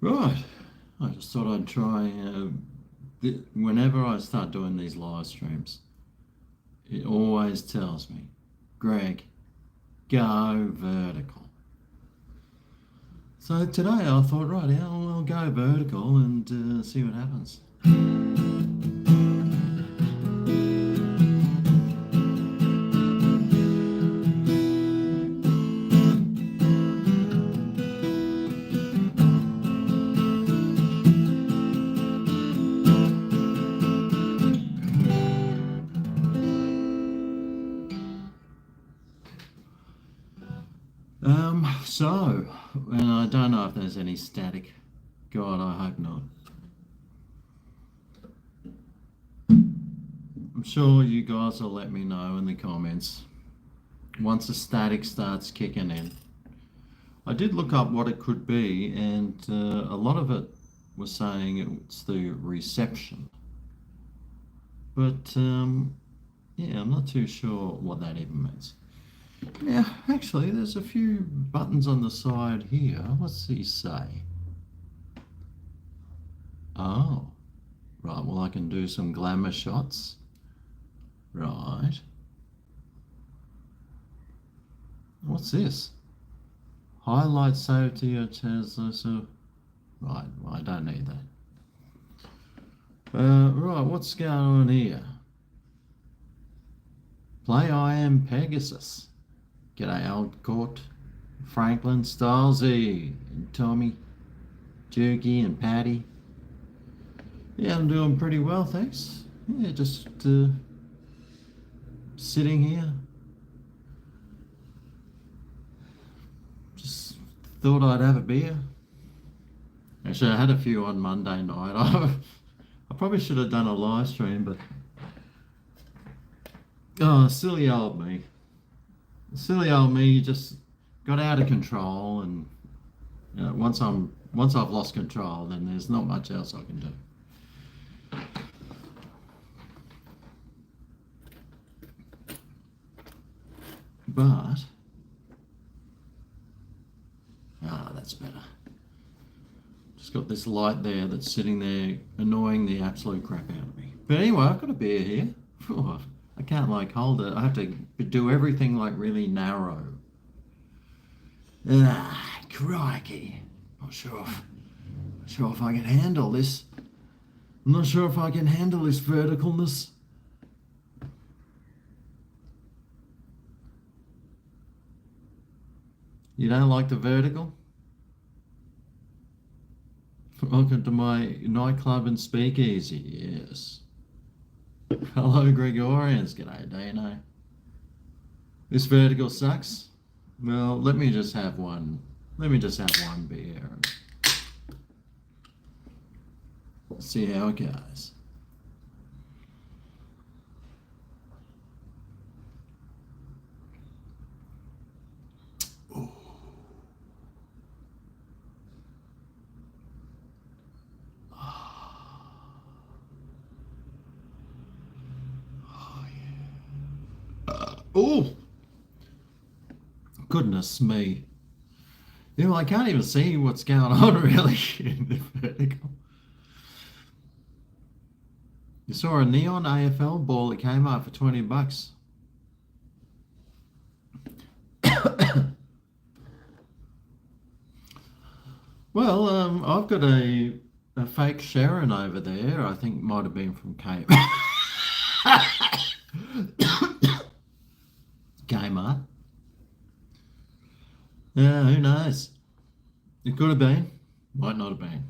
Right. I just thought I'd try. Whenever I start doing these live streams, it always tells me, Greg, go vertical. So today I thought, right, I'll go vertical and see what happens. And I don't know if there's any static. God, I hope not. I'm sure you guys will let me know in the comments once the static starts kicking in. I did look up what it could be, and a lot of it was saying it's the reception. But yeah, I'm not too sure what that even means. Now, actually, there's a few buttons on the side here. What's he say? Oh, right. Well, I can do some glamour shots. Right. What's this? Highlight save to your Tesla. So, right. Well, I don't need that. Right. What's going on here? Play I Am Pegasus. G'day, Aldcourt, Franklin, Stylesy, and Tommy, Jerky, and Patty. Yeah, I'm doing pretty well, thanks. Yeah, just sitting here. Just thought I'd have a beer. Actually, I had a few on Monday night. I probably should have done a live stream, but oh, silly old me. Silly old me just got out of control, and once I've lost control, then there's not much else I can do. But that's better. Just got this light there that's sitting there annoying the absolute crap out of me. But anyway, I've got a beer here. I can't hold it. I have to do everything really narrow. Crikey. Not sure if I can handle this. I'm not sure if I can handle this verticalness. You don't like the vertical? Welcome to my nightclub and speakeasy, yes. Hello, Gregorians. G'day, Dano. This vertical sucks. Well, let me just have one. Let me just have one beer. See how it goes. Ooh. Oh, goodness me. I can't even see what's going on really in the vertical. You saw a neon AFL ball that came up for $20. Well, I've got a fake Sharon over there. I think might have been from Kmart. Yeah, who knows? It could have been, might not have been.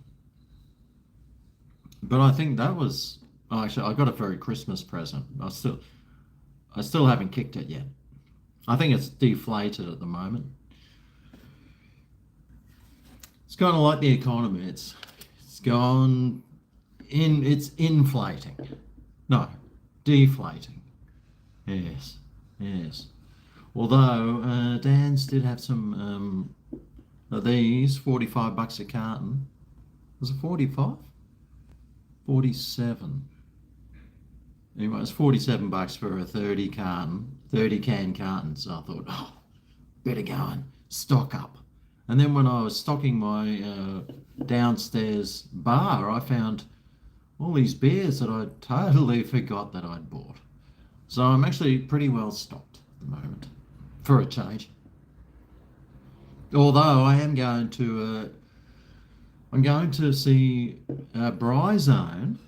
But I think that was actually I got it for a Christmas present. I still haven't kicked it yet. I think it's deflated at the moment. It's kind of like the economy. It's gone in. It's inflating. No, deflating. Yes. Although Dan's did have some of these, $45 a carton. Was it 45? 47. Anyway, it's $47 for a 30 can carton. So I thought, better go and stock up. And then when I was stocking my downstairs bar, I found all these beers that I totally forgot that I'd bought. So I'm actually pretty well stocked at the moment, for a change. Although I'm going to see Bryzone.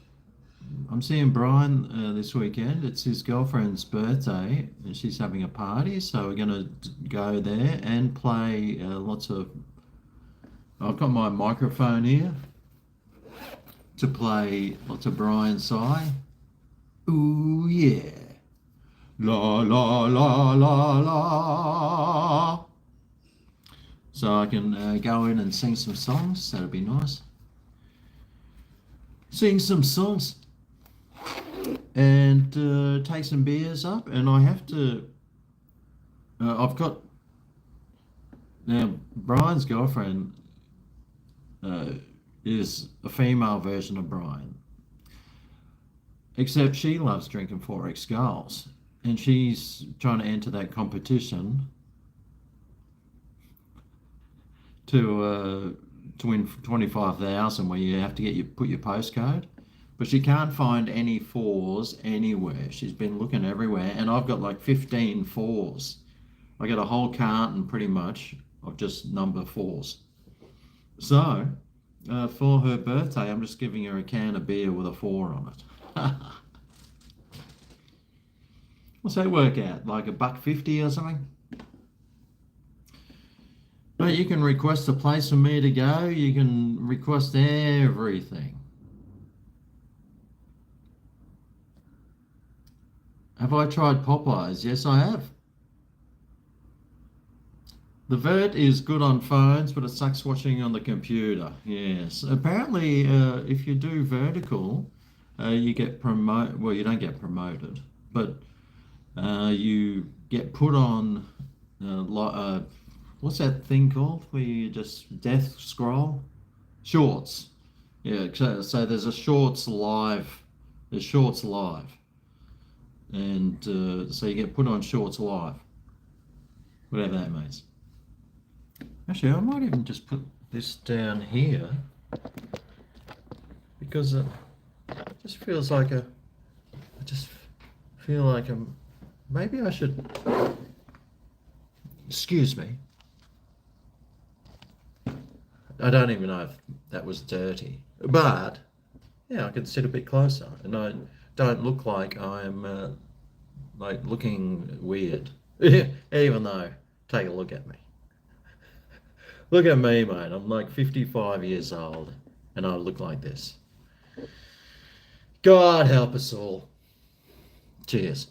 I'm seeing Brian this weekend. It's his girlfriend's birthday, and she's having a party. So we're going to go there and play lots of. I've got my microphone here to play lots of Brian Sy. Ooh yeah, la la la la la. So I can go in and sing some songs. That'd be nice. Sing some songs and take some beers up. And I have to. I've got now Brian's girlfriend is a female version of Brian, except she loves drinking 4X skulls, and she's trying to enter that competition to win 25,000, where you have to put your postcode, but she can't find any fours anywhere. She's been looking everywhere, and I've got like 15 fours. I got a whole carton pretty much of just number fours. So for her birthday, I'm just giving her a can of beer with a 4 on it. What's that work out? Like $1.50 or something? But you can request a place for me to go. You can request everything. Have I tried Popeyes? Yes, I have. The vert is good on phones, but it sucks watching on the computer. Yes. Apparently, if you do vertical, you get promoted. Well, you don't get promoted, but you get put on what's that thing called where you just death scroll? Shorts. Yeah, so there's a shorts live. There's shorts live. And so you get put on shorts live. Whatever that means. Actually, I might even just put this down here because it just feels like I just feel like maybe I should, excuse me. I don't even know if that was dirty, but yeah, I can sit a bit closer and I don't look like I'm like looking weird, even though, take a look at me. Look at me, mate. I'm like 55 years old and I look like this. God help us all. Cheers.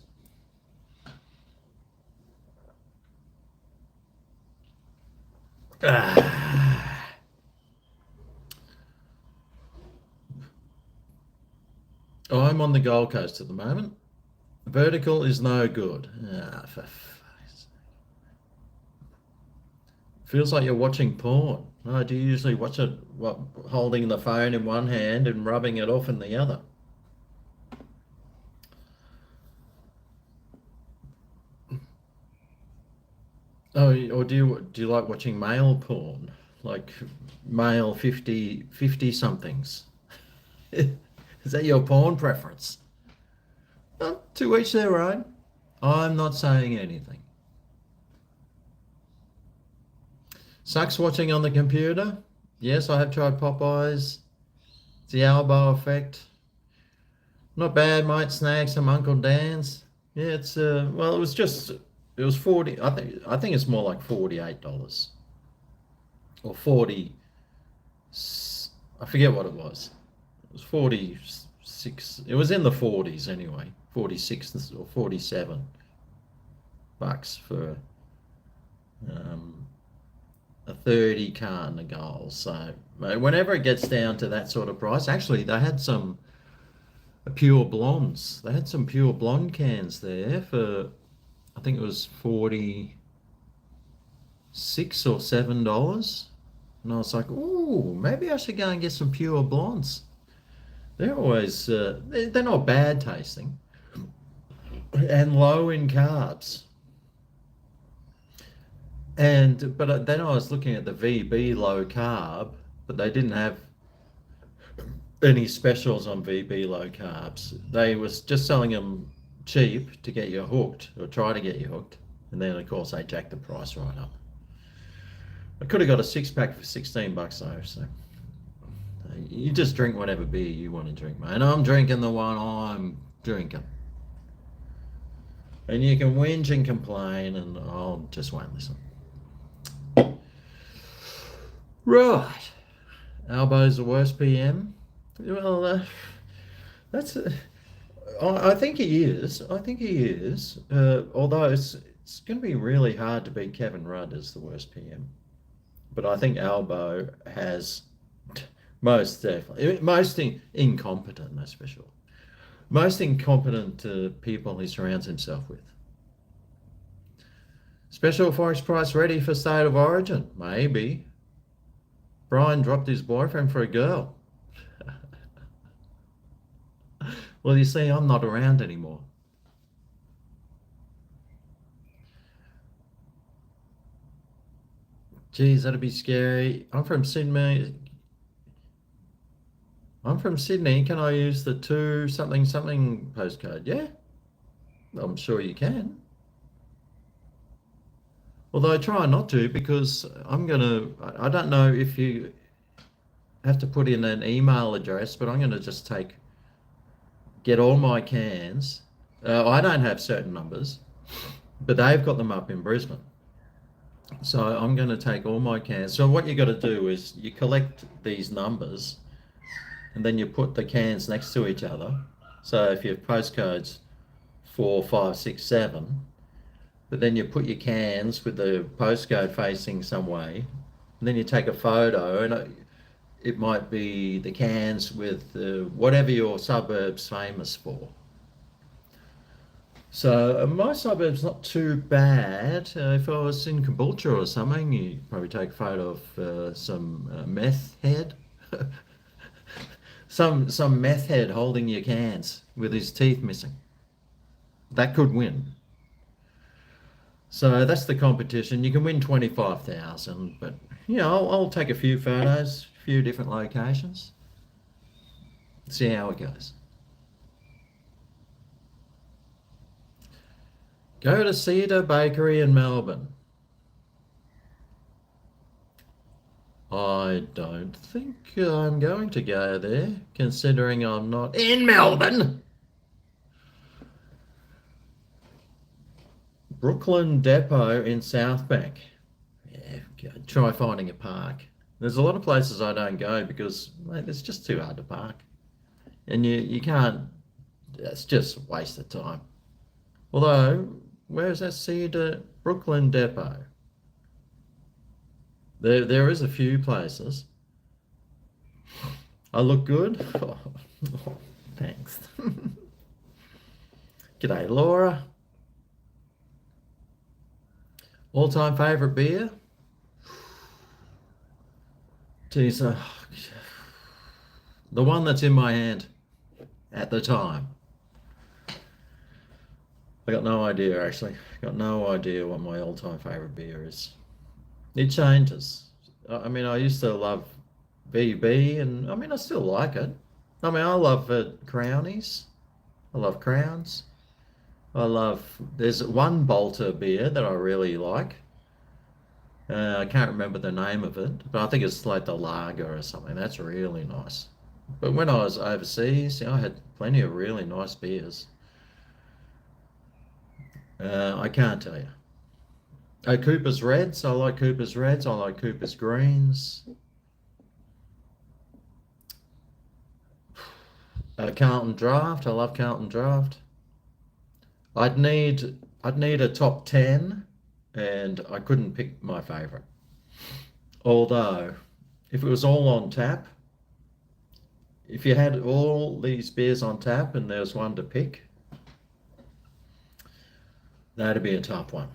I'm on the Gold Coast at the moment. Vertical is no good. Feels like you're watching porn. Oh, do you usually watch it holding the phone in one hand and rubbing it off in the other? Oh, or do you like watching male porn? Like male 50 somethings? Is that your porn preference? Well, to each their own. I'm not saying anything. Sucks watching on the computer. Yes, I have tried Popeyes. It's the elbow effect. Not bad, might snag some Uncle Dan's. Yeah, it's well, it was 40. I think it's more like $48 or 40. I forget what it was. It was 46. It was in the 40s anyway. 46 or 47 bucks for a 30 carton of goals. So whenever it gets down to that sort of price, actually they had some pure blondes. They had some pure blonde cans there for, I think it was 46 or $7. And I was like, ooh, maybe I should go and get some pure blondes. They're always, they're not bad tasting and low in carbs. But then I was looking at the VB low carb, but they didn't have any specials on VB low carbs. They was just selling them cheap to get you hooked or try to get you hooked, and then of course they jacked the price right up. I could have got a six pack for $16 though, so you just drink whatever beer you want to drink, mate. And I'm drinking the one I'm drinking. And you can whinge and complain, and I'll just won't listen. Right. Albo's the worst PM. Well, that's. I think he is. I think he is. Although it's going to be really hard to beat Kevin Rudd as the worst PM. But I think Albo has most definitely most incompetent, that's for sure. Most incompetent people he surrounds himself with. Special Forest Price ready for State of Origin? Maybe. Brian dropped his boyfriend for a girl. Well, you see, I'm not around anymore. Geez, that'd be scary. I'm from Sydney. I'm from Sydney. Can I use the 2 something something postcode? Yeah, I'm sure you can. Although I try not to because I don't know if you have to put in an email address, but I'm gonna just get all my cans. I don't have certain numbers, but they've got them up in Brisbane. So I'm going to take all my cans. So what you got to do is you collect these numbers and then you put the cans next to each other. So if your postcode's 4, 5, 6, 7, but then you put your cans with the postcode facing some way, and then you take a photo, and it might be the cans with whatever your suburb's famous for. So my suburb's not too bad. If I was in Caboolture or something, you'd probably take a photo of some meth head. some meth head holding your cans with his teeth missing. That could win. So that's the competition. You can win 25,000, but I'll take a few photos, a few different locations, see how it goes. Go to Cedar Bakery in Melbourne. I don't think I'm going to go there, considering I'm not in Melbourne. Brooklyn Depot in Southbank. Yeah, try finding a park. There's a lot of places I don't go because, mate, it's just too hard to park. And you can't, it's just a waste of time. Although, where's that Cedar Brooklyn Depot? There is a few places. I look good? Oh, thanks. G'day, Laura. All-time favourite beer? Geez, the one that's in my hand at the time. I got no idea, actually. Got no idea what my all-time favourite beer is. It changes. I mean, I used to love VB, and I mean, I still like it. I mean, I love Crownies. I love Crowns. There's one Bolter beer that I really like. I can't remember the name of it, but I think it's like the lager or something. That's really nice. But when I was overseas, I had plenty of really nice beers. I can't tell you. Cooper's Reds. I like Cooper's Reds. I like Cooper's Greens. Carlton Draft. I love Carlton Draft. I'd need a top 10, and I couldn't pick my favourite. Although, if it was all on tap, if you had all these beers on tap and there was one to pick, that'd be a tough one.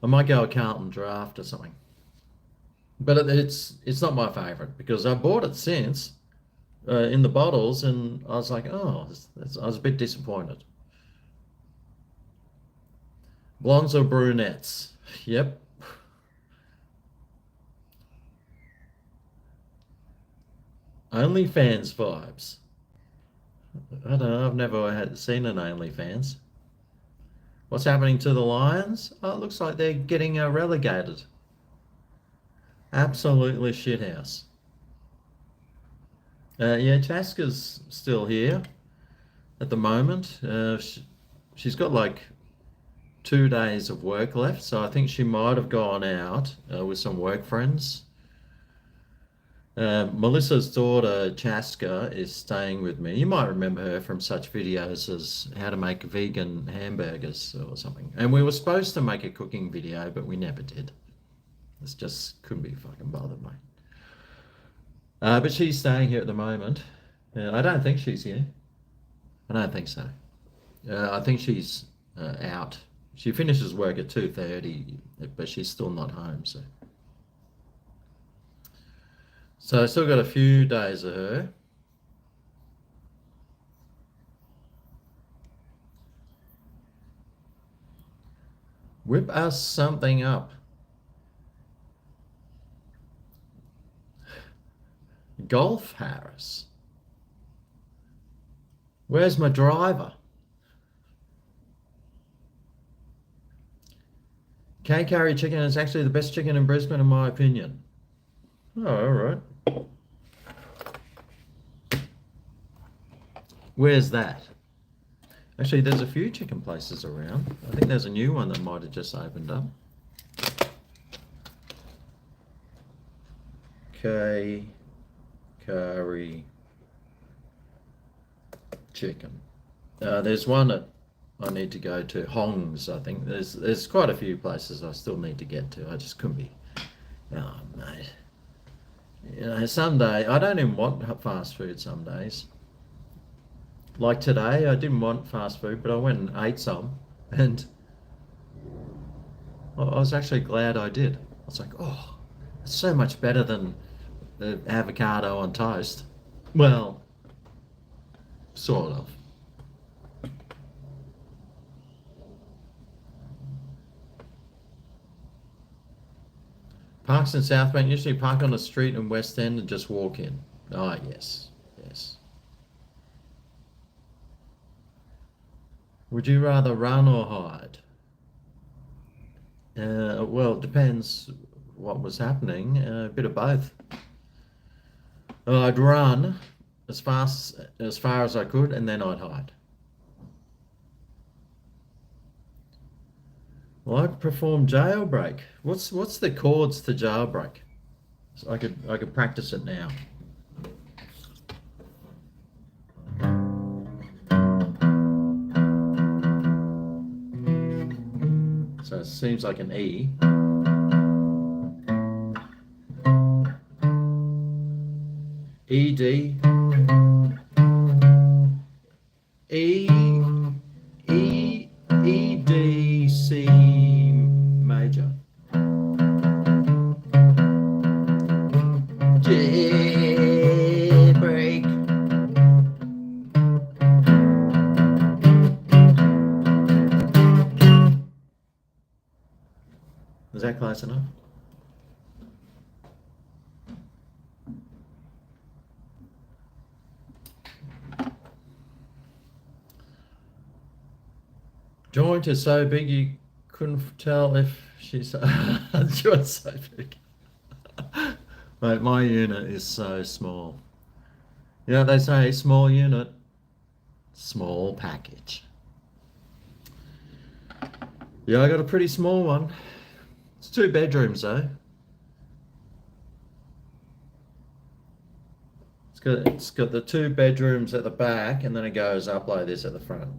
I might go a Carlton Draft or something. But it's not my favourite because I bought it since in the bottles, and I was like, oh, I was a bit disappointed. Blondes or brunettes? Yep. OnlyFans vibes. I don't know. I've never seen an OnlyFans. What's happening to the Lions? Oh, it looks like they're getting relegated. Absolutely shithouse. Yeah, Chaska's still here at the moment. She's got like 2 days of work left, so I think she might have gone out with some work friends. Melissa's daughter, Chaska, is staying with me. You might remember her from such videos as how to make vegan hamburgers or something. And we were supposed to make a cooking video, but we never did. This just couldn't be fucking bothered, mate. But she's staying here at the moment. I don't think she's here. I don't think so. I think she's out. She finishes work at 2:30, but she's still not home. So I still got a few days of her. Whip us something up. Golf Harris. Where's my driver? K-curry chicken is actually the best chicken in Brisbane, in my opinion. Oh, all right. Where's that? Actually, there's a few chicken places around. I think there's a new one that might have just opened up. K-curry chicken. There's one that I need to go to. Hong's, I think. There's quite a few places I still need to get to. I just couldn't be. Oh, mate. You know, some day I don't even want fast food some days. Like today, I didn't want fast food, but I went and ate some, and I was actually glad I did. I was like, oh, it's so much better than the avocado on toast. Well, sort of. Parks in South Bank usually park on the street in West End and just walk in. Ah, yes, yes. Would you rather run or hide? Well, it depends what was happening. A bit of both. I'd run as far as I could, and then I'd hide. Well, I perform jailbreak. What's the chords to jailbreak? So I could practice it now. So it seems like an E. E D E E E D C major. Jailbreak. Is that close enough? Joint is so big you couldn't tell if she's joint's so big. Mate, my unit is so small. You know what they say, small unit, small package. Yeah, I got a pretty small one. It's 2 bedrooms though. It's got the 2 bedrooms at the back, and then it goes up like this at the front.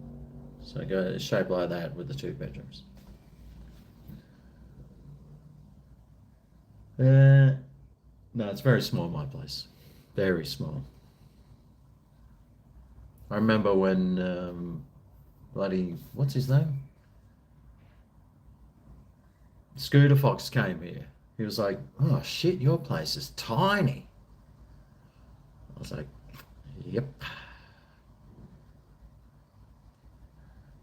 So it goes shaped like that with the 2 bedrooms. No, it's very small, my place. Very small. I remember when bloody, what's his name? Scooter Fox came here. He was like, oh shit, your place is tiny. I was like, yep.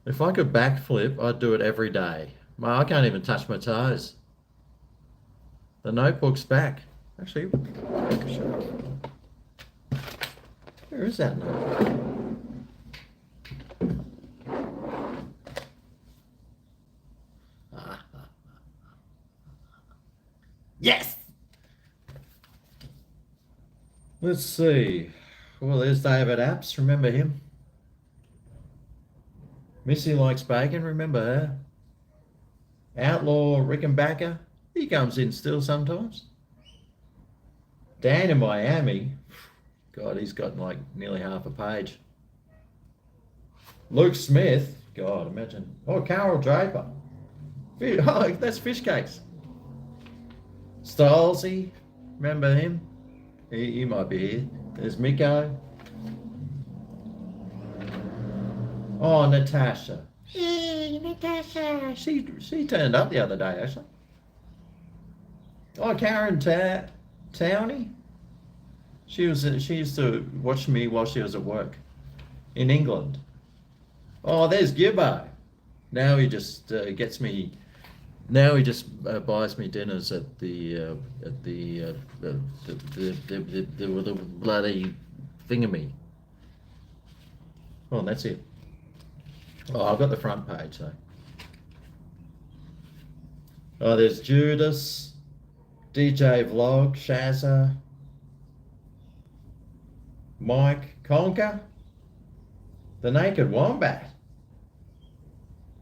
If I could backflip, I'd do it every day. Mate, I can't even touch my toes. The notebook's back. Actually, where is that notebook? Yes! Let's see. Well, there's David Apps. Remember him? Missy Likes Bacon. Remember her? Outlaw Rickenbacker. He comes in still sometimes. Dan in Miami. God, he's got like nearly half a page. Luke Smith. God, imagine. Oh, Carol Draper. Oh, that's Fish Cakes. Stylesy. Remember him? He might be here. There's Miko. Oh, Natasha. Hey, Natasha. She turned up the other day, actually. Oh, Karen Towney. She used to watch me while she was at work in England. Oh, there's Gibbo. Now he just gets me. Now he just buys me dinners at the bloody thingamy. Oh, and that's it. Oh, I've got the front page though. Oh, there's Judas, DJ Vlog, Shazza, Mike, Conker, The Naked Wombat,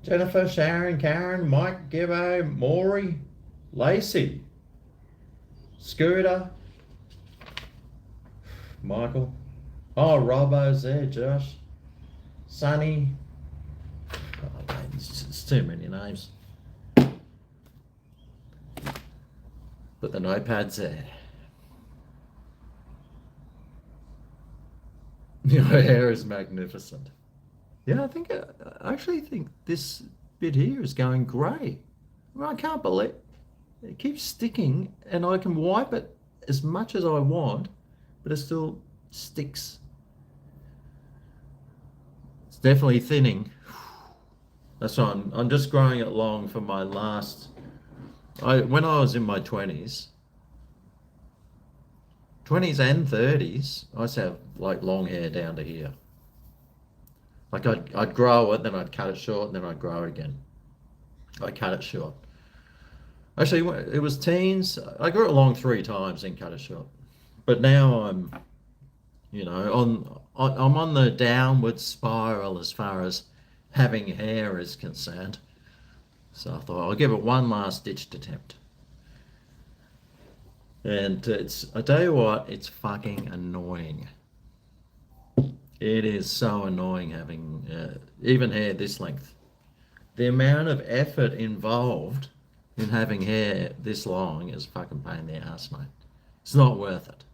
Jennifer, Sharon, Karen, Mike, Gibbo, Maury, Lacey, Scooter, Michael. Oh, Robbo's there, Josh, Sonny. Oh, man, it's too many names. But the notepad's there. Your hair is magnificent. Yeah, I actually think this bit here is going grey. I can't believe it keeps sticking, and I can wipe it as much as I want, but it still sticks. It's definitely thinning. That's why I'm just growing it long for my last. When I was in my 20s and 30s, I used to have like long hair down to here. Like I'd grow it, then I'd cut it short, and then I'd grow it again. I cut it short. Actually, it was teens. I grew it long 3 times and cut it short. But now I'm on the downward spiral as far as having hair is concerned. So I thought I'll give it one last ditched attempt. And I tell you what, it's fucking annoying. It is so annoying having even hair this length. The amount of effort involved in having hair this long is fucking pain in the ass, mate. It's not worth it.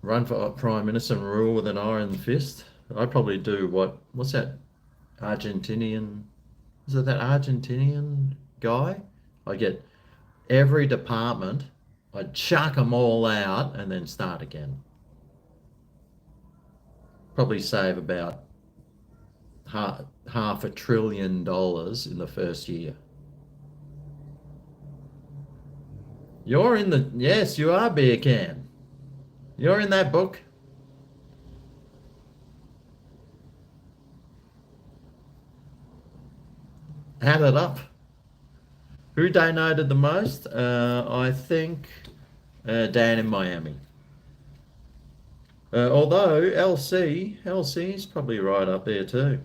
Run for Prime Minister and rule with an iron fist. I'd probably do what's that Argentinian, is it that Argentinian guy? I get every department, I'd chuck them all out and then start again. Probably save about half $1 trillion in the first year. You're in the, yes, you are, Beer Can. You're in that book. Add it up. Who donated the most? I think Dan in Miami. Although LC's probably right up there too.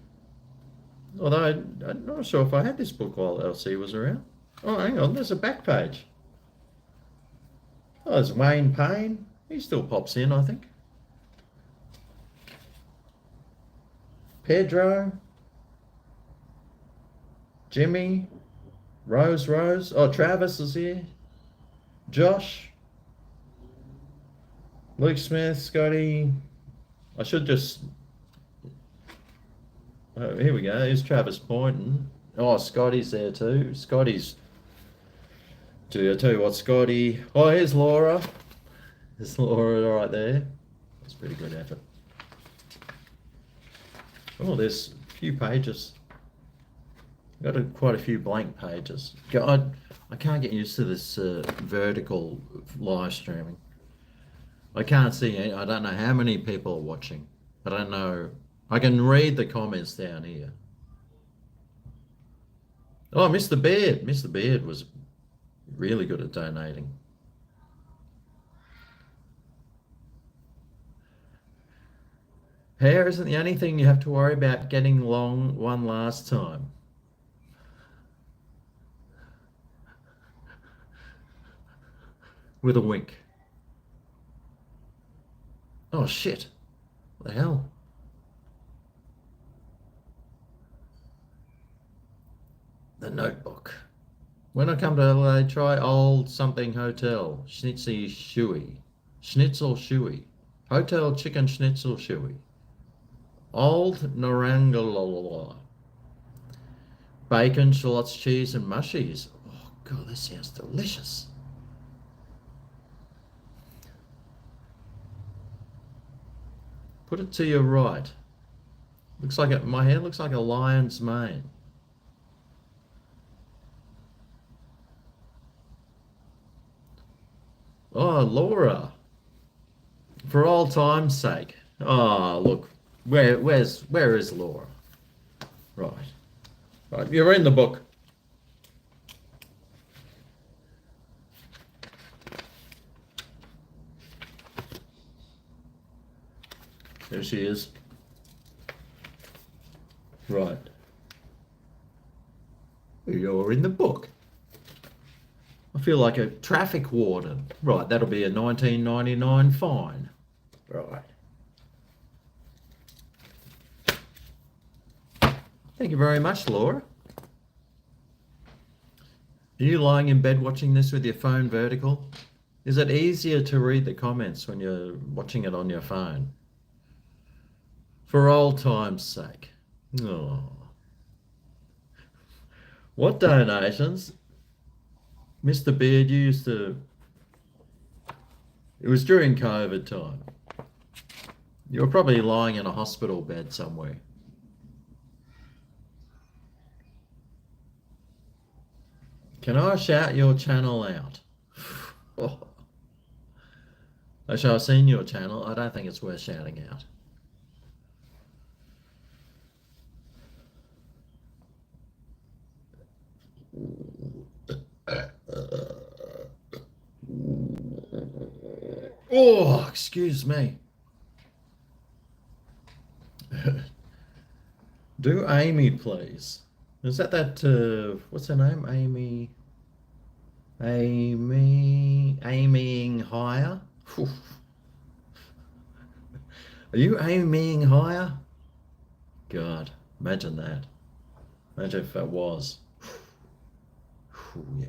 Although I'm not sure if I had this book while LC was around. Oh, hang on, there's a back page. Oh, there's Wayne Payne. He still pops in, I think. Pedro. Jimmy. Rose. Oh, Travis is here. Josh. Luke Smith, Scotty. I should just. Oh, here we go. Here's Travis Boynton. Oh, Scotty's there too. Scotty's. I tell you what, Scotty. Oh, here's Laura. There's Laura right there. That's pretty good effort. Oh, there's a few pages. Got quite a few blank pages. God, I can't get used to this vertical live streaming. I can't see any, I don't know how many people are watching. I don't know. I can read the comments down here. Oh, Mr. Beard. Mr. Beard was really good at donating. Hair isn't the only thing you have to worry about getting long one last time. With a wink. Oh, shit. What the hell? The Notebook. When I come to LA, try Old Something Hotel. Schnitzy Shui. Schnitzel Shui. Hotel Chicken Schnitzel Shui. Old Narangalola. Bacon, shallots, cheese, and mushies. Oh, God, this sounds delicious. Put it to your right. Looks like my hair looks like a lion's mane. Oh, Laura. For all time's sake. Oh, look. Where is Laura? Right. Right. You're in the book. There she is. Right. You're in the book. I feel like a traffic warden. Right, that'll be a 1999 fine. Right. Thank you very much, Laura. Are you lying in bed watching this with your phone vertical? Is it easier to read the comments when you're watching it on your phone? For old time's sake. Oh. What donations? Mr. Beard, you used to... It was during COVID time. You were probably lying in a hospital bed somewhere. Can I shout your channel out? Oh. Actually, I've seen your channel. I don't think it's worth shouting out. Oh, excuse me. Do Amy, please. Is that what's her name? Amying higher? Whew. Are you aiming higher? God, imagine that. Imagine if it was. Whew, yeah.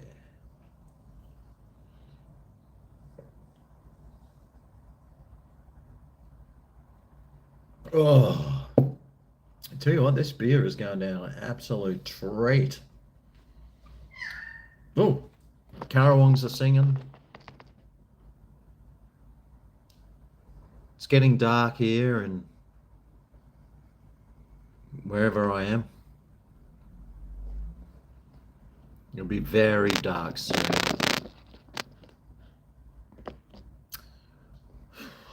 Oh, I tell you what, this beer is going down an absolute treat. Oh, Carawongs are singing. It's getting dark here and wherever I am. It'll be very dark soon.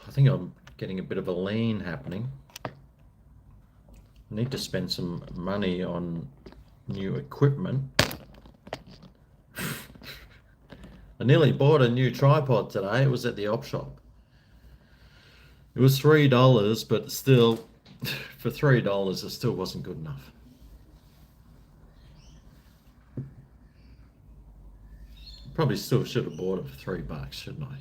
I think I'm getting a bit of a lean happening. I need to spend some money on new equipment. I nearly bought a new tripod today. It was at the op shop. It was $3, but still, for $3, it still wasn't good enough. Probably still should have bought it for $3, shouldn't I?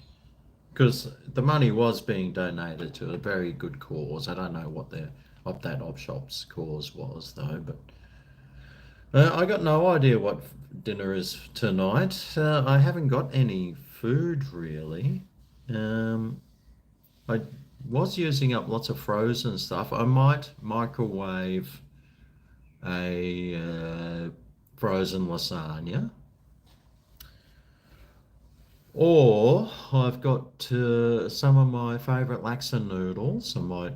Because the money was being donated to a very good cause. I don't know what that op shop's cause was though, but I got no idea what dinner is tonight. I haven't got any food really. I was using up lots of frozen stuff. I might microwave a frozen lasagna. Or I've got some of my favourite laksa noodles. I might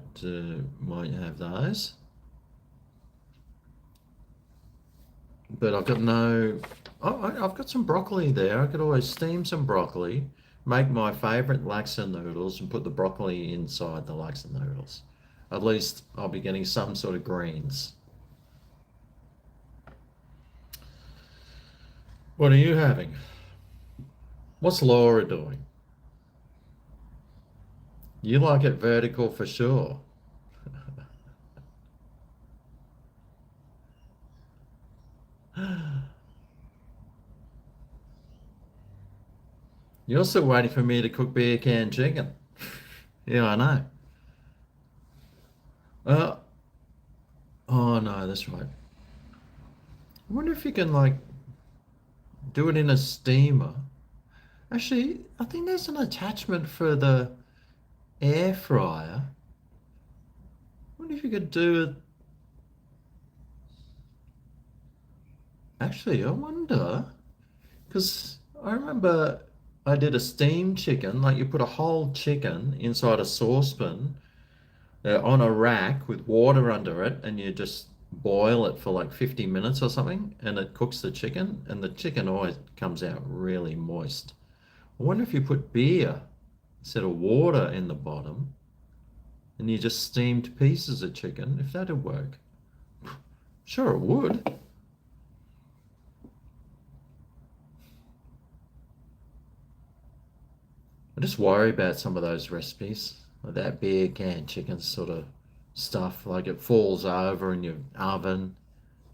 have those. but I've got no. Oh, I've got some broccoli there. I could always steam some broccoli, make my favourite laksa noodles, and put the broccoli inside the laksa noodles. At least I'll be getting some sort of greens. What are you having? What's Laura doing? You like it vertical for sure. You're still waiting for me to cook beer can chicken. Yeah, I know. Uh, oh no, that's right. I wonder if you can like do it in a steamer. Actually, I think there's an attachment for the air fryer. I wonder if you could do it. Actually, I wonder because I remember I did a steamed chicken. Like you put a whole chicken inside a saucepan on a rack with water under it, and you just boil it for like 50 minutes or something, and it cooks the chicken, and the chicken always comes out really moist. I wonder if you put beer instead of water in the bottom, and you just steamed pieces of chicken, if that'd work. Sure, it would. I just worry about some of those recipes, like that beer can chicken sort of stuff, like it falls over in your oven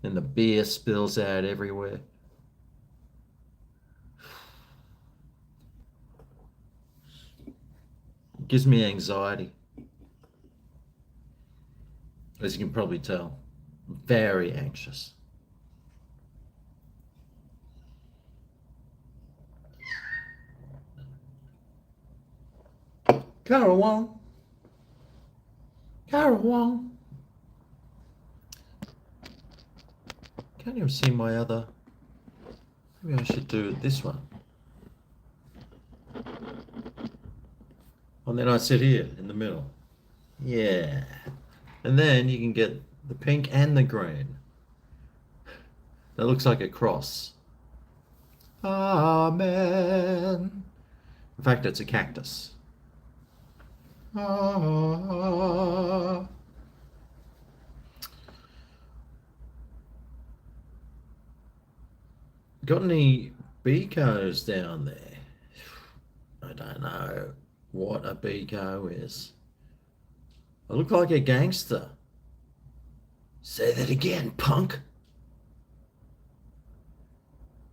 and the beer spills out everywhere. It gives me anxiety, as you can probably tell. I'm very anxious. Carol Wong, Carol Wong. Can't even see my other. Maybe I should do this one. And then I sit here in the middle. Yeah. And then you can get the pink and the green. That looks like a cross. Amen. In fact, it's a cactus. Ah. Got any Bicos down there? I don't know what a Bico is. I look like a gangster. Say that again, punk.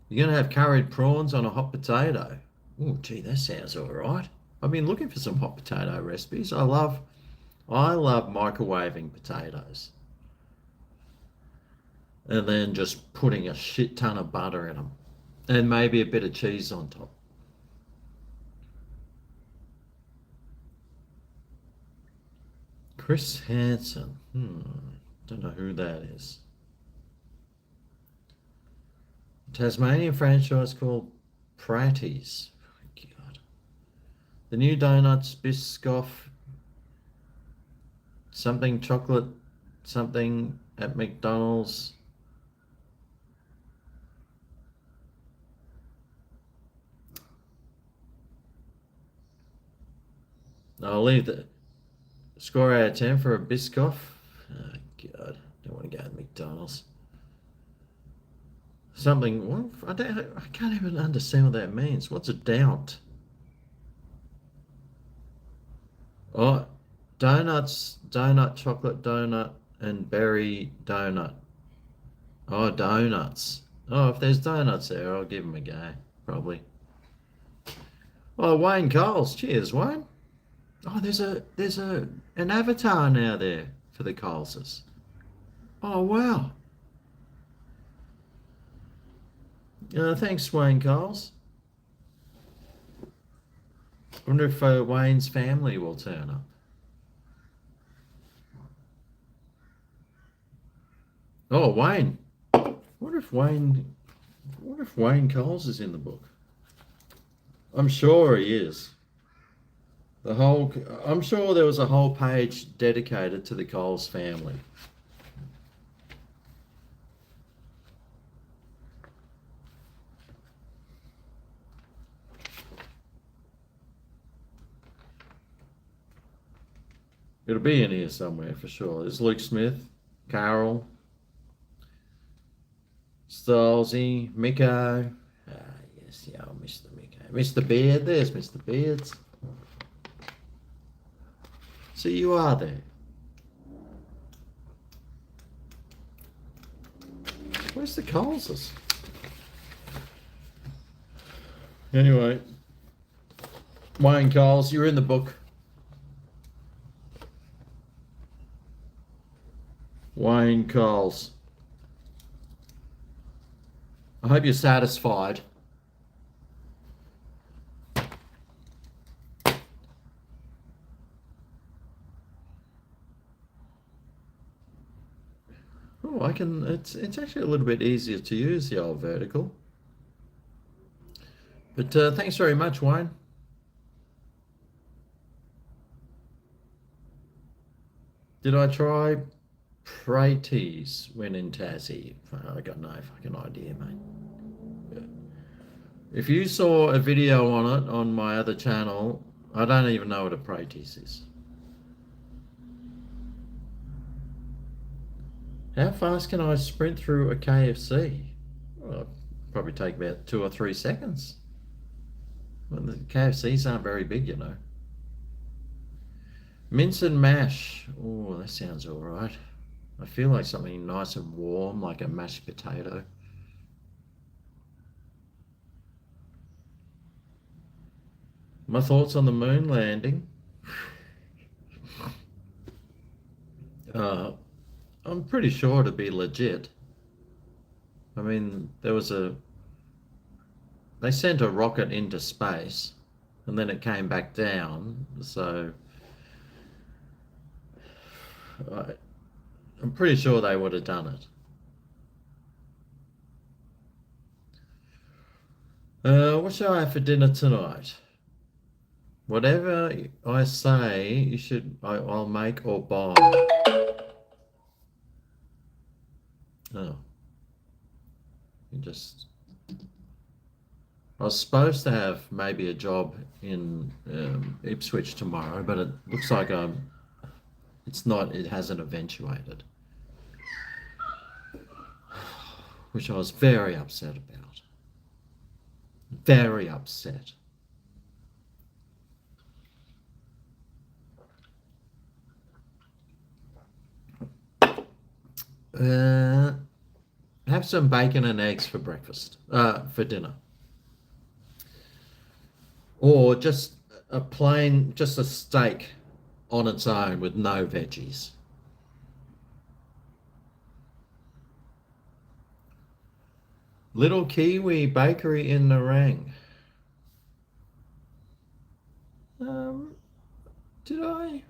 You're going to have curried prawns on a hot potato. Oh, gee, that sounds all right. I've been looking for some hot potato recipes. I love microwaving potatoes. And then just putting a shit ton of butter in them. And maybe a bit of cheese on top. Chris Hansen. Don't know who that is. Tasmanian franchise called Pratties. Oh, God. The new donuts, Biscoff, something chocolate, something at McDonald's. I'll leave the score out of 10 for a Biscoff. Oh, God. Don't want to go to McDonald's. Something, well, I can't even understand what that means. What's a doubt? Oh, donuts, donut, chocolate donut, and berry donut. Oh, donuts. Oh, if there's donuts there, I'll give them a go, probably. Oh, Wayne Coles. Cheers, Wayne. Oh, there's an avatar now there for the Coleses. Oh, wow. Thanks, Wayne Coles. I wonder if Wayne's family will turn up. Oh, Wayne. I wonder if Wayne Coles is in the book. I'm sure he is. I'm sure there was a whole page dedicated to the Coles family. It'll be in here somewhere for sure. There's Luke Smith, Carol, Stolzy, Miko. Ah, yes, yeah, Mr. Miko. Mr. Beard, there's Mr. Beards. So you are there. Where's the Coleses? Anyway, Wayne Coles, you're in the book. Wayne Coles. I hope you're satisfied. Oh, I can. It's actually a little bit easier to use the old vertical. But thanks very much, Wayne. Did I try Praties when in Tassie? I got no fucking idea, mate. If you saw a video on it on my other channel, I don't even know what a Praties is. How fast can I sprint through a KFC? Well, it'll probably take about 2 or 3 seconds. Well, the KFCs aren't very big, you know. Mince and mash. Oh, that sounds all right. I feel like something nice and warm, like a mashed potato. My thoughts on the moon landing. I'm pretty sure to be legit. I mean, they sent a rocket into space and then it came back down. So I'm pretty sure they would have done it. What shall I have for dinner tonight? Whatever I say, I'll make or buy. Oh. I was supposed to have maybe a job in Ipswich tomorrow, but it looks like it hasn't eventuated. Which I was very upset about. Very upset. Have some bacon and eggs for breakfast, for dinner. Or just a steak on its own with no veggies. Little Kiwi Bakery in Nerang. Did I?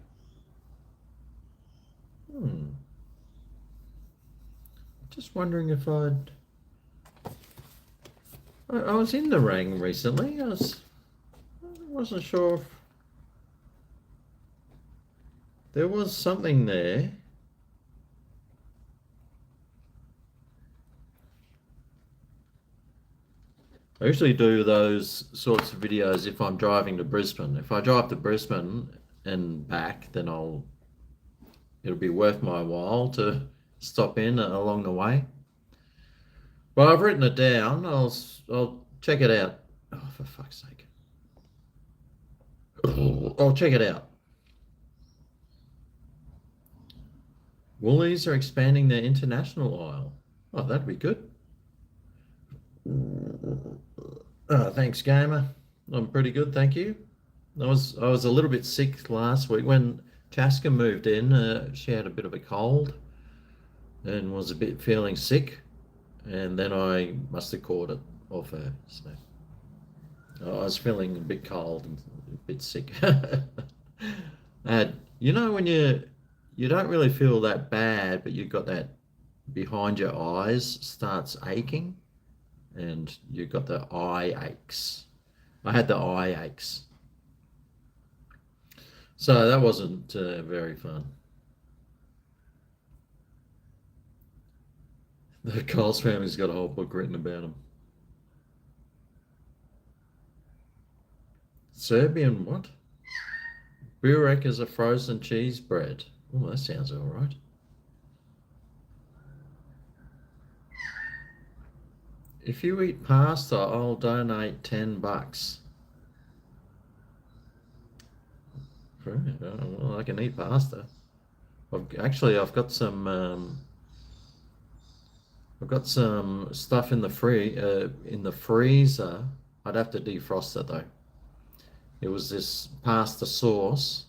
Just wondering if I was in Nerang recently. I wasn't sure if there was something there. I usually do those sorts of videos if I'm driving to Brisbane. If I drive to Brisbane and back, then it'll be worth my while to stop in along the way. But I've written it down. I'll check it out. Oh, for fuck's sake. I'll check it out. Woolies are expanding their international aisle. Oh, that'd be good. Thanks, Gamer. I'm pretty good, thank you. I was a little bit sick last week when Chaska moved in. She had a bit of a cold and was a bit feeling sick, and then I must have caught it off her. So I was feeling a bit cold and a bit sick. When you don't really feel that bad, but you've got that behind your eyes starts aching, and you've got the eye aches. I had the eye aches. So that wasn't very fun. The Coles family's got a whole book written about them. Serbian what? Burek is a frozen cheese bread. Oh, that sounds all right. If you eat pasta, I'll donate $10. Well, I can eat pasta. I've got some. I've got some stuff in the freezer. I'd have to defrost it though. It was this pasta sauce.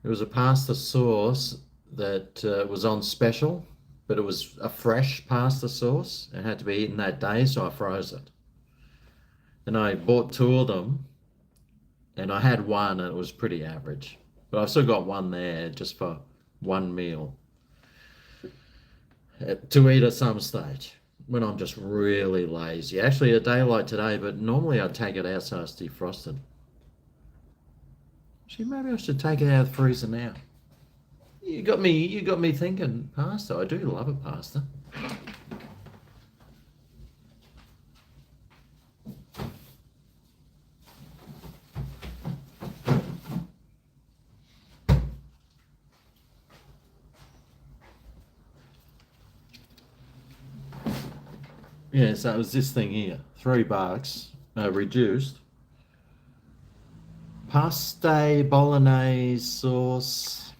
It was a pasta sauce that was on special, but it was a fresh pasta sauce and had to be eaten that day, so I froze it. And I bought two of them, and I had one, and it was pretty average. But I've still got one there just for one meal to eat at some stage when I'm just really lazy. Actually, a day like today, but normally I'd take it out so it's defrosted. See, maybe I should take it out of the freezer now. You got me thinking pasta. I do love a pasta. Yeah, so it was this thing here, $3, reduced. Pasta bolognese sauce.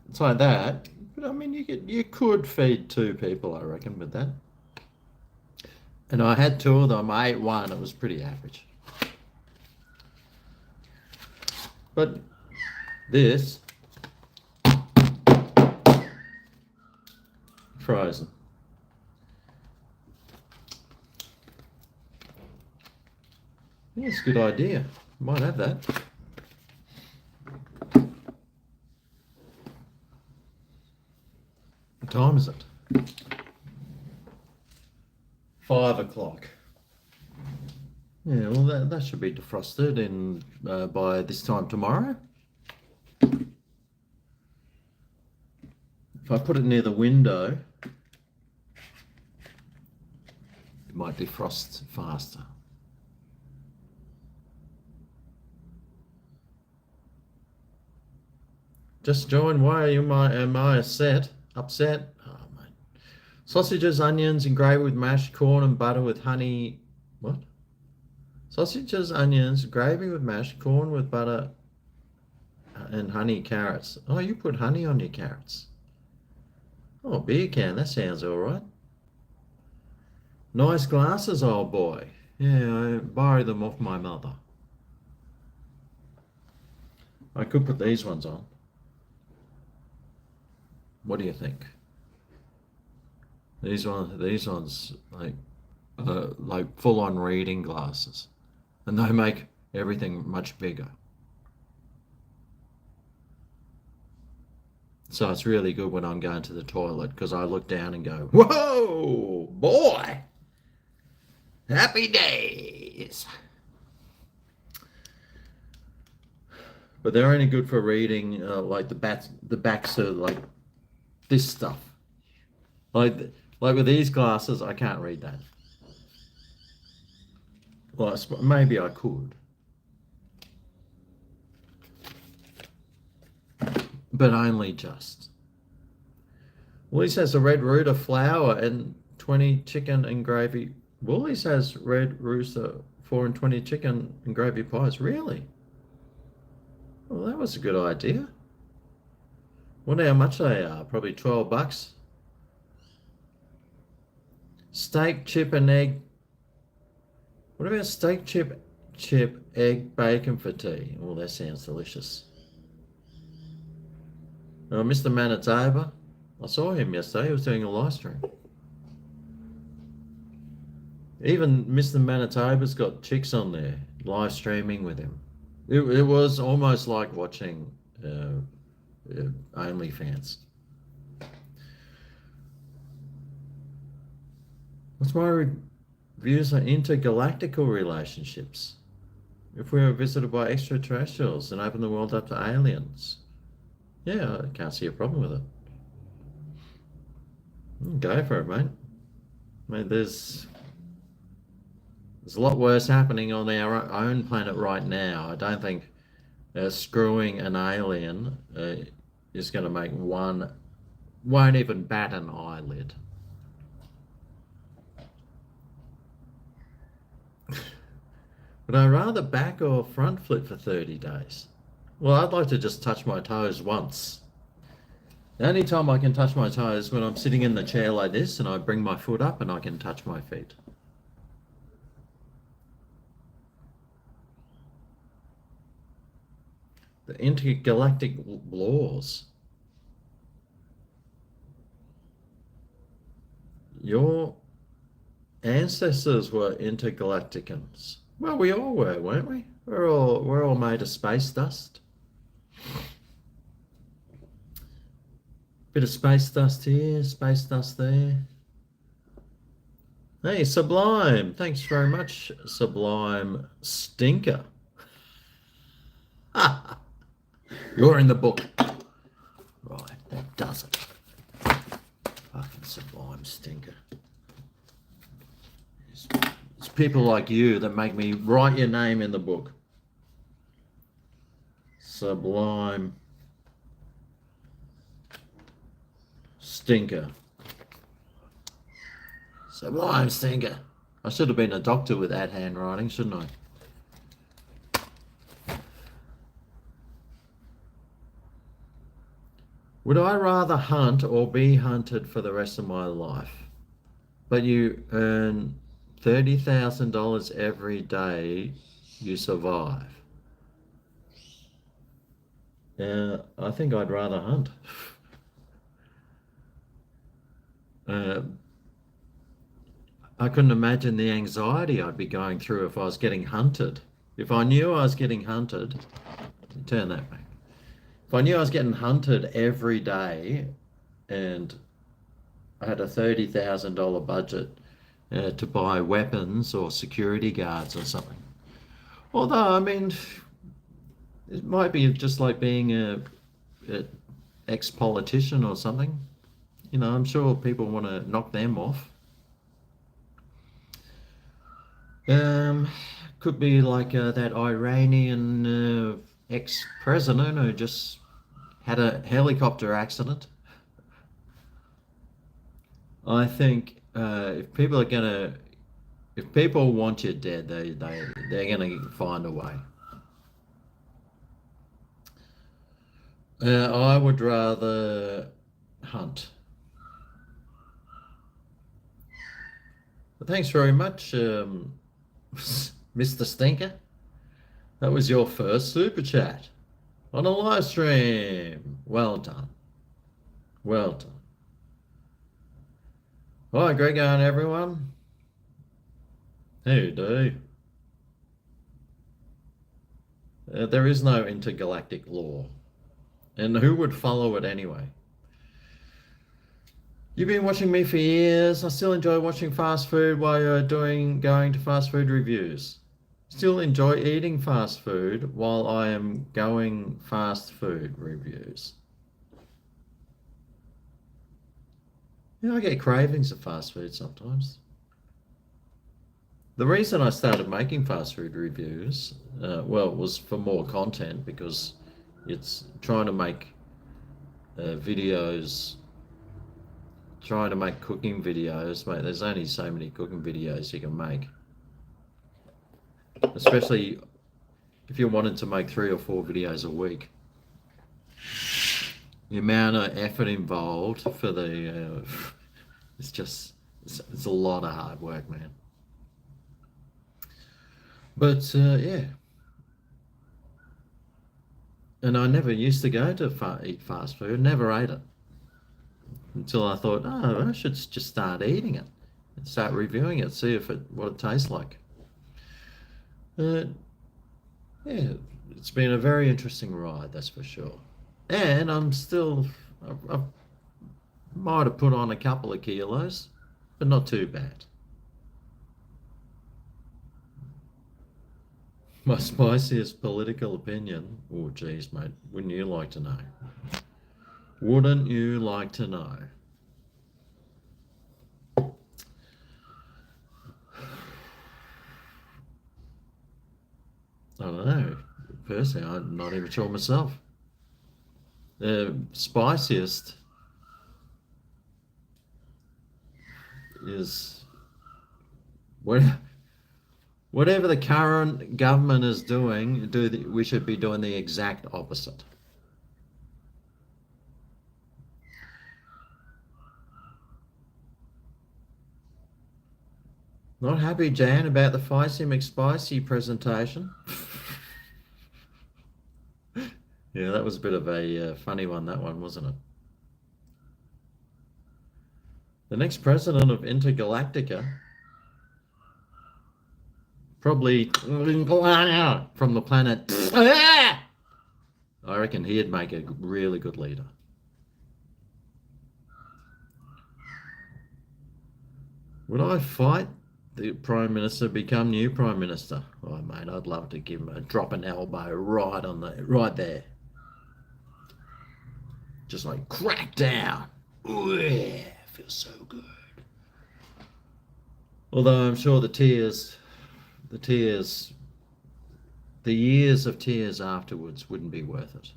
It's like that. But I mean, you could feed two people, I reckon, with that. And I had two of them. I ate one. It was pretty average. But this frozen. Yeah, it's a good idea. Might have that. What time is it? 5 o'clock. Yeah, well, that should be defrosted in by this time tomorrow. If I put it near the window, it might defrost faster. Just join. Why am I upset? Oh, mate. Sausages, onions, and gravy with mashed corn and butter with honey. What? Sausages, onions, gravy with mashed corn with butter and honey carrots. Oh, you put honey on your carrots. Oh, beer can. That sounds all right. Nice glasses, old boy. Yeah, I borrowed them off my mother. I could put these ones on. What do you think? These ones like full-on reading glasses, and they make everything much bigger. So it's really good when I'm going to the toilet because I look down and go, "Whoa, boy! Happy days!" But they're only good for reading, like the backs of like this stuff. Like with these glasses, I can't read that. Well, maybe I could, but only just. Woolies has a red rooster flour and 20 chicken and gravy. Woolies has red rooster 4 and 20 chicken and gravy pies. Really? Well, that was a good idea. Wonder how much they are. Probably $12. Steak, chip, and egg. What about steak, chip, egg, bacon for tea? Oh, that sounds delicious. Mr. Manitoba. I saw him yesterday. He was doing a live stream. Even Mr. Manitoba's got chicks on there live streaming with him. It was almost like watching OnlyFans. What's my views on intergalactical relationships? If we were visited by extraterrestrials and open the world up to aliens? Yeah, I can't see a problem with it. Go for it, mate. Mate, there's There's a lot worse happening on our own planet right now. I don't think screwing an alien is going to make one, won't even bat an eyelid. Would I rather back or front flip for 30 days? Well, I'd like to just touch my toes once. The only time I can touch my toes is when I'm sitting in the chair like this and I bring my foot up and I can touch my feet. The intergalactic laws. Your ancestors were intergalacticans. Well, we all were, weren't we? We're all made of space dust. Bit of space dust here, space dust there. Hey, Sublime. Thanks very much, Sublime Stinker. You're in the book. Right, that does it. Fucking Sublime Stinker. It's people like you that make me write your name in the book. Sublime Stinker. Sublime Stinker. I should have been a doctor with that handwriting, shouldn't I? Would I rather hunt or be hunted for the rest of my life? But you earn $30,000 every day you survive. I think I'd rather hunt. I couldn't imagine the anxiety I'd be going through if I was getting hunted. If I knew I was getting hunted, turn that back. If I knew I was getting hunted every day and I had a $30,000 budget to buy weapons or security guards or something. Although, I mean, it might be just like being a ex-politician or something. You know, I'm sure people want to knock them off. Could be like that Iranian ex-president who just had a helicopter accident. I think if people want you dead, they're gonna find a way. I would rather hunt. But thanks very much, Mr. Stinker. That was your first super chat on a live stream. Well done. Well done. Hi, GregO and everyone. Hey, do. There is no intergalactic law. And who would follow it anyway? You've been watching me for years. I still enjoy watching fast food while you're going to fast food reviews. Still enjoy eating fast food while I am going fast food reviews. Yeah, I get cravings of fast food sometimes. The reason I started making fast food reviews, was for more content, because it's trying to make videos, trying to make cooking videos. Mate, there's only so many cooking videos you can make. Especially if you wanted to make 3 or 4 videos a week. The amount of effort involved for the, it's a lot of hard work, man. But yeah. And I never used to go to eat fast food, never ate it. Until I thought, I should just start eating it and start reviewing it, see what it tastes like. Yeah, it's been a very interesting ride, that's for sure. And I might have put on a couple of kilos, but not too bad. My spiciest political opinion. Oh, geez, mate, wouldn't you like to know? Wouldn't you like to know? I don't know. Personally, I'm not even sure myself. The spiciest is what, whatever the current government is doing, we should be doing the exact opposite. Not happy, Jan, about the Feisty McSpicy presentation. Yeah, that was a bit of a funny one, that one, wasn't it? The next president of Intergalactica, probably from the planet. I reckon he'd make a really good leader. Would I fight the Prime Minister become new Prime Minister? Oh, mate, I'd love to give him a drop an elbow right there. Just like crack down. Ooh, yeah, feels so good. Although I'm sure the years of tears afterwards wouldn't be worth it.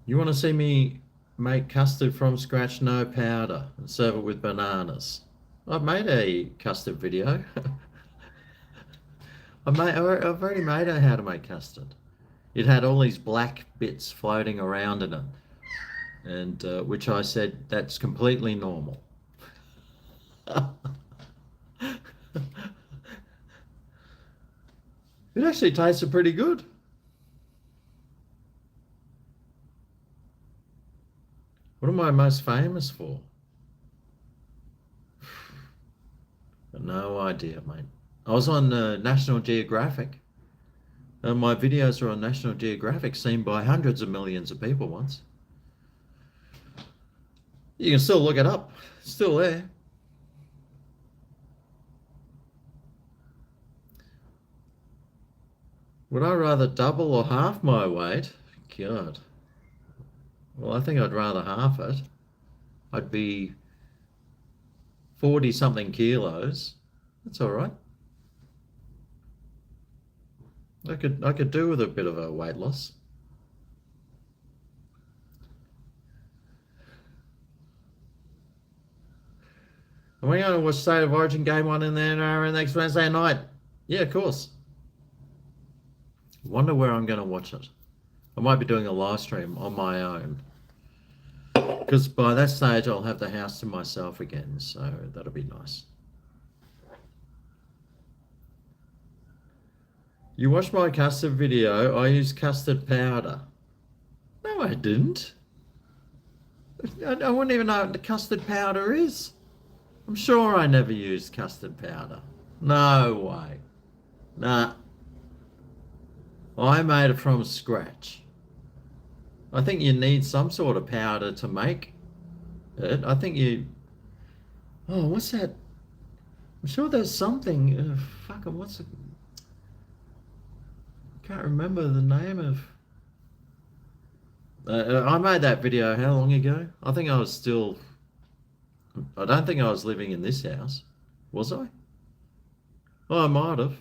You want to see me make custard from scratch, no powder, and serve it with bananas? I've made a custard video. I've already made out how to make custard. It had all these black bits floating around in it, and which I said that's completely normal. It actually tasted pretty good. What am I most famous for? No idea, mate. I was on National Geographic. My videos are on National Geographic, seen by hundreds of millions of people once. You can still look it up. It's still there. Would I rather double or half my weight? God. Well, I think I'd rather half it. I'd be 40 something kilos. That's all right. I could do with a bit of a weight loss. Are we going to watch State of Origin Game 1 in there next Wednesday night? Yeah, of course. Wonder where I'm going to watch it. I might be doing a live stream on my own. Because by that stage, I'll have the house to myself again, so that'll be nice. You watched my custard video. I used custard powder. No, I didn't. I wouldn't even know what the custard powder is. I'm sure I never used custard powder. No way. Nah. I made it from scratch. I think you need some sort of powder to make it. I think you... Oh, what's that? I'm sure there's something... fucking, what's it? Can't remember the name of... I made that video how long ago? I think I was still... I don't think I was living in this house. Was I? Oh, I might have.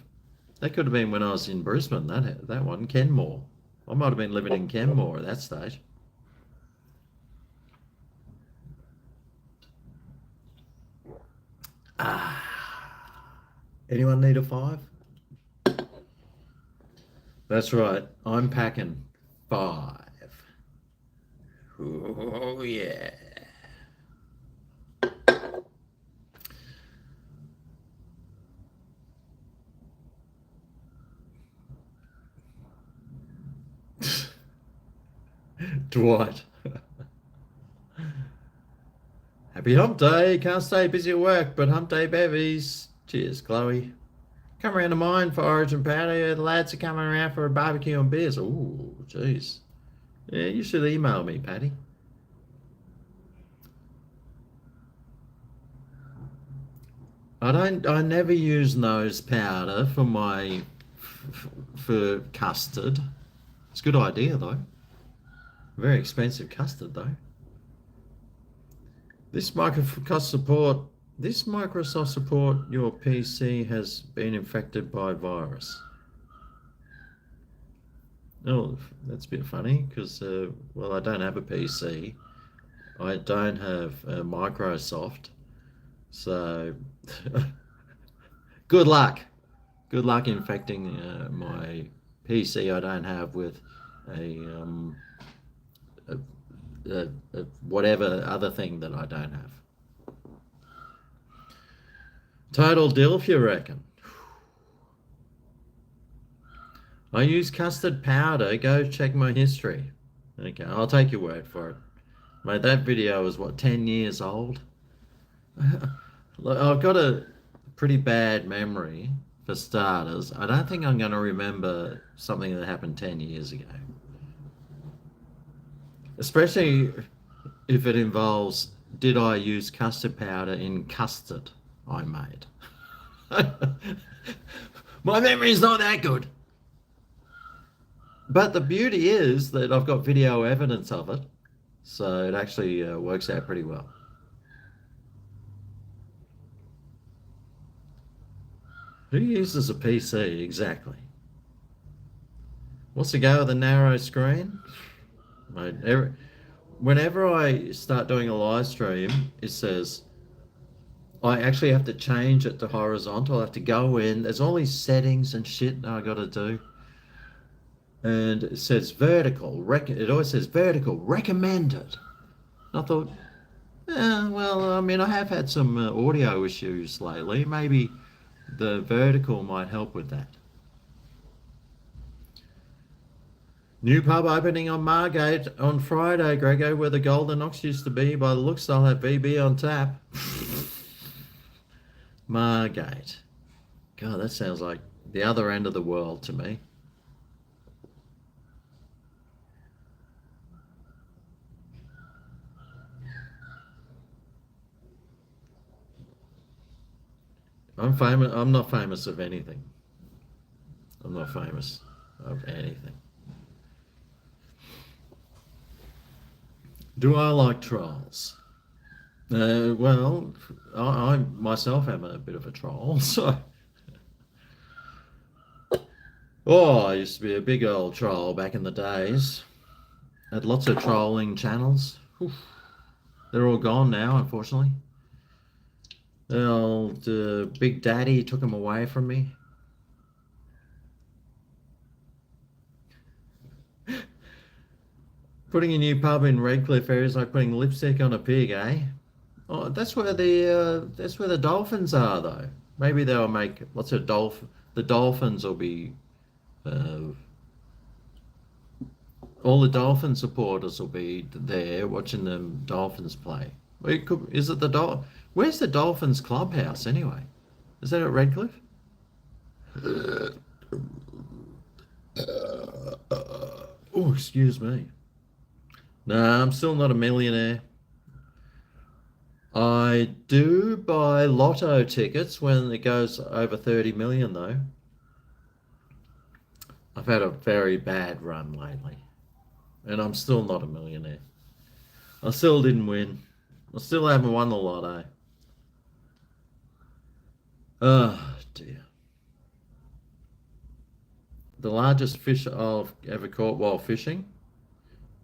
That could have been when I was in Brisbane, that one, Kenmore. I might have been living in Kenmore at that stage. Anyone need a 5? That's right. I'm packing 5. Oh, yeah. Dwight. Happy hump day. Can't stay busy at work, but hump day bevies. Cheers, Chloe. Come around to mine for Origin Patio. The lads are coming around for a barbecue and beers. Ooh, jeez. Yeah, you should email me, Patty. I never use nose powder for custard. It's a good idea though. Very expensive custard though. This Microsoft support, this Microsoft support, your PC has been infected by virus. Oh, that's a bit funny because, well, I don't have a PC. I don't have Microsoft. So, good luck. Good luck infecting my PC I don't have with a, a, a whatever other thing that I don't have. Total dilf, you reckon? I use custard powder. Go check my history. Okay, I'll take your word for it. Mate, that video is what, 10 years old? Look, I've got a pretty bad memory for starters. I don't think I'm going to remember something that happened 10 years ago. Especially if it involves, did I use custard powder in custard I made? My memory's not that good. But the beauty is that I've got video evidence of it, so it actually works out pretty well. Who uses a PC exactly? What's the go with the narrow screen? Mate, whenever I start doing a live stream, it says I actually have to change it to horizontal. I have to go in. There's all these settings and shit I got to do. And it says vertical. It always says vertical, recommended. I thought, well, I mean, I have had some audio issues lately. Maybe the vertical might help with that. New pub opening on Margate on Friday, GregO, where the Golden Ox used to be. By the looks, they'll have VB on tap. Margate. God, that sounds like the other end of the world to me. I'm famous. I'm not famous of anything. I'm not famous of anything. Do I like trolls? Well, I myself am a bit of a troll, so. Oh, I used to be a big old troll back in the days. Had lots of trolling channels. Oof. They're all gone now, unfortunately. The old Big Daddy took them away from me. Putting a new pub in Redcliffe area is like putting lipstick on a pig, eh? Oh, that's where the dolphins are, though. Maybe they'll make lots of The dolphins will be. All the dolphin supporters will be there watching the dolphins play. Is it Where's the Dolphins clubhouse anyway? Is that at Redcliffe? Oh, excuse me. No, I'm still not a millionaire. I do buy lotto tickets when it goes over 30 million, though. I've had a very bad run lately, and I'm still not a millionaire. I still didn't win. I still haven't won the lotto. Oh, dear. The largest fish I've ever caught while fishing?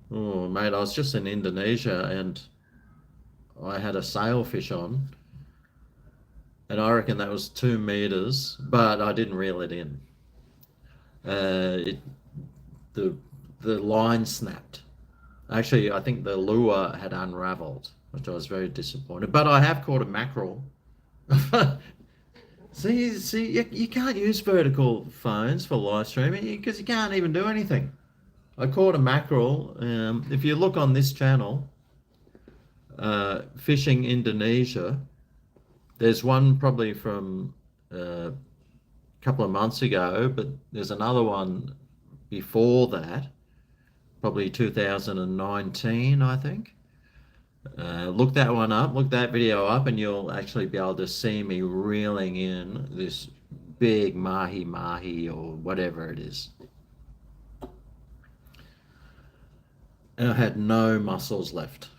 Oh, mate, I was just in Indonesia and I had a sailfish on, and I reckon that was 2 meters, but I didn't reel it in. It the line snapped. Actually, I think the lure had unraveled, which I was very disappointed. But I have caught a mackerel. See, you can't use vertical phones for live streaming because you can't even do anything. I caught a mackerel. If you look on this channel, Fishing Indonesia, there's one probably from a couple of months ago, but there's another one before that, probably 2019, I think. Look that one up, look that video up, and you'll actually be able to see me reeling in this big mahi or whatever it is. And I had no muscles left.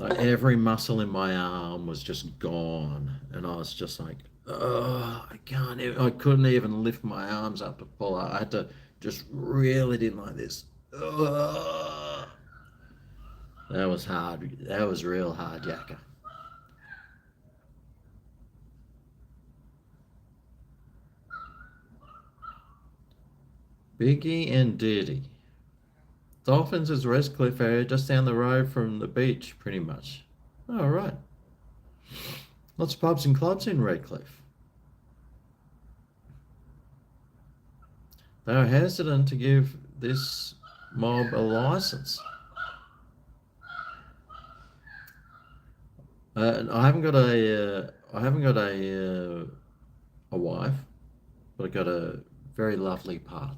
Like every muscle in my arm was just gone, and I was just like, oh, I couldn't even lift my arms up to pull out. I had to just reel it in like this. Ugh. That was hard. That was real hard, yakka. Biggie and Diddy. Dolphins is Redcliffe area, just down the road from the beach, pretty much. Oh, right. Lots of pubs and clubs in Redcliffe. They are hesitant to give this mob a license. I haven't got a wife, but I got a very lovely partner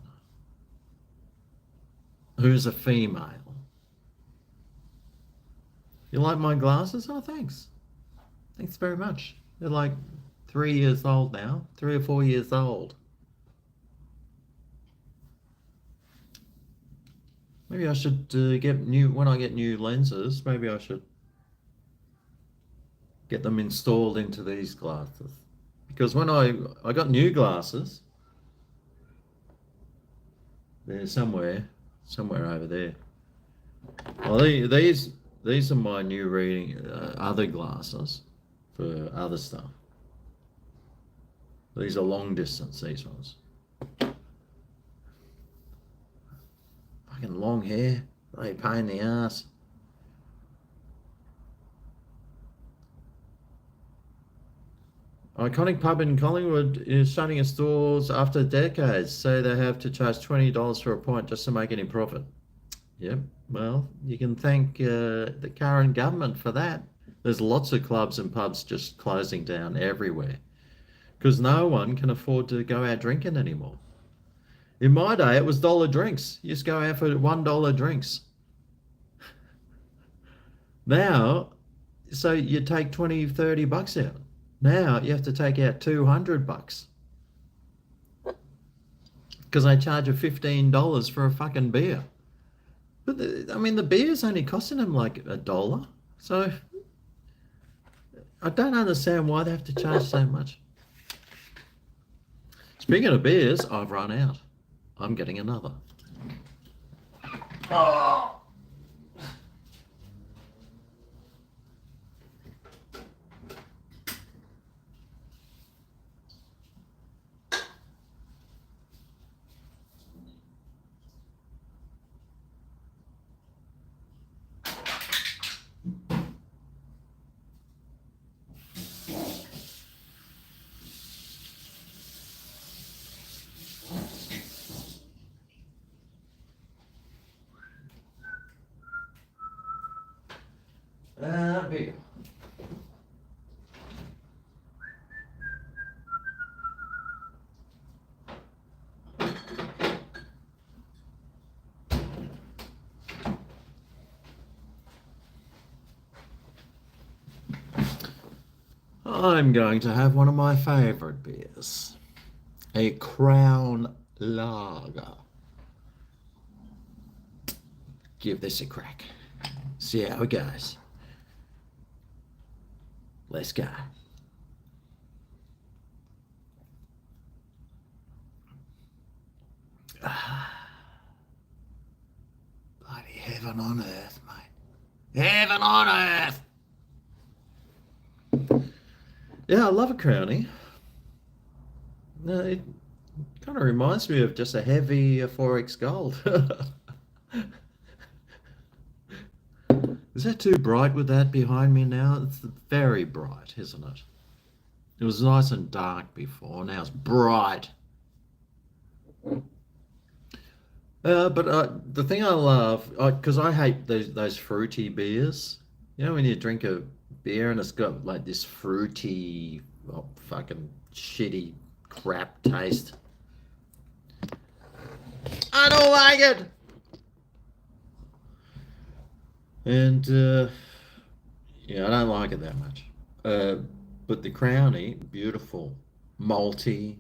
who's a female. You like my glasses? Oh, thanks. Thanks very much. They're like 3 years old now, 3 or 4 years old. Maybe I should get new, when I get new lenses, maybe I should get them installed into these glasses. Because when I got new glasses, they're somewhere over there. Well, these are my new reading other glasses for other stuff. These are long distance, these ones. Fucking long hair. They pain in the ass. Iconic pub in Collingwood is shutting its doors after decades, so they have to charge $20 for a pint just to make any profit. Yep, well, you can thank the current government for that. There's lots of clubs and pubs just closing down everywhere because no one can afford to go out drinking anymore. In my day, it was dollar drinks. You just go out for $1 drinks. Now, so you take 20, 30 bucks out. Now you have to take out 200 bucks because they charge you $15 for a fucking beer. But I mean, the beer's only costing them like $1. So I don't understand why they have to charge so much. Speaking of beers, I've run out. I'm getting another. Oh. Beer. I'm going to have one of my favorite beers, a Crown Lager. Give this a crack. See how it goes. Let's go. Bloody heaven on earth, mate. Heaven on earth! Yeah, I love a Crownie. It kind of reminds me of just a heavy 4X Gold. Is that too bright with that behind me now? It's very bright, isn't it? It was nice and dark before, now it's bright. But the thing I love, because I hate those fruity beers. You know when you drink a beer and it's got like this fruity, fucking shitty crap taste. I don't like it. And yeah, I don't like it that much. But the Crownie, beautiful, malty,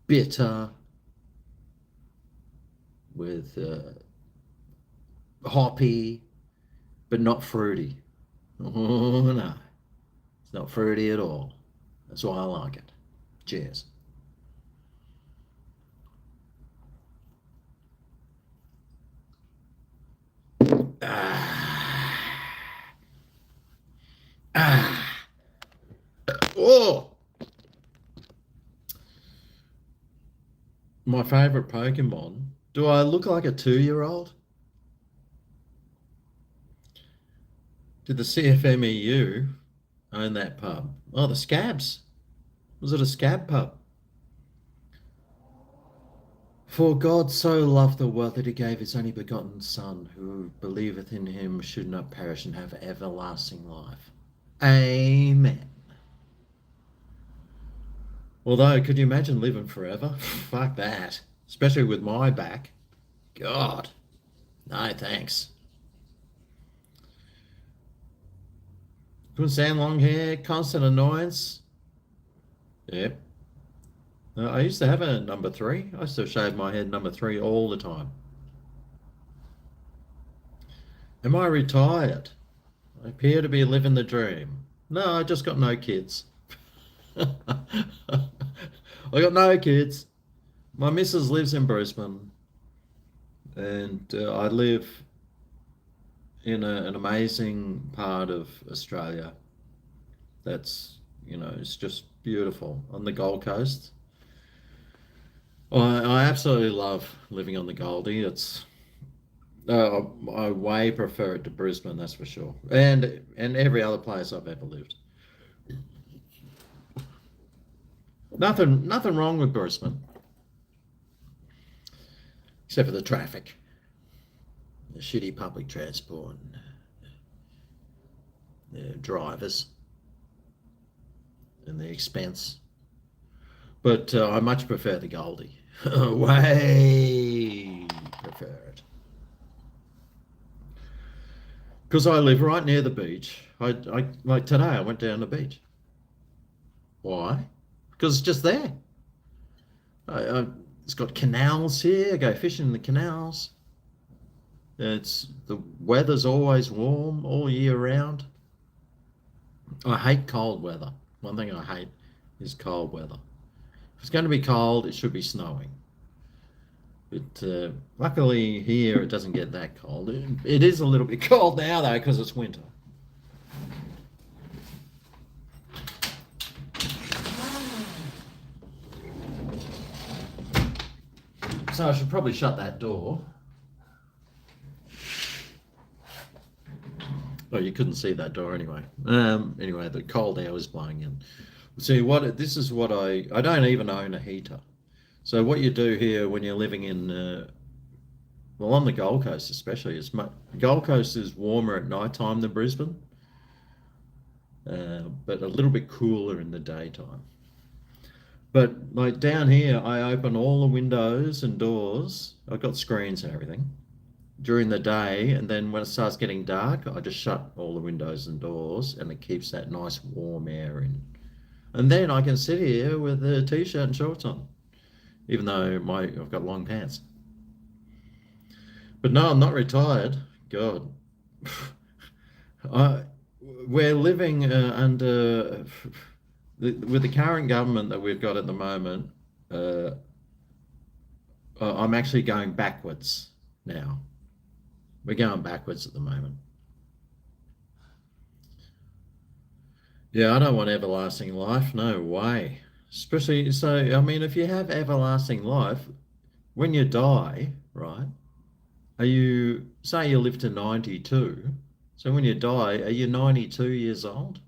bitter, with hoppy, but not fruity. Oh no, it's not fruity at all. That's why I like it. Cheers. Ah. Ah. Oh, my favorite Pokemon. Do I look like a 2-year-old? Did the CFMEU own that pub? Oh, the Scabs. Was it a scab pub? For God so loved the world that he gave his only begotten Son, who believeth in him should not perish and have everlasting life. Amen. Although, could you imagine living forever? Fuck that. Especially with my back. God. No, thanks. Couldn't stand long hair, constant annoyance. Yep. I used to have a number 3. I used to shave my head number 3 all the time. Am I retired? I appear to be living the dream. No, I just got no kids. I got no kids. My missus lives in Brisbane, and I live in an amazing part of Australia. That's, it's just beautiful on the Gold Coast. I absolutely love living on the Goldie. I way prefer it to Brisbane, that's for sure, and every other place I've ever lived. Nothing wrong with Brisbane, except for the traffic, the shitty public transport, and the drivers, and the expense. But I much prefer the Goldie. Way prefer it. Because I live right near the beach. I like today I went down the beach. Why? Because it's just there. It's got canals here. I go fishing in the canals. The weather's always warm all year round. I hate cold weather. One thing I hate is cold weather. If it's going to be cold, it should be snowing. But luckily here it doesn't get that cold. It is a little bit cold now though because it's winter. So I should probably shut that door. Oh, you couldn't see that door anyway. Anyway, the cold air was blowing in. See this is what I don't even own a heater. So what you do here when you're living in, well, on the Gold Coast especially, Gold Coast is warmer at night time than Brisbane, but a little bit cooler in the daytime. But like down here, I open all the windows and doors. I've got screens and everything during the day, and then when it starts getting dark, I just shut all the windows and doors, and it keeps that nice warm air in. And then I can sit here with a t-shirt and shorts on, even though I've got long pants. But no, I'm not retired. God, we're living under with the current government that we've got at the moment. I'm actually going backwards now. We're going backwards at the moment. Yeah, I don't want everlasting life. No way. Especially, so, I mean, if you have everlasting life, when you die, right, say you live to 92, so when you die, are you 92 years old?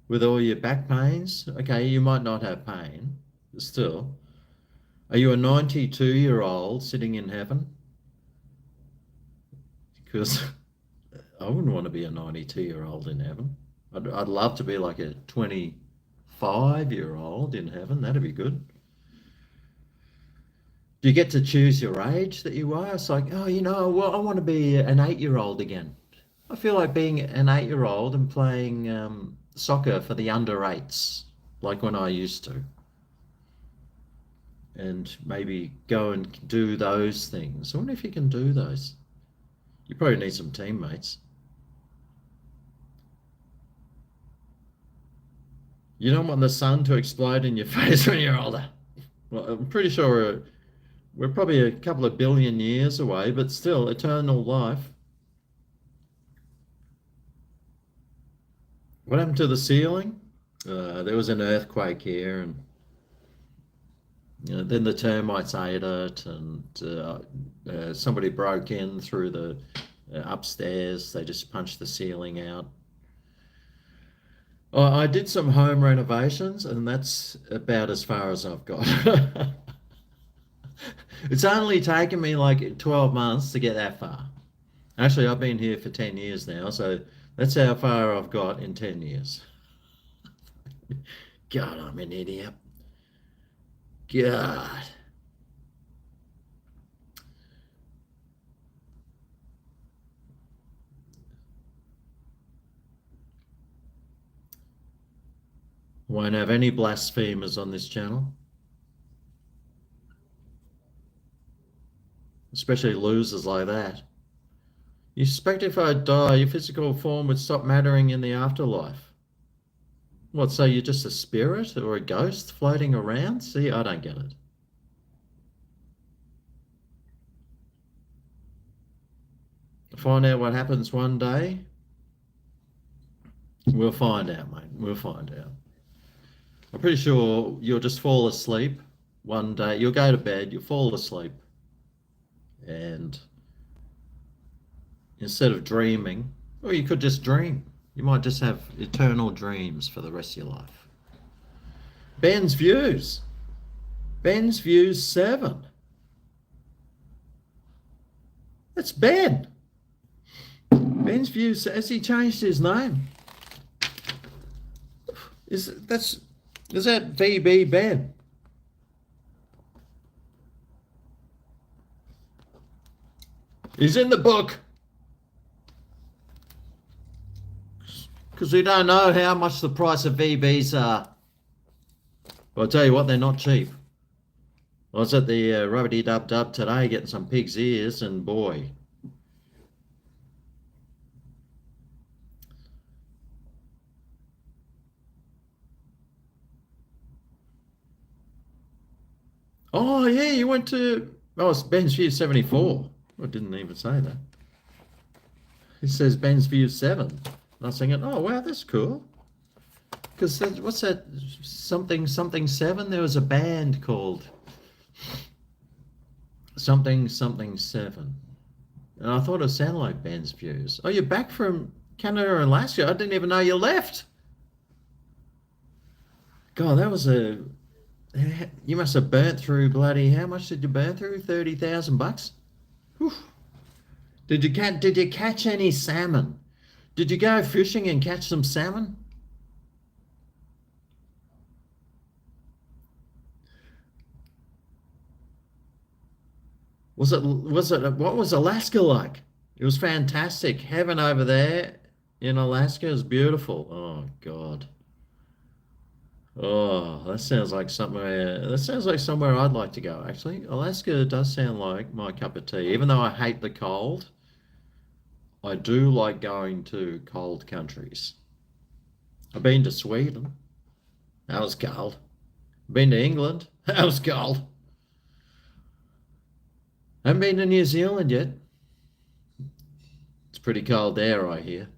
With all your back pains? Okay, you might not have pain, but still. Are you a 92-year-old sitting in heaven? Because I wouldn't want to be a 92-year-old in heaven. I'd love to be like a 25-year-old in heaven. That'd be good. Do you get to choose your age that you are? It's like, oh, well, I want to be an 8-year-old again. I feel like being an 8-year-old and playing soccer for the under-8s, like when I used to. And maybe go and do those things. I wonder if you can do those. You probably need some teammates. You don't want the sun to explode in your face when you're older. Well, I'm pretty sure we're probably a couple of billion years away, but still, eternal life. What happened to the ceiling? There was an earthquake here, and then the termites ate it, and somebody broke in through the upstairs. They just punched the ceiling out. I did some home renovations, and that's about as far as I've got. It's only taken me like 12 months to get that far. Actually, I've been here for 10 years now, so that's how far I've got in 10 years. God, I'm an idiot. God. Won't have any blasphemers on this channel, especially losers like that. You suspect if I die, your physical form would stop mattering in the afterlife? What, so you're just a spirit or a ghost floating around? See, I don't get it. Find out what happens one day. We'll find out, mate. We'll find out. I'm pretty sure you'll just fall asleep one day. You'll go to bed, you'll fall asleep, and instead of dreaming, or you could just dream. You might just have eternal dreams for the rest of your life. Ben's Views. Ben's Views 7. That's Ben. Ben's Views. Has he changed his name? Is that VB Ben? He's in the book. Because we don't know how much the price of VBs are. But I'll tell you what, they're not cheap. I was at the Rubbity-Dub-Dub today getting some pig's ears, and boy. Oh, yeah, you went to... Oh, it's Ben's View 74. I didn't even say that. It says Ben's View 7. And I was thinking, oh, wow, that's cool. Because what's that? Something 7? There was a band called something 7. And I thought it sounded like Ben's Views. Oh, you're back from Canada and Alaska. I didn't even know you left. God, that was a... You must have burnt through bloody... How much did you burn through? $30,000? Did you catch any salmon? Did you go fishing and catch some salmon? What was Alaska like? It was fantastic. Heaven over there in Alaska is beautiful. Oh God. Oh, that sounds like somewhere I'd like to go, actually. Alaska does sound like my cup of tea. Even though I hate the cold, I do like going to cold countries. I've been to Sweden. That was cold. Been to England. That was cold. Haven't been to New Zealand yet. It's pretty cold there, I hear.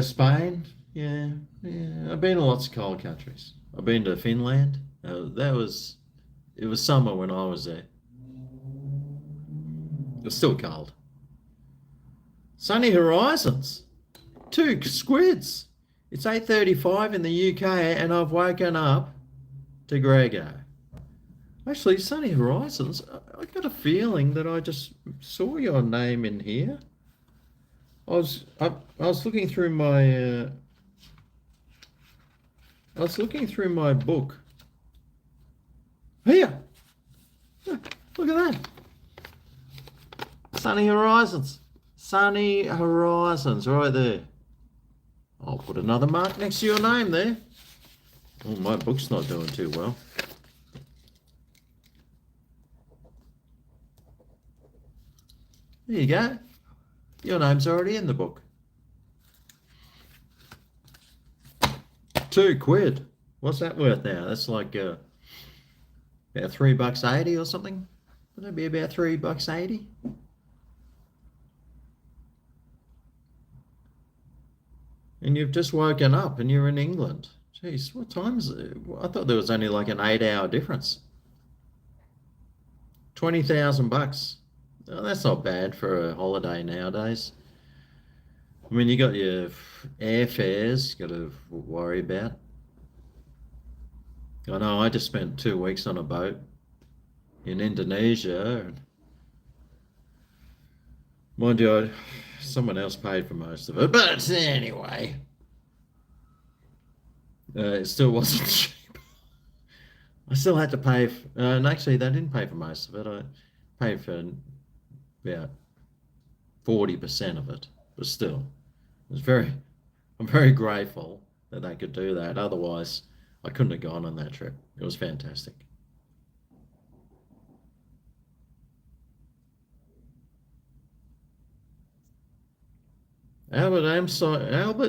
Spain, yeah. I've been to lots of cold countries. I've been to Finland. It was summer when I was there. It was still cold. Sunny horizons. 2 squids. It's 8:35 in the UK, and I've woken up to GregO. Actually, Sunny Horizons, I got a feeling that I just saw your name in here. I was looking through my book. Here, look at that. Sunny Horizons. Sunny Horizons, right there. I'll put another mark next to your name there. Oh, my book's not doing too well. There you go. Your name's already in the book. £2. What's that worth now? That's like about $3.80 or something. Would that be about $3.80? And you've just woken up and you're in England. Jeez, what time is it? I thought there was only like an 8 hour difference. $20,000. Oh, that's not bad for a holiday nowadays. I mean, you got your airfares you got to worry about. I know I just spent 2 weeks on a boat in Indonesia. And mind you, someone else paid for most of it. But anyway, it still wasn't cheap. I still had to pay. And actually, they didn't pay for most of it. I paid for about 40% of it. But still, I'm very grateful that they could do that. Otherwise, I couldn't have gone on that trip. It was fantastic. Albert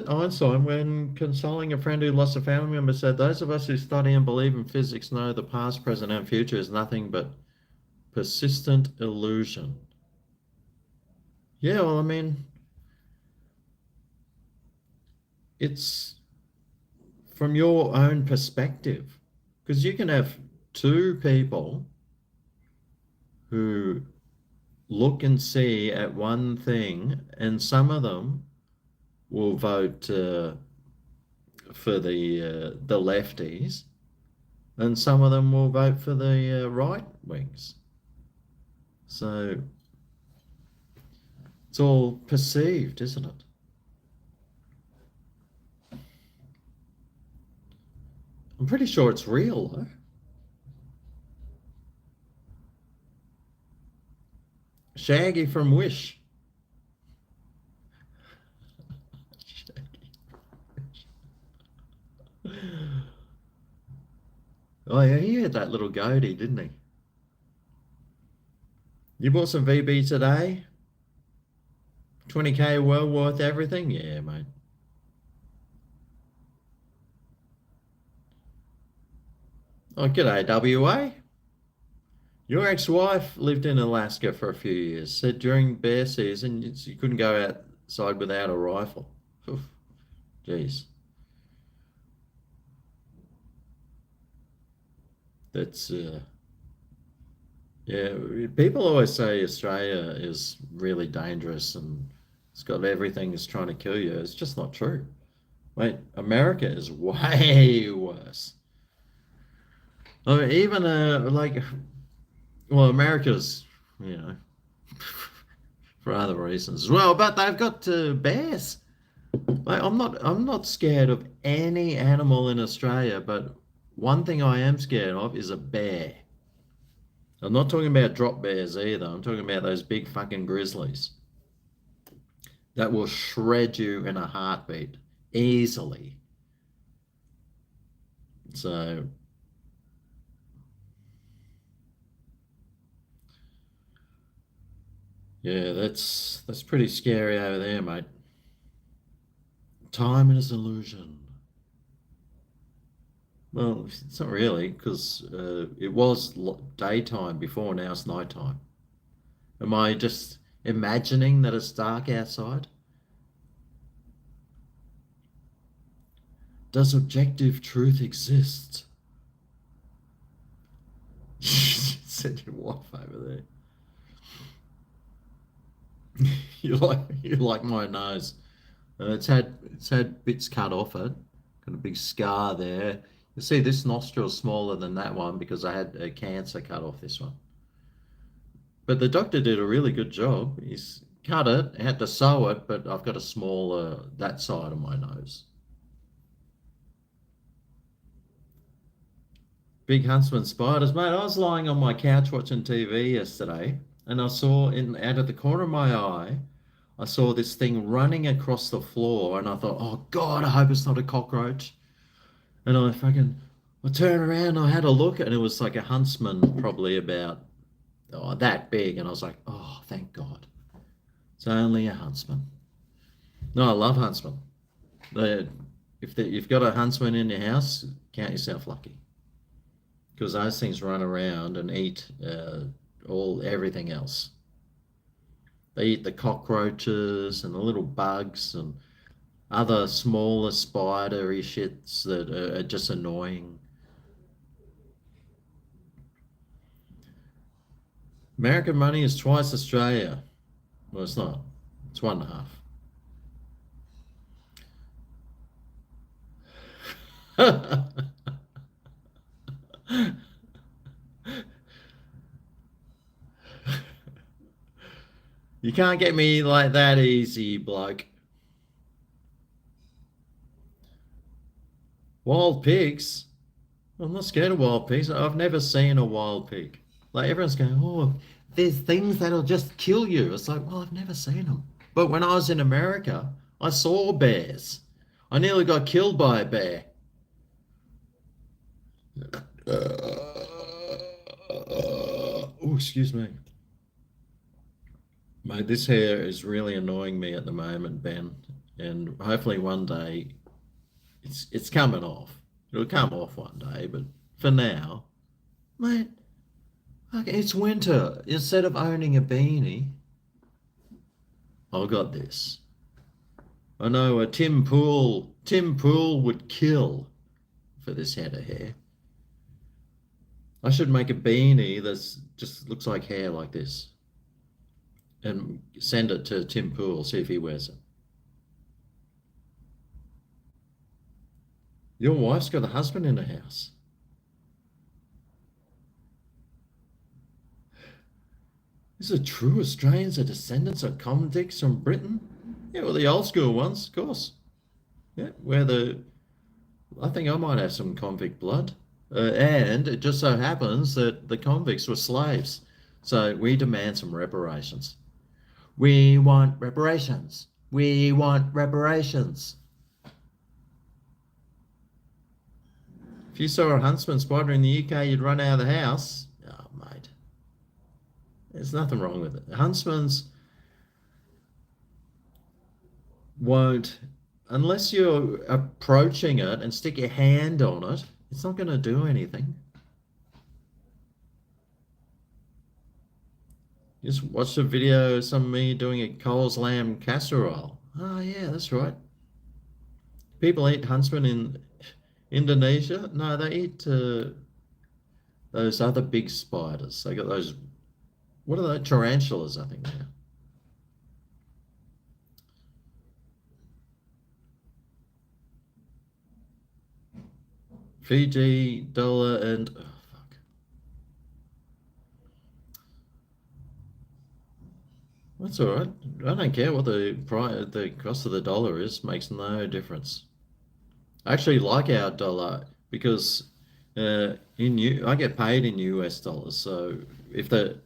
Einstein, when consoling a friend who lost a family member, said, "Those of us who study and believe in physics know the past, present, and future is nothing but persistent illusion." Yeah, well, I mean, it's from your own perspective, because you can have two people who look and see at one thing, and some of them will vote for the lefties, and some of them will vote for the right wings. So it's all perceived, isn't it? I'm pretty sure it's real, though. Shaggy from Wish. Shaggy. Oh yeah, he had that little goatee, didn't he? You bought some VB today? 20K well worth everything? Yeah, mate. Oh, g'day, WA. Your ex-wife lived in Alaska for a few years. Said during bear season you couldn't go outside without a rifle. Oof, jeez, that's yeah. People always say Australia is really dangerous and it's got everything that's trying to kill you. It's just not true. Mate, America is way worse. I mean, even like, well, America's, you know, for other reasons as well, but they've got bears. Like, I'm not scared of any animal in Australia, but one thing I am scared of is a bear. I'm not talking about drop bears either. I'm talking about those big fucking grizzlies that will shred you in a heartbeat easily. So, yeah, that's pretty scary over there, mate. Time is an illusion. Well, it's not really, because it was daytime before, now it's nighttime. Am I just imagining that it's dark outside? Does objective truth exist? Said your wife over there. You like my nose. It's had bits cut off it. Got a big scar there. You see, this nostril's smaller than that one because I had a cancer cut off this one. But the doctor did a really good job. He's cut it, had to sew it, but I've got a smaller that side of my nose. Big huntsman spiders, mate. I was lying on my couch watching TV yesterday, and I saw in out of the corner of my eye, I saw this thing running across the floor, and I thought, oh God, I hope it's not a cockroach. And I turned around, I had a look, and it was like a huntsman, probably about that big, and I was like, oh, thank God, it's only a huntsman. No, I love huntsmen. They If you've got a huntsman in your house, count yourself lucky because those things run around and eat all everything else. They eat the cockroaches and the little bugs and other smaller spidery shits that are just annoying. American money is twice Australia. Well, it's not. It's one and a half. You can't get me like that easy, bloke. Wild pigs? I'm not scared of wild pigs. I've never seen a wild pig. Like everyone's going, oh, there's things that'll just kill you. It's like, well, I've never seen them. But when I was in America, I saw bears. I nearly got killed by a bear. Oh, excuse me. Mate, this hair is really annoying me at the moment, Ben. And hopefully one day it's coming off. It'll come off one day, but for now, mate, okay, it's winter. Instead of owning a beanie, I've got this. I know a Tim Pool would kill for this head of hair. I should make a beanie that's just looks like hair like this and send it to Tim Pool, see if he wears it. Your wife's got a husband in the house. Is it true Australians are descendants of convicts from Britain? Yeah, well, the old school ones, of course. Yeah, I think I might have some convict blood. And it just so happens that the convicts were slaves. So we demand some reparations. We want reparations. We want reparations. If you saw a huntsman spider in the UK, you'd run out of the house. Oh, mate. There's nothing wrong with it. Huntsman's won't, unless you're approaching it and stick your hand on it, it's not going to do anything. Just watch a video of some me doing a Coles lamb casserole. Oh yeah, that's right. People eat huntsman in Indonesia. No, they eat those other big spiders. They got those. What are they? Tarantulas, I think they are. Fiji dollar and oh fuck. That's all right. I don't care what the cost of the dollar is. Makes no difference. I actually like our dollar because I get paid in US dollars. So if the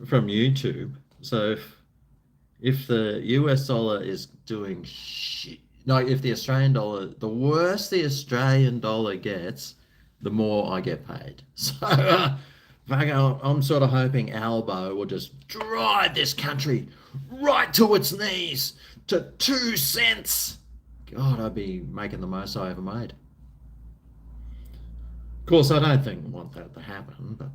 from YouTube, so if the US dollar is doing shit, no, if the Australian dollar, the worse the Australian dollar gets, the more I get paid. So I'm sort of hoping Albo will just drive this country right to its knees to 2 cents. God, I'd be making the most I ever made. Of course, I don't want that to happen, but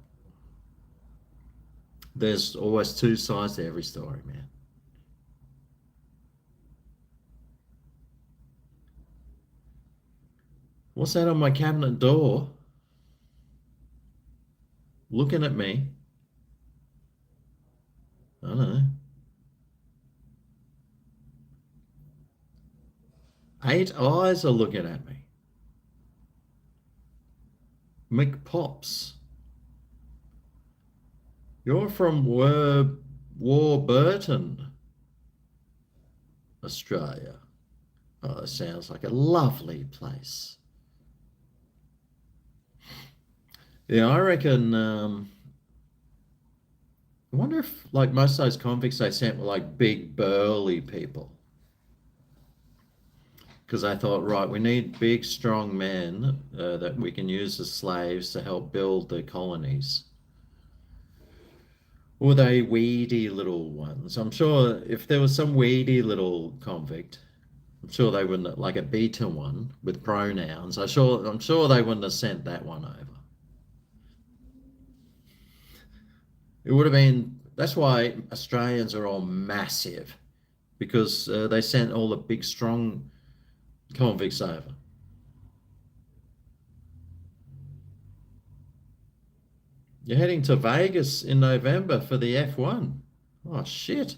there's always two sides to every story, man. What's that on my cabinet door? Looking at me. I don't know. 8 eyes are looking at me. McPops. You're from Warburton, Australia. Oh, that sounds like a lovely place. Yeah, I reckon. I wonder if, like, most of those convicts they sent were like big burly people, because I thought, right, we need big, strong men that we can use as slaves to help build the colonies. Or they weedy little ones? I'm sure if there was some weedy little convict, I'm sure they wouldn't like a beta one with pronouns. I'm sure they wouldn't have sent that one over. It would have been. That's why Australians are all massive because they sent all the big strong convicts over. You're heading to Vegas in November for the F1. Oh shit!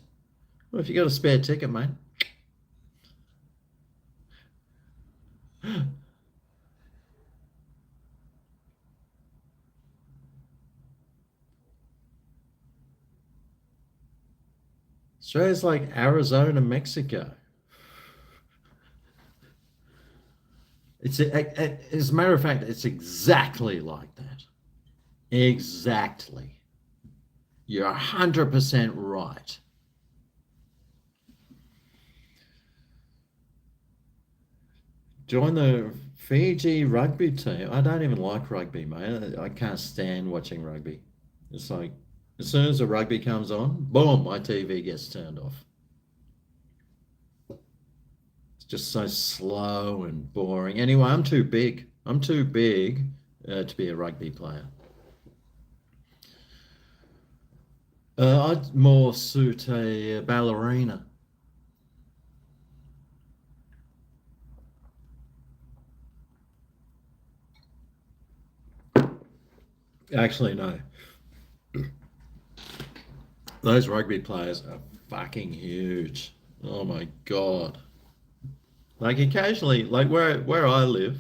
Well, if you got a spare ticket, mate. Australia's like Arizona, Mexico. As a matter of fact, it's exactly like that. Exactly. You're 100% right. Join the Fiji rugby team. I don't even like rugby, mate. I can't stand watching rugby. It's like, as soon as the rugby comes on, boom, my TV gets turned off. It's just so slow and boring. Anyway, I'm too big. I'm too big to be a rugby player. I'd more suit a ballerina. Actually, no. Those rugby players are fucking huge. Oh my God. Like occasionally, like where I live,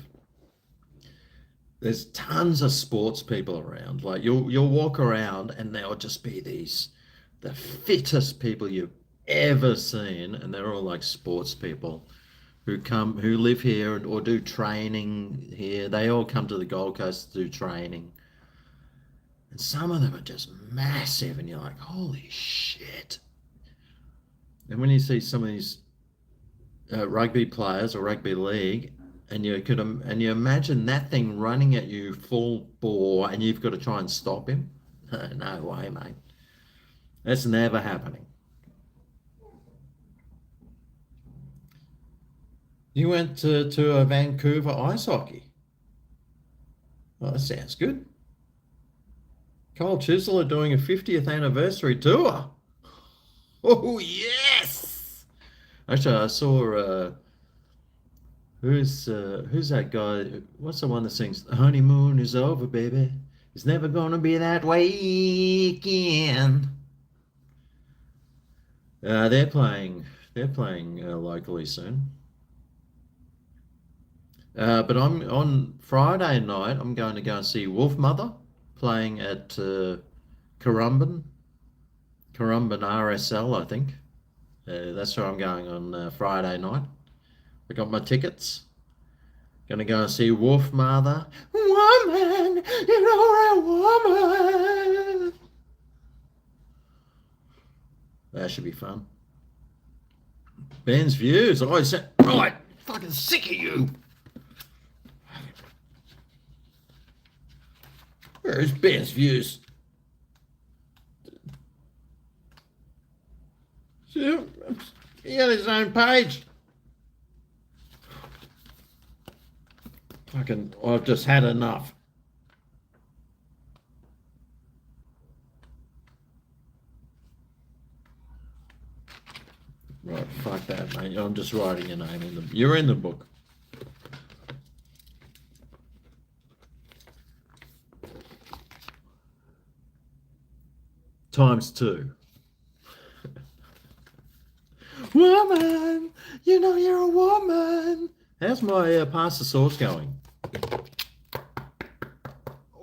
there's tons of sports people around. Like you'll walk around and there'll just be the fittest people you've ever seen, and they're all like sports people who live here or do training here. They all come to the Gold Coast to do training. And some of them are just massive, and you're like, holy shit. And when you see some of these rugby players or rugby league, and you imagine that thing running at you full bore, and you've got to try and stop him. No way, mate. That's never happening. You went to a Vancouver ice hockey. Well, that sounds good. Kyle Chisel are doing a 50th anniversary tour. Oh yes! Actually, I saw who's that guy? What's the one that sings "The honeymoon is over, baby. It's never gonna be that way again." They're playing. They're playing locally soon. But I'm on Friday night. I'm going to go and see Wolf Mother playing at Currumbin RSL, I think. That's where I'm going on Friday night. I got my tickets. Gonna go and see Wolf Mother. Woman, you're a woman. That should be fun. Ben's views. I said, right, fucking sick of you. Where's Ben's views? He had his own page. Fucking, I've just had enough. Right, fuck that, mate. I'm just writing your name in the. You're in the book. ×2. Woman, you know you're a woman. How's my pasta sauce going?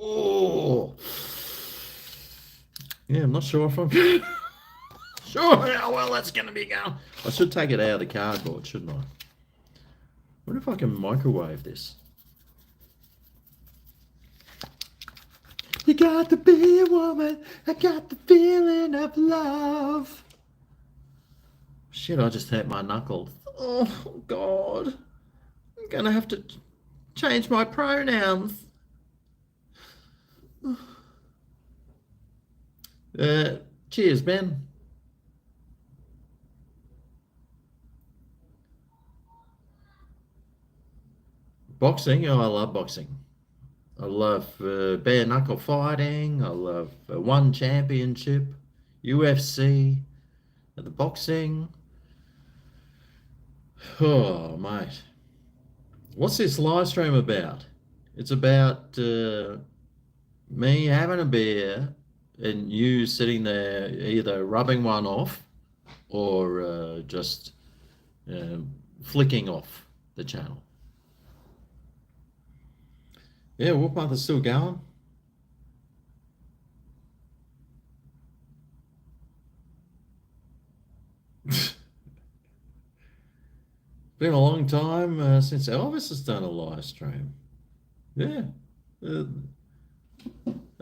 Oh, yeah, I'm not sure if I'm sure how well that's going to be going. I should take it out of the cardboard, shouldn't I? I wonder if I can microwave this. You got to be a woman. I got the feeling of love. Shit, I just hurt my knuckles. Oh, God. I'm going to have to change my pronouns. Cheers, Ben. Boxing. Oh, I love boxing. I love bare knuckle fighting. I love one championship, UFC, the boxing. Oh, mate. What's this live stream about? It's about me having a beer and you sitting there either rubbing one off or just uh, flicking off the channel. Yeah, Whoop Mother's still going. Been a long time since Elvis has done a live stream. Yeah. Uh,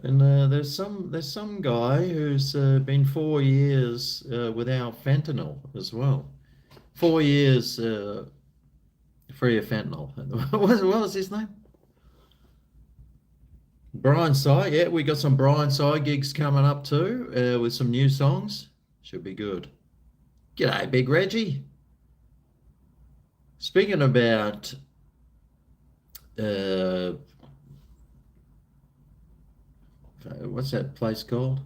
and there's some guy who's been 4 years without fentanyl as well. 4 years free of fentanyl. What was his name? Brian Sy. Yeah, we got some Brian Sy gigs coming up too with some new songs. Should be good. G'day, Big Reggie. Speaking about what's that place called?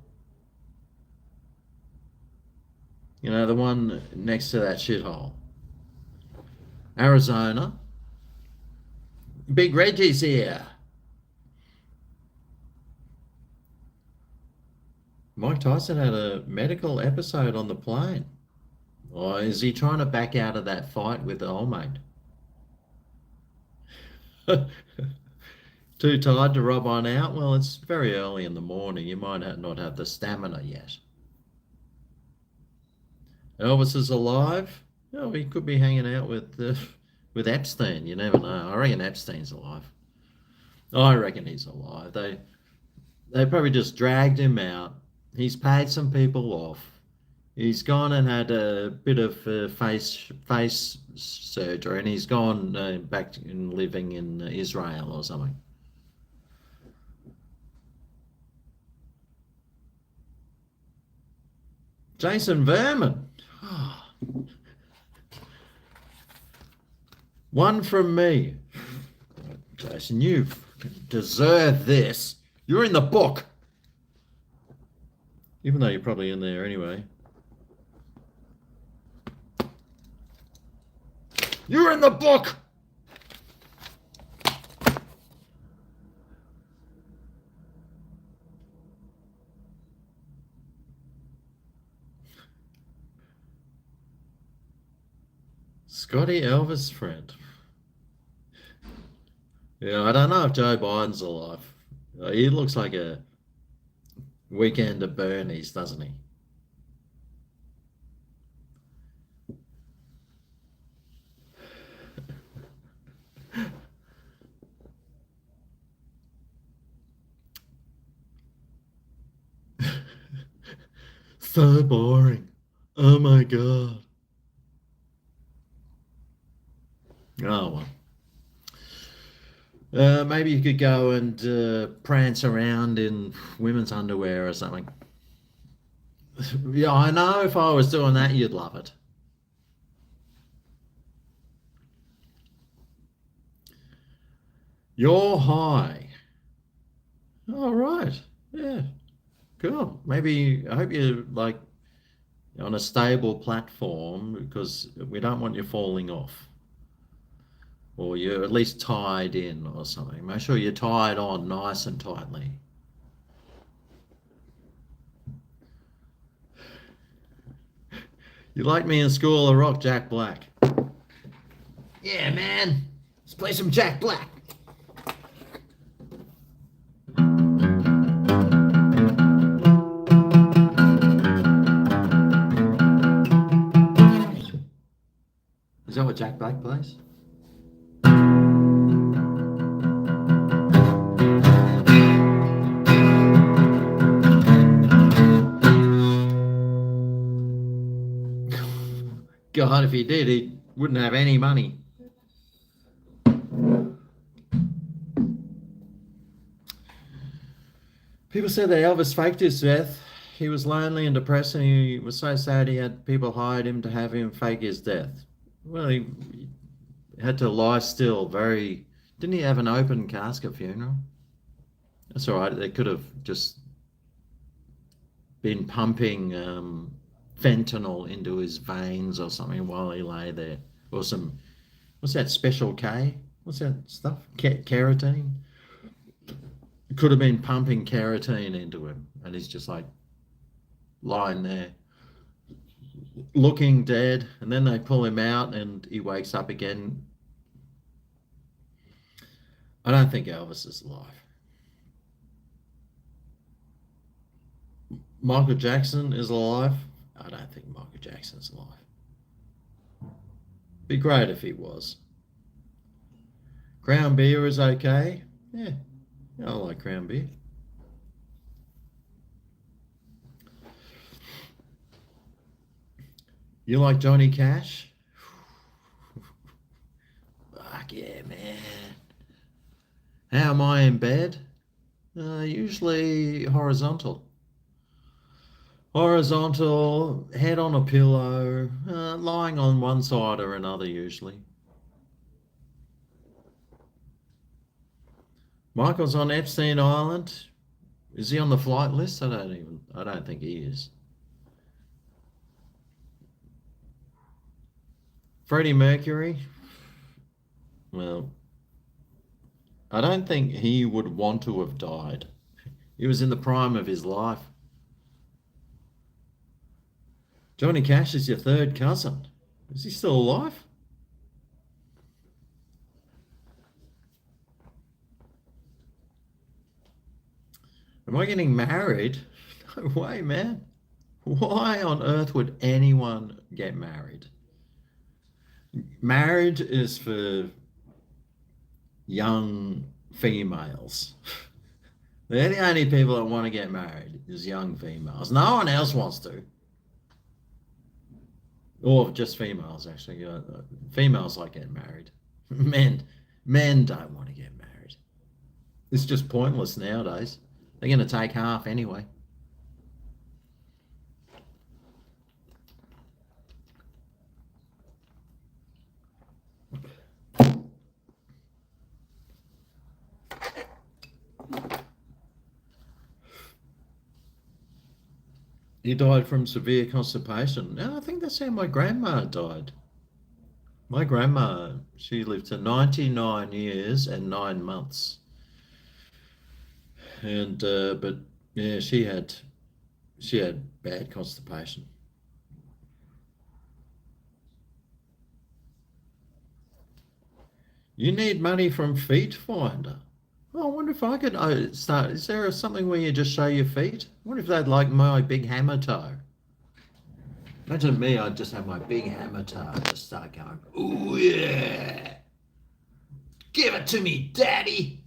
You know, the one next to that shithole. Arizona. Big Reggie's here. Mike Tyson had a medical episode on the plane. Or is he trying to back out of that fight with the old mate? Too tired to rub on out? Well, it's very early in the morning. You might not have the stamina yet. Elvis is alive? Oh, he could be hanging out with Epstein. You never know. I reckon Epstein's alive. I reckon he's alive. They probably just dragged him out. He's paid some people off. He's gone and had a bit of face surgery, and he's gone back and living in Israel or something. Jason Verman. One from me. Jason, you deserve this. You're in the book. Even though you're probably in there anyway. You're in the book! Scotty Elvis friend. Yeah, I don't know if Joe Biden's alive. He looks like a weekend at Bernie's, doesn't he? So boring. Oh my God. Oh well. Maybe you could go and prance around in women's underwear or something. Yeah, I know if I was doing that, you'd love it. You're high. All right. Yeah. Cool. Maybe I hope you're like on a stable platform because we don't want you falling off. Or you're at least tied in or something. Make sure you're tied on nice and tightly. You like me in School of Rock, Jack Black? Yeah, man. Let's play some Jack Black. Is that what Jack Black plays? God, if he did, he wouldn't have any money. People said that Elvis faked his death. He was lonely and depressed, and he was so sad he had people hired him to have him fake his death. Well, he had to lie still very Didn't he have an open casket funeral? That's all right. They could have just been pumping fentanyl into his veins or something while he lay there. Or some, what's that, special K? What's that stuff? Carotene? Could have been pumping carotene into him. And he's just like lying there, looking dead. And then they pull him out and he wakes up again. I don't think Elvis is alive. Michael Jackson is alive. I don't think Michael Jackson's alive. Be great if he was. Crown beer is okay. Yeah, I like crown beer. You like Johnny Cash? Fuck yeah, man. How am I in bed? Usually horizontal. Horizontal, head on a pillow, lying on one side or another usually. Michael's on Epstein Island. Is he on the flight list? I don't think he is. Freddie Mercury? Well, I don't think he would want to have died. He was in the prime of his life. Johnny Cash is your third cousin. Is he still alive? Am I getting married? No way, man. Why on earth would anyone get married? Marriage is for young females. They're the only people that want to get married is young females. No one else wants to. Or just females, actually. Females like getting married. Men don't want to get married. It's just pointless nowadays. They're going to take half anyway. He died from severe constipation. No, I think that's how my grandma died. My grandma, she lived to 99 years and 9 months. And but yeah, she had bad constipation. You need money from Feet Finder. Oh, I wonder if I could start. Is there something where you just show your feet? I wonder if they'd like my big hammer toe. Imagine me, I'd just have my big hammer toe and just start going, ooh yeah, give it to me, daddy.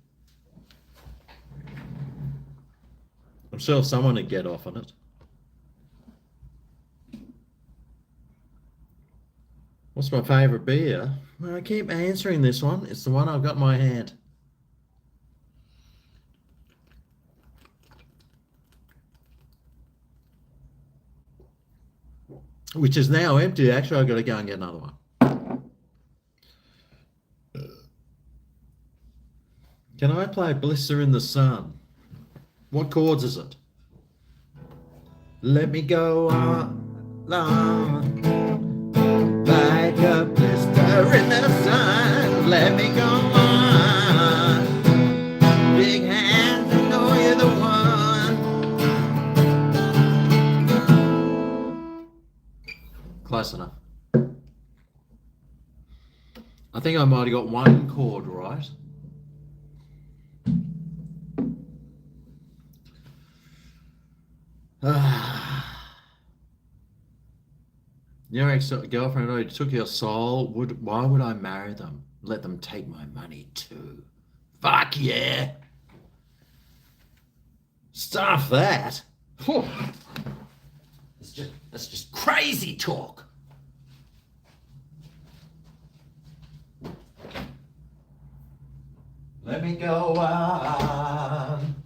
I'm sure someone would get off on it. What's my favourite beer? Well, I keep answering this one. It's the one I've got in my hand. Which is now empty. Actually, I've got to go and get another one. Can I play Blister in the Sun? What chords is it? Let me go on, like a blister in the sun. Let me go on, big hands, I know you're the one. Close enough. I think I might have got one chord right. Your ex-girlfriend who took your soul, why would I marry them? Let them take my money too. Fuck yeah! Stuff that! That's just crazy talk. Let me go on,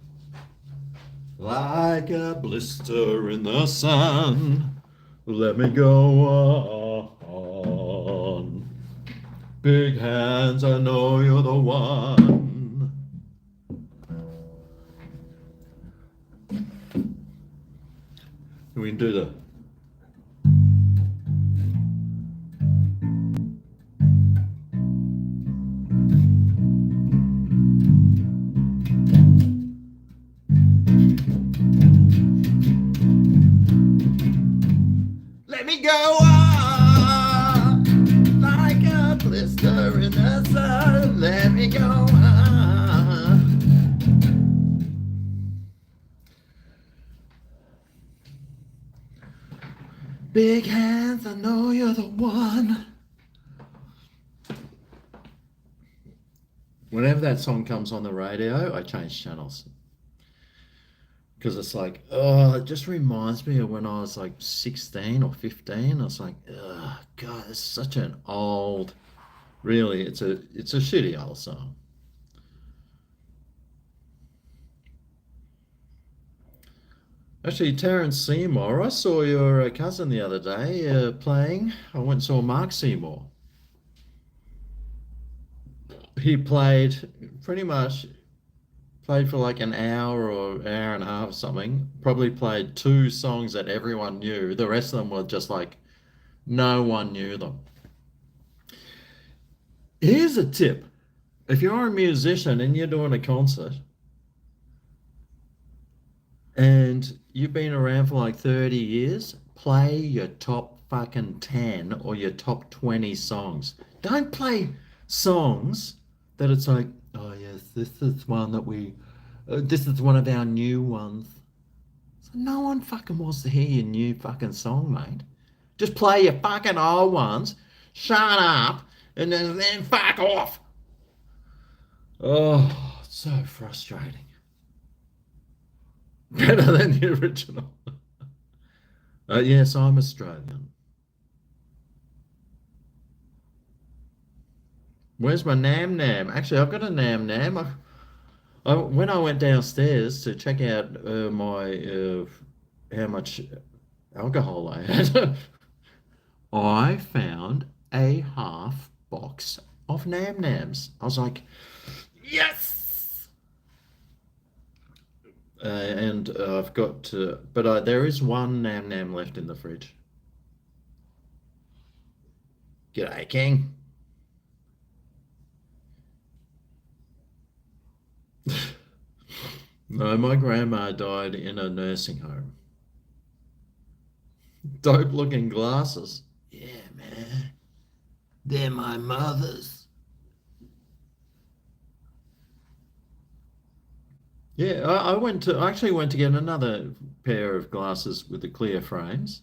like a blister in the sun. Let me go on. Big hands, I know you're the one. We can do the. Let me go on like a blister in the sun. Let me go on. Big hands, I know you're the one. Whenever that song comes on the radio, I change channels. Because it's like, oh, it just reminds me of when I was like 16 or 15. I was like, oh, God, it's such an old, really, it's a shitty old song. Actually, Terence Seymour, I saw your cousin the other day playing. I went and saw Mark Seymour. He played pretty much played for like an hour or hour and a half or something. Probably played two songs that everyone knew. The rest of them were just like no one knew them. Here's a tip. If you're a musician and you're doing a concert and you've been around for like 30 years, play your top fucking 10 or your top 20 songs. Don't play songs that it's like, oh yes, this is one that this is one of our new ones. So no one fucking wants to hear your new fucking song, mate. Just play your fucking old ones, shut up, and then fuck off. Oh, it's so frustrating. Better than the original. Yes, I'm Australian. Where's my Nam Nam? Actually, I've got a Nam Nam. When I went downstairs to check out my how much alcohol I had, I found a half box of Nam Nams. I was like, yes! And I've got, but there is one Nam Nam left in the fridge. G'day, King. No, my grandma died in a nursing home. Dope looking glasses. Yeah, man. They're my mother's. Yeah, I actually went to get another pair of glasses with the clear frames,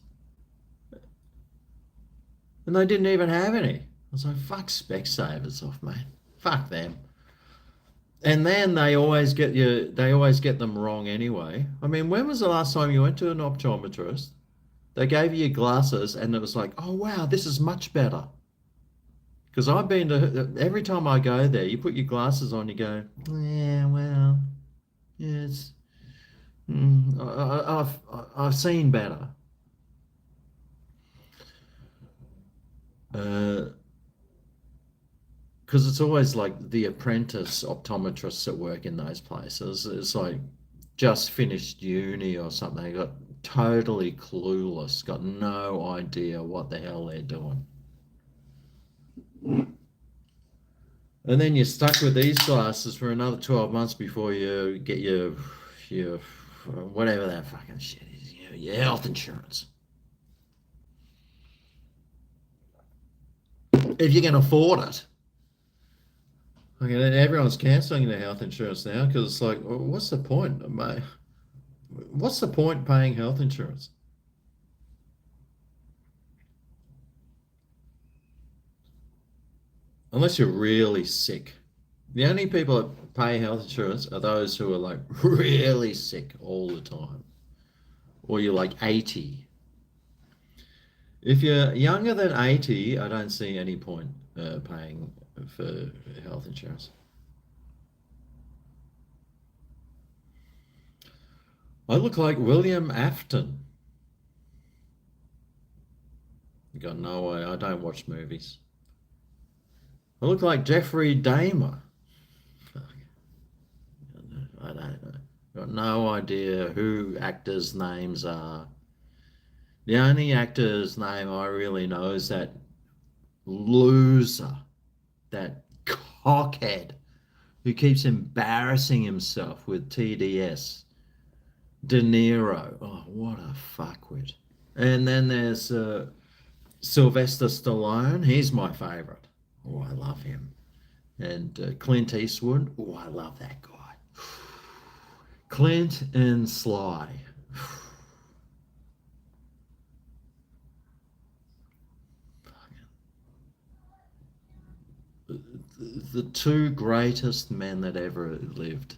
and they didn't even have any. I was like, fuck Specsavers off, man. Fuck them. And then they always get them wrong anyway. I mean, when was the last time you went to an optometrist? They gave you your glasses and it was like, oh wow, this is much better. Because I've been to every time I go there, you put your glasses on, you go, yeah, well, yes, I've seen better. Uh, because it's always like the apprentice optometrists that work in those places. It's like just finished uni or something, got totally clueless, got no idea what the hell they're doing. And then you're stuck with these glasses for another 12 months before you get your whatever that fucking shit is, your health insurance. If you can afford it. Okay, everyone's cancelling their health insurance now because it's like, well, what's the point, mate? What's the point paying health insurance? Unless you're really sick. The only people that pay health insurance are those who are like really sick all the time. Or you're like 80. If you're younger than 80, I don't see any point paying for health insurance. I look like William Afton. You got no way. I don't watch movies. I look like Jeffrey Dahmer. I don't know. Got no idea who actors' names are. The only actor's name I really know is that loser, that cockhead who keeps embarrassing himself with TDS. De Niro. Oh, what a fuckwit. And then there's Sylvester Stallone. He's my favorite. Oh, I love him. And Clint Eastwood. Oh, I love that guy. Clint and Sly. The two greatest men that ever lived.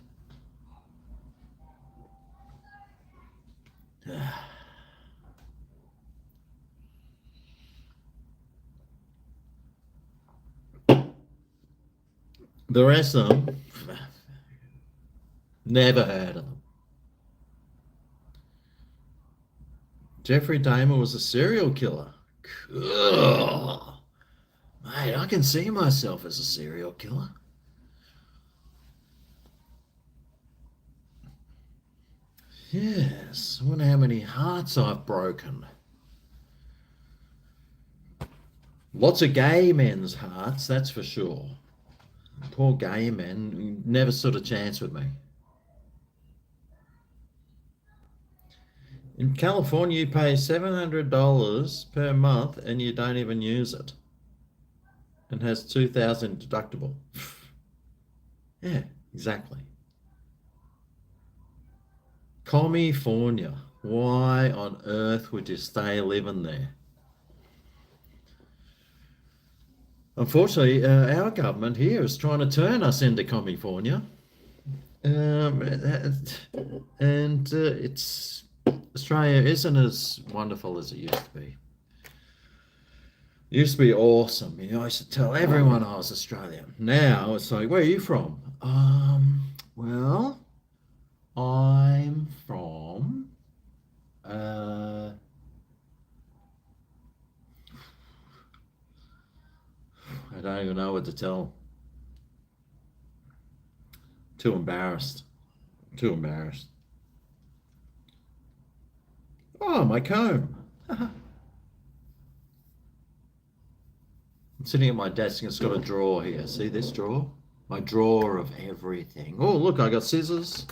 The rest of them, never heard of them. Jeffrey Dahmer was a serial killer. Ugh. Mate, I can see myself as a serial killer. Yes, I wonder how many hearts I've broken. Lots of gay men's hearts, that's for sure. Poor gay men never stood a chance with me. In California, you pay $700 per month and you don't even use it. And has 2,000 deductible. Yeah, exactly. California. Why on earth would you stay living there? Unfortunately, our government here is trying to turn us into California. And it's Australia isn't as wonderful as it used to be. It used to be awesome. I used to tell everyone I was Australian. Now it's like, where are you from? Well, I'm from I don't even know what to tell. Too embarrassed. Too embarrassed. Oh, my comb. I'm sitting at my desk and it's got a drawer here. See this drawer? My drawer of everything. Oh, look, I got scissors.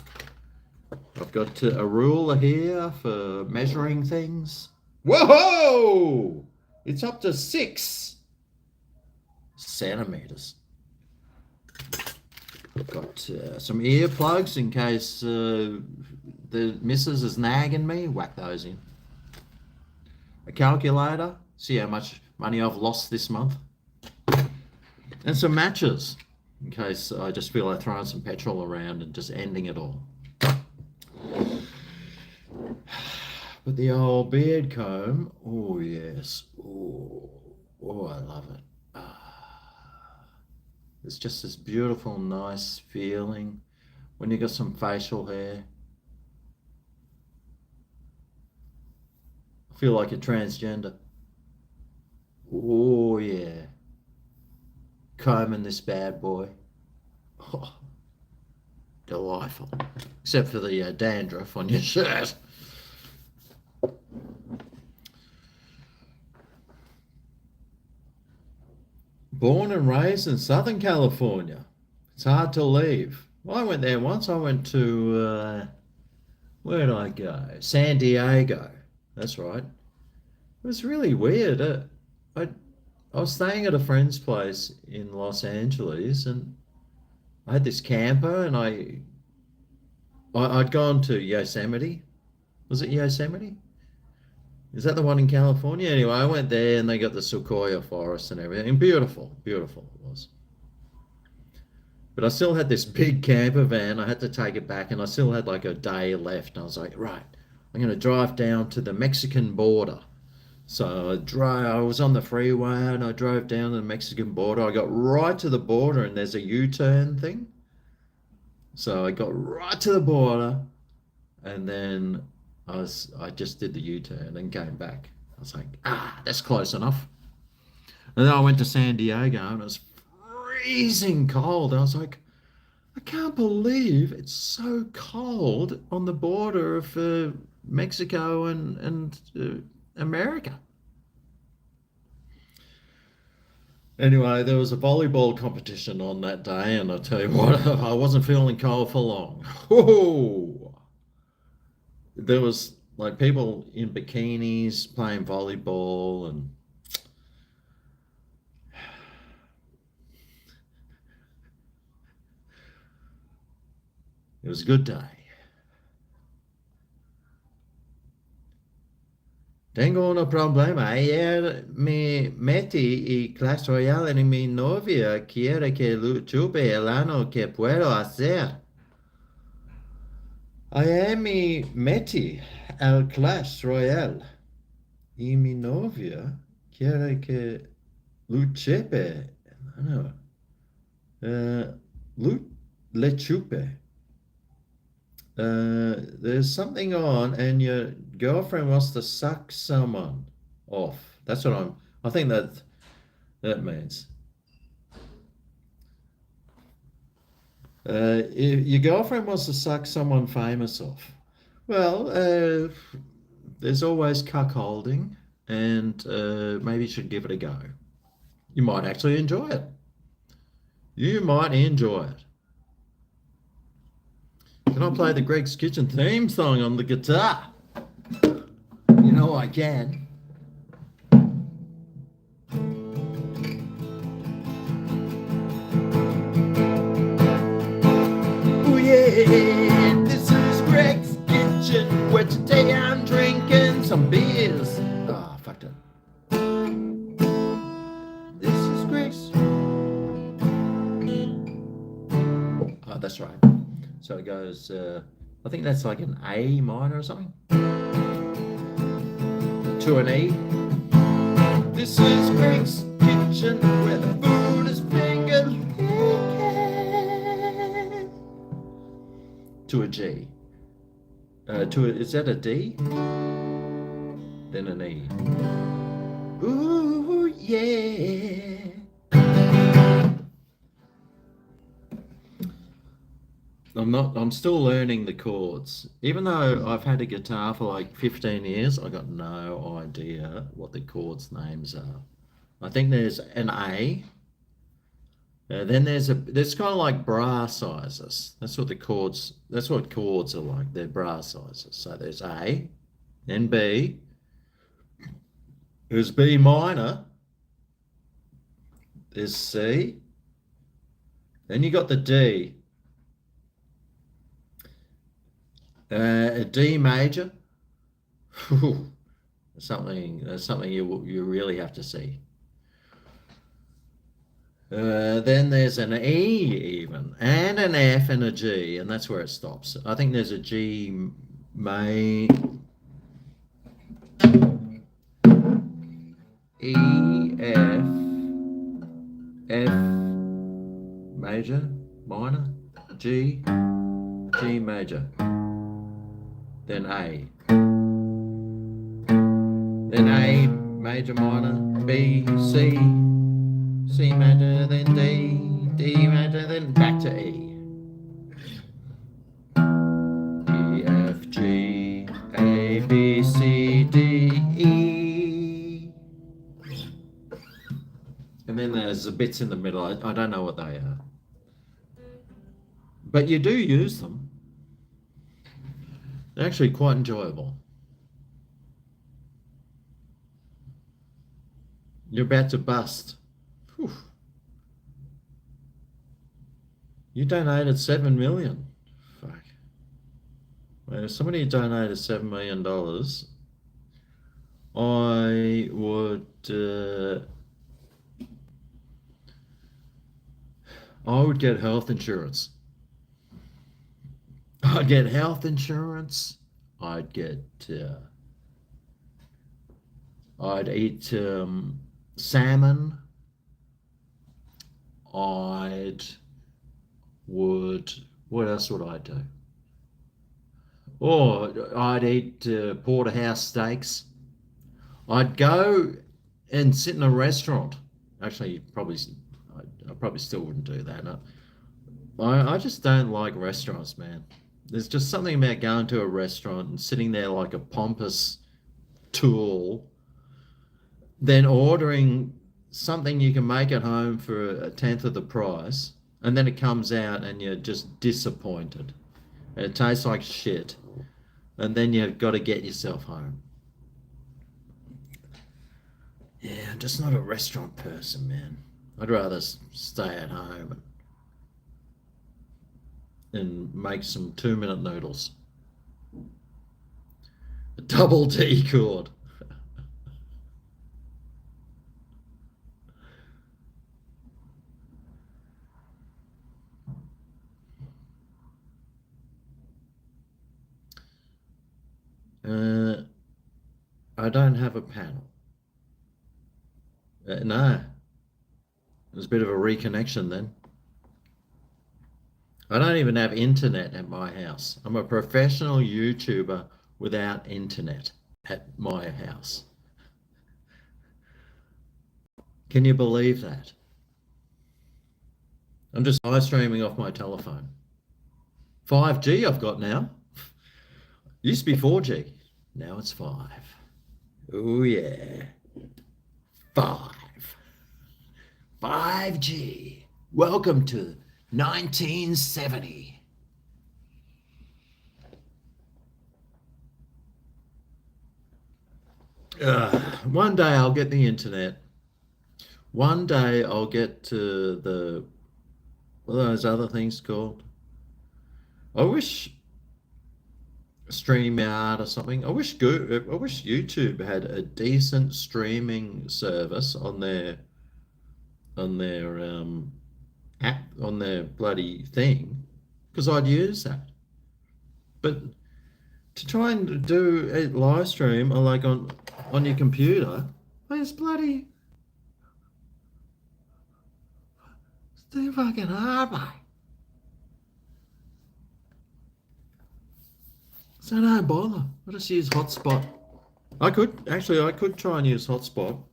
I've got a ruler here for measuring things. Whoa! It's up to 6 centimeters. I've got some earplugs in case the missus is nagging me. Whack those in. A calculator. See how much money I've lost this month. And some matches in case I just feel like throwing some petrol around and just ending it all. But the old beard comb, oh yes, oh, I love it. It's just this beautiful, nice feeling when you got some facial hair. I feel like a transgender. Oh yeah, combing this bad boy. Oh, delightful. Except for the dandruff on your shirt. Born and raised in Southern California. It's hard to leave. Well, I went there once. I went to, where did I go? San Diego. That's right. It was really weird. I was staying at a friend's place in Los Angeles and I had this camper and I'd gone to Yosemite. Was it Yosemite? Is that the one in California? Anyway, I went there and they got the sequoia forest and everything. And beautiful, beautiful it was. But I still had this big camper van. I had to take it back and I still had like a day left. And I was like, right, I'm going to drive down to the Mexican border. So I was on the freeway and I drove down to the Mexican border. I got right to the border and there's a U-turn thing. So I got right to the border and then I just did the U-turn and came back. I was like, that's close enough. And then I went to San Diego and it was freezing cold. I was like, I can't believe it's so cold on the border of Mexico and America. Anyway, there was a volleyball competition on that day, and I tell you what, I wasn't feeling cold for long. Oh, there was like people in bikinis playing volleyball, and it was a good day. Tengo un problema. Ayer me metí y Clash Royale y mi novia quiere que chupe el ano que puedo hacer. Ayer me metí al Clash Royale y mi novia quiere que chupe. No, lu, le chupe. There's something on and your girlfriend wants to suck someone off. That's what I think that means. Your girlfriend wants to suck someone famous off. Well, there's always cuckolding, and maybe you should give it a go. You might actually enjoy it. You might enjoy it. Can I play the Greg's Kitchen theme song on the guitar? You know I can. Oh yeah, this is Greg's Kitchen, where today I'm drinking some beers. Ah, oh, fucked up. This is Greg's. Oh, that's right. So it goes, I think that's like an A minor or something. To an E. This is Greg's Kitchen, where the food is finger licking. To a G. Is that a D? Then an E. Ooh, yeah. I'm still learning the chords. Even though I've had a guitar for like 15 years, I got no idea what the chords names are. I think there's an A. Then there's kind of like bra sizes. That's what chords are like. They're bra sizes. So there's A, then B. There's B minor. There's C. Then you got the D. A D major. Something you really have to see. Then there's an E even, and an F and a G, and that's where it stops. I think there's a G E F major, minor, G major, then A. Then A major, minor, B, C major, then D major, then back to E. E, F, G, A, B, C, D, E. And then there's the bits in the middle. I don't know what they are. But you do use them. They're actually quite enjoyable. You're about to bust. Whew. You donated 7 million. Fuck. Well, if somebody donated $7 million, I would get health insurance. I'd get health insurance. I'd eat salmon. What else would I do? Or I'd eat porterhouse steaks. I'd go and sit in a restaurant. Actually, probably I probably still wouldn't do that. I just don't like restaurants, man. There's just something about going to a restaurant and sitting there like a pompous tool, then ordering something you can make at home for a tenth of the price, and then it comes out and you're just disappointed. And it tastes like shit. And then you've got to get yourself home. Yeah, I'm just not a restaurant person, man. I'd rather stay at home and make some 2-minute noodles. A double tea cord. I don't have a panel. No, there's a bit of a reconnection then. I don't even have internet at my house. I'm a professional YouTuber without internet at my house. Can you believe that? I'm just live streaming off my telephone. 5G I've got now. Used to be 4G. Now it's 5. Oh yeah. 5. 5G. Welcome to 1970. One day I'll get the internet. One day I'll get to what are those other things called? I wish StreamYard or something. I wish YouTube had a decent streaming service on their app, on their bloody thing, because I'd use that. But to try and do a live stream or like on your computer, it's bloody, it's too fucking hard, mate. So don't bother. I just use hotspot. I could try and use hotspot.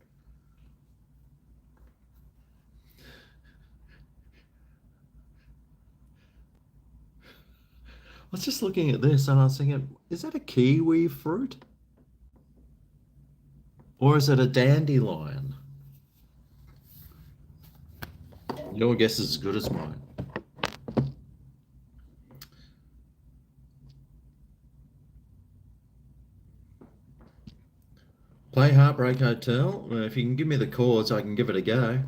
I was just looking at this and I was thinking, is that a kiwi fruit? Or is it a dandelion? Your guess is as good as mine. Play Heartbreak Hotel. If you can give me the chords, I can give it a go.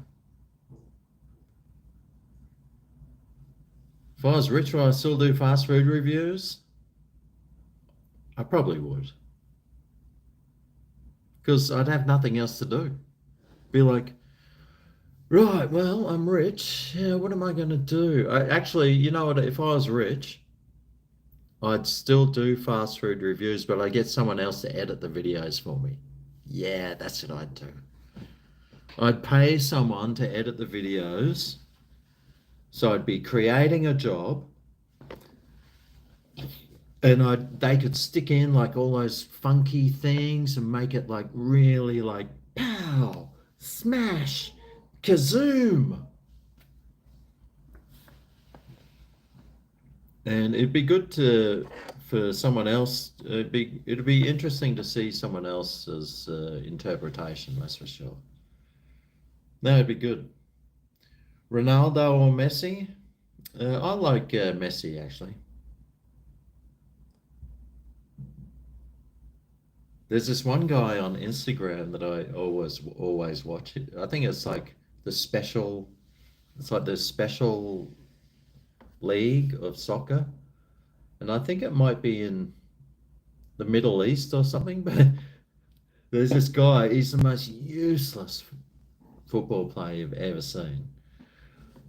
If I was rich, would I still do fast food reviews? I probably would. Because I'd have nothing else to do. Be like, right, well, I'm rich. Yeah, what am I going to do? Actually, you know what? If I was rich, I'd still do fast food reviews, but I get someone else to edit the videos for me. Yeah, that's what I'd do. I'd pay someone to edit the videos. So I'd be creating a job, and they could stick in like all those funky things and make it like really like pow, smash, kazoom. And it'd be good for someone else. It'd be interesting to see someone else's interpretation. That's for sure. That'd be good. Ronaldo or Messi? I like Messi actually. There's this one guy on Instagram that I always watch. I think it's like the special. It's like the special league of soccer, and I think it might be in the Middle East or something. But there's this guy. He's the most useless football player you've ever seen.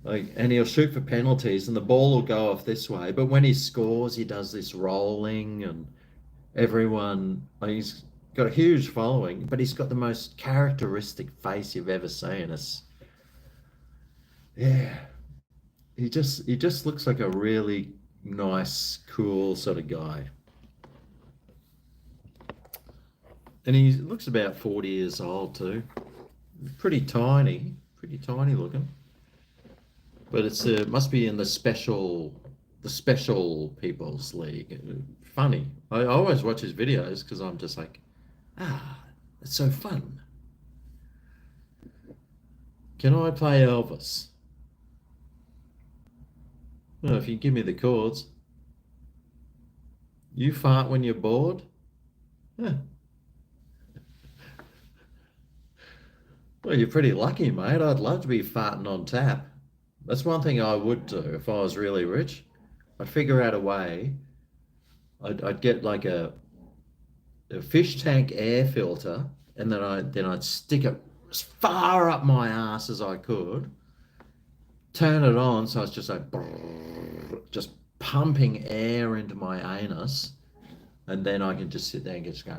Like, and he'll shoot for penalties, and the ball will go off this way. But when he scores, he does this rolling, and everyone. Like, he's got a huge following, but he's got the most characteristic face you've ever seen. Yeah, he just looks like a really nice, cool sort of guy, and he looks about 40 years old too. Pretty tiny looking. But it's must be in the special people's league. Funny. I always watch his videos because I'm just like, ah, it's so fun. Can I play Elvis? Well, if you give me the chords. You fart when you're bored? Huh. Well, you're pretty lucky, mate. I'd love to be farting on tap. That's one thing I would do if I was really rich. I'd figure out a way. I'd get like a fish tank air filter, and then I'd stick it as far up my ass as I could, turn it on so it's just like just pumping air into my anus, and then I can just sit there and just go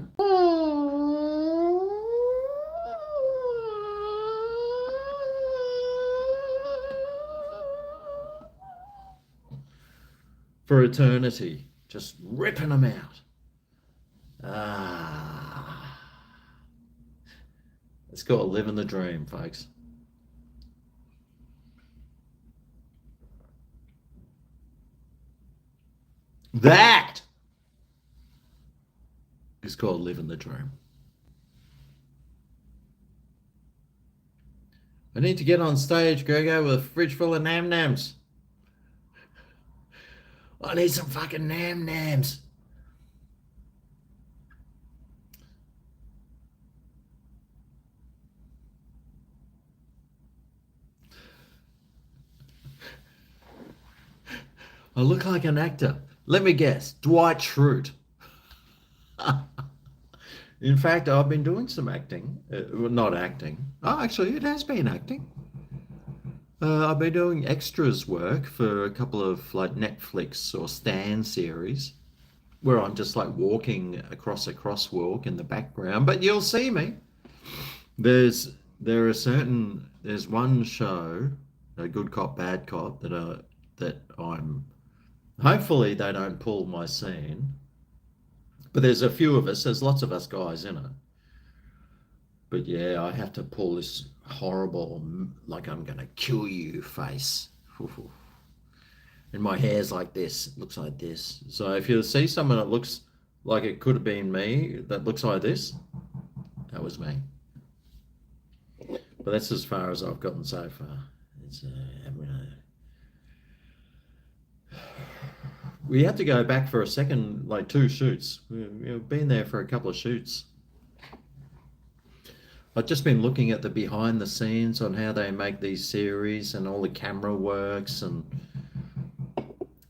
for eternity, just ripping them out. Ah, it's called living the dream, folks. That is called living the dream. I need to get on stage, GregO, with a fridge full of nam nams. I need some fucking nam nams. I look like an actor. Let me guess, Dwight Schrute. In fact, I've been doing some acting. Well, not acting. Oh, actually, it has been acting. I've been doing extras work for a couple of like Netflix or Stan series where I'm just like walking across a crosswalk in the background, but you'll see me. There's one show, a good cop, bad cop, that I'm hopefully they don't pull my scene. But there's a few of us, there's lots of us guys in it. But yeah, I have to pull this horrible, like I'm gonna kill you face. And my hair's like this, it looks like this. So if you see someone that looks like it could have been me, that looks like this, that was me. But that's as far as I've gotten so far. It's, we had to go back for a second, like two shoots. We've been there for a couple of shoots. I've just been looking at the behind the scenes on how they make these series and all the camera works and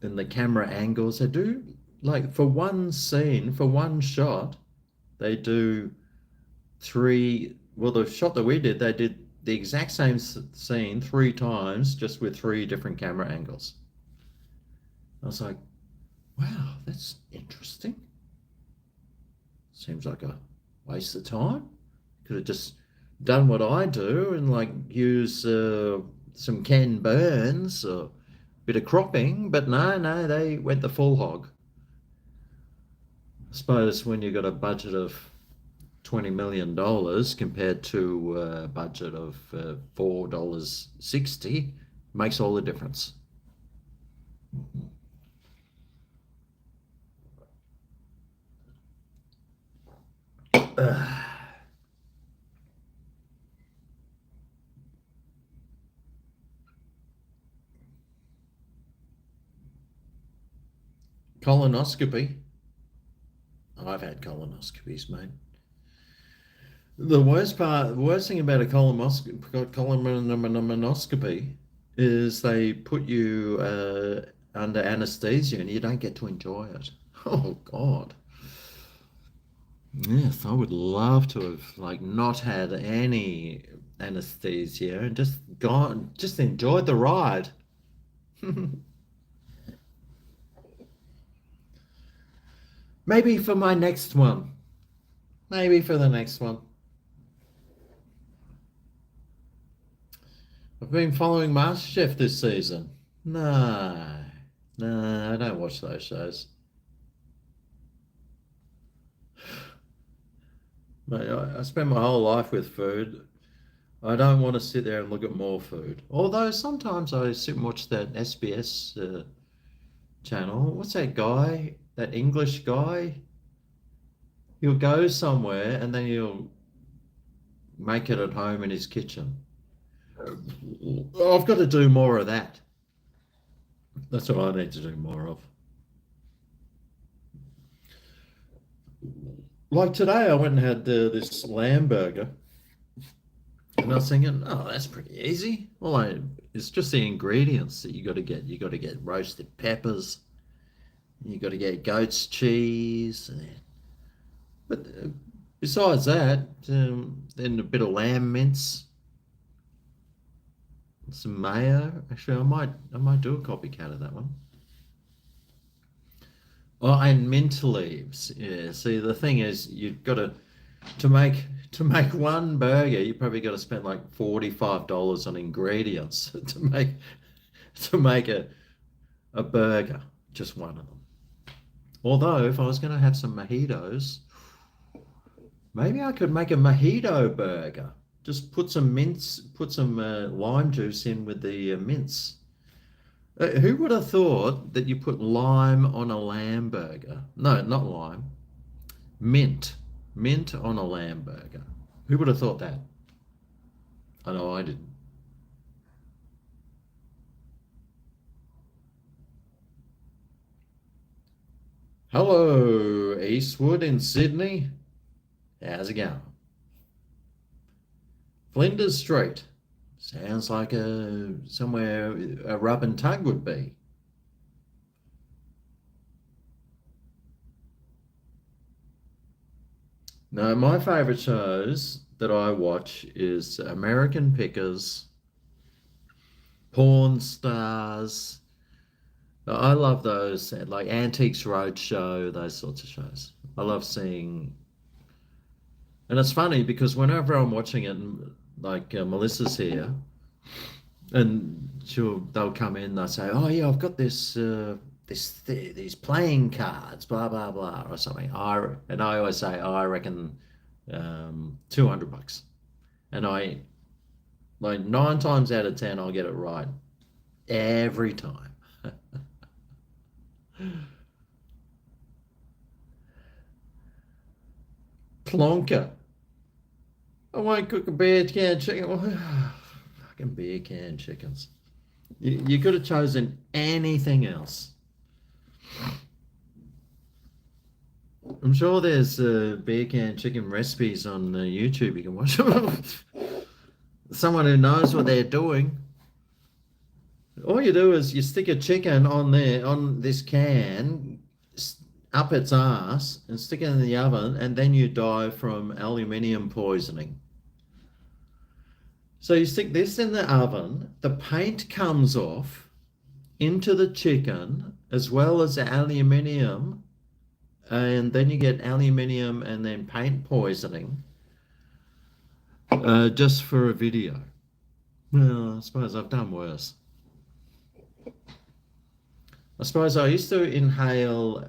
the camera angles. They do like for one scene, for one shot, they do three. Well, the shot that we did, they did the exact same scene three times, just with three different camera angles. I was like, wow, that's interesting. Seems like a waste of time. Could have just done what I do and like use some Ken Burns or a bit of cropping, but no, they went the full hog. I suppose when you've got a budget of $20 million compared to a budget of $4.60, makes all the difference. Colonoscopy. I've had colonoscopies, mate. The worst thing about a colonoscopy is they put you under anesthesia and you don't get to enjoy it. Oh God. Yes, I would love to have like not had any anesthesia and just gone, just enjoyed the ride. Maybe for my next one. Maybe for the next one. I've been following MasterChef this season. No, I don't watch those shows. Mate, I spent my whole life with food. I don't want to sit there and look at more food. Although sometimes I sit and watch that SBS channel. What's that guy? That English guy? He'll go somewhere and then he'll make it at home in his kitchen. I've got to do more of that. That's what I need to do more of. Like today, I went and had this lamb burger, and I was thinking, oh, that's pretty easy. It's just the ingredients that you got to get. You got to get roasted peppers. You got to get goat's cheese. But besides that, then a bit of lamb mince, some mayo. Actually, I might do a copycat of that one. Oh, and mint leaves. Yeah. See, the thing is, you've got to make one burger. You probably got to spend like $45 on ingredients to make a burger, just one of them. Although, if I was going to have some mojitos, maybe I could make a mojito burger. Just put some mince, put some lime juice in with the mince. Who would have thought that you put lime on a lamb burger? No, not lime. Mint. Mint on a lamb burger. Who would have thought that? I know I didn't. Hello, Eastwood in Sydney. How's it going? Flinders Street. Sounds like somewhere a rub and tug would be. No, my favourite shows that I watch is American Pickers, Porn Stars. I love those, like Antiques Roadshow, those sorts of shows. I love seeing, and it's funny because whenever I'm watching it, like Melissa's here, and they'll come in, they'll say, "Oh yeah, I've got these playing cards, blah blah blah," or something. And I always say, "Oh, I reckon $200," and I like 9 times out of 10, I'll get it right every time. Plonker. I won't cook a beer can chicken. Fucking beer can chickens. You could have chosen anything else. I'm sure there's beer can chicken recipes on YouTube you can watch. Someone who knows what they're doing. All you do is you stick a chicken on there, on this can, up its ass, and stick it in the oven, and then you die from aluminium poisoning. So you stick this in the oven, the paint comes off into the chicken as well as the aluminium, and then you get aluminium and then paint poisoning just for a video. Well, I suppose I've done worse. I suppose I used to inhale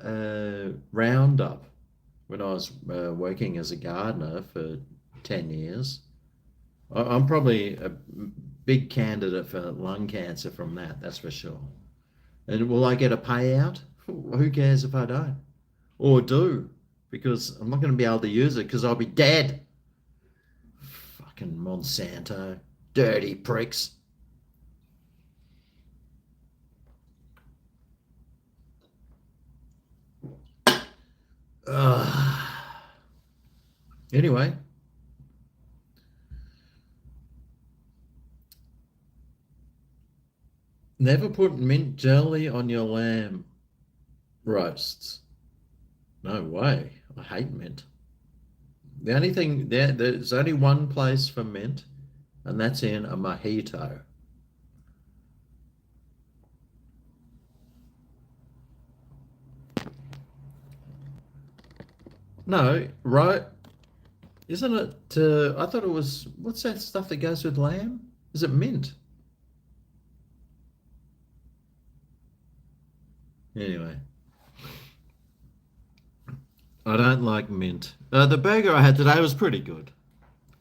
Roundup when I was working as a gardener for 10 years. I'm probably a big candidate for lung cancer from that, that's for sure. And will I get a payout? Who cares if I don't? Or do? Because I'm not going to be able to use it because I'll be dead. Fucking Monsanto. Dirty pricks. Anyway, never put mint jelly on your lamb roasts. No way. I hate mint. The only thing there's only one place for mint, and that's in a mojito. No, right? Isn't it? I thought it was. What's that stuff that goes with lamb? Is it mint? Anyway, I don't like mint. The burger I had today was pretty good.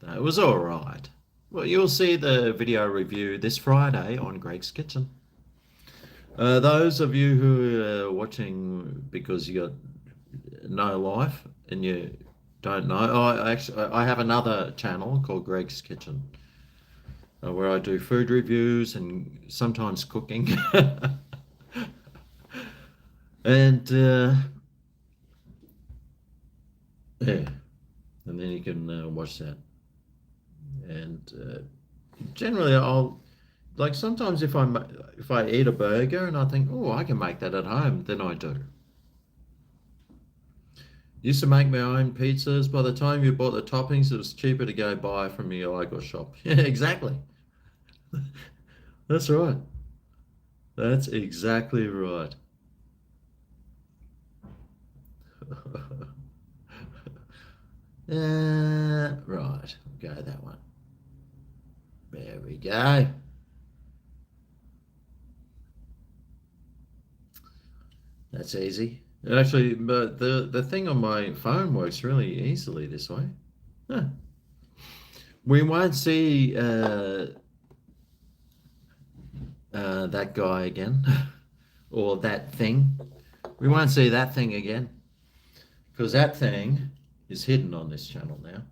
It was all right. Well, you'll see the video review this Friday on Greg's Kitchen. Those of you who are watching because you got no life and you don't know, I have another channel called Greg's Kitchen where I do food reviews and sometimes cooking. And yeah, and then you can watch that. And generally, I'll like sometimes if I eat a burger and I think, oh, I can make that at home, then I do. Used to make my own pizzas. By the time you bought the toppings, it was cheaper to go buy from your local shop. Yeah, exactly. That's right. That's exactly right. Right. Go that one. There we go. That's easy. Actually, but the thing on my phone works really easily this way. Huh. We won't see that guy again, or that thing. We won't see that thing again, because that thing is hidden on this channel now.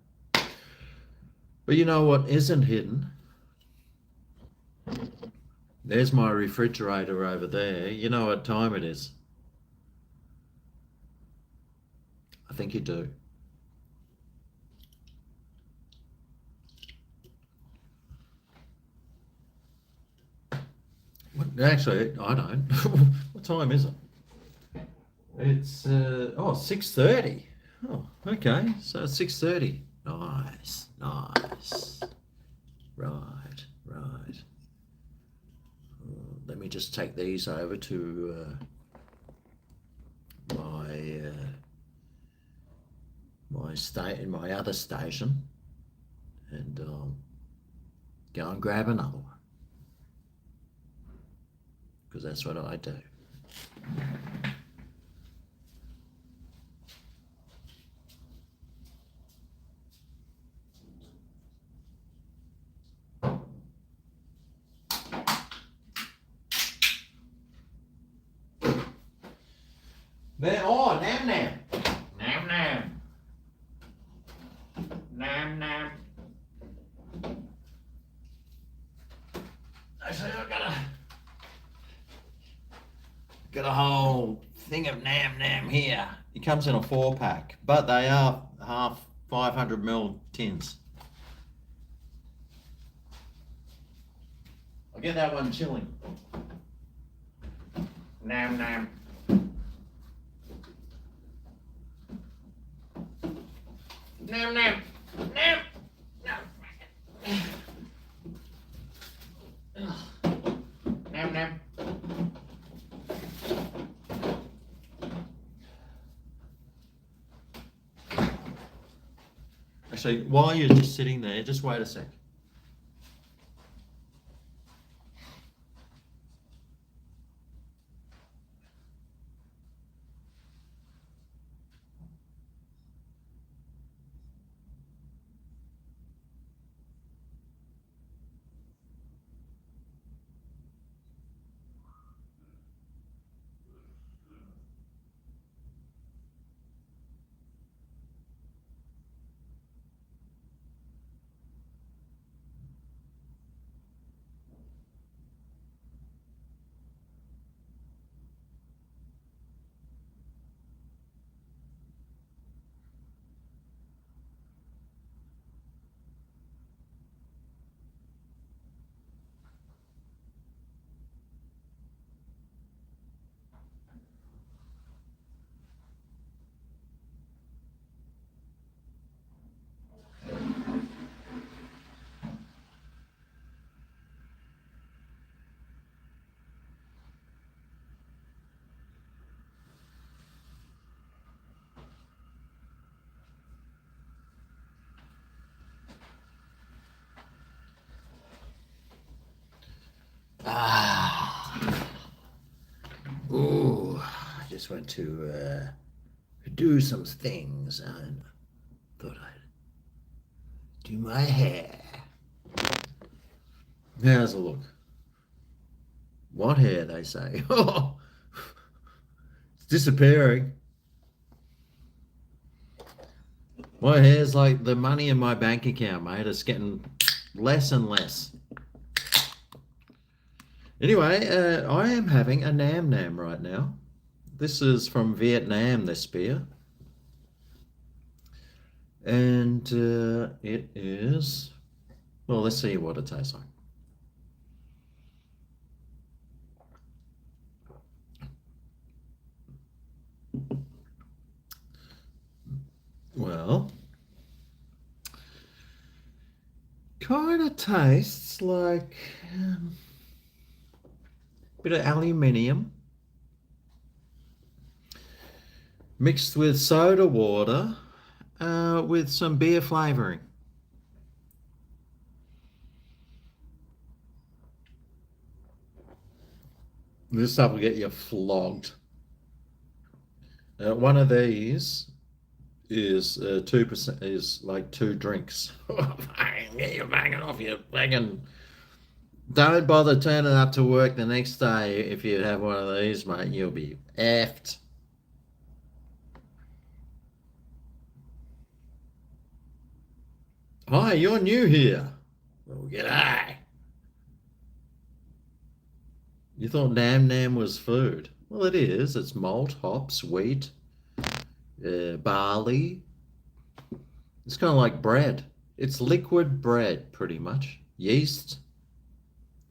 But you know what isn't hidden? There's my refrigerator over there. You know what time it is? I think you do. Actually, I don't. What time is it? It's 6:30. Oh, okay. So it's 6:30. Nice, nice. Right, right. Let me just take these over to my other station, and go and grab another one, because that's what I do. There, oh, Nam Nam. Nam Nam. Nam Nam. Actually, I've got a whole thing of Nam Nam here. It comes in a 4-pack, but they are half 500 ml tins. I'll get that one chilling. Nam Nam. Nam Nam. Nam. Nam Nam. Actually, while you're just sitting there, just wait a sec. Ooh, I just went to do some things and thought I'd do my hair. How's it look? What hair, they say. Oh, it's disappearing. My hair's like the money in my bank account, mate. It's getting less and less. Anyway, I am having a Nam Nam right now. This is from Vietnam, this beer. And it is, well, let's see what it tastes like. Well, kind of tastes like a bit of aluminium mixed with soda water with some beer flavoring. This stuff will get you flogged. One of these is 2%, is like 2 drinks. You're banging off your banging. Don't bother turning up to work the next day if you have one of these, mate. You'll be effed. Hi, you're new here. Well, g'day. You thought Nam Nam was food. Well, it is. It's malt, hops, wheat, barley. It's kind of like bread. It's liquid bread, pretty much. Yeast.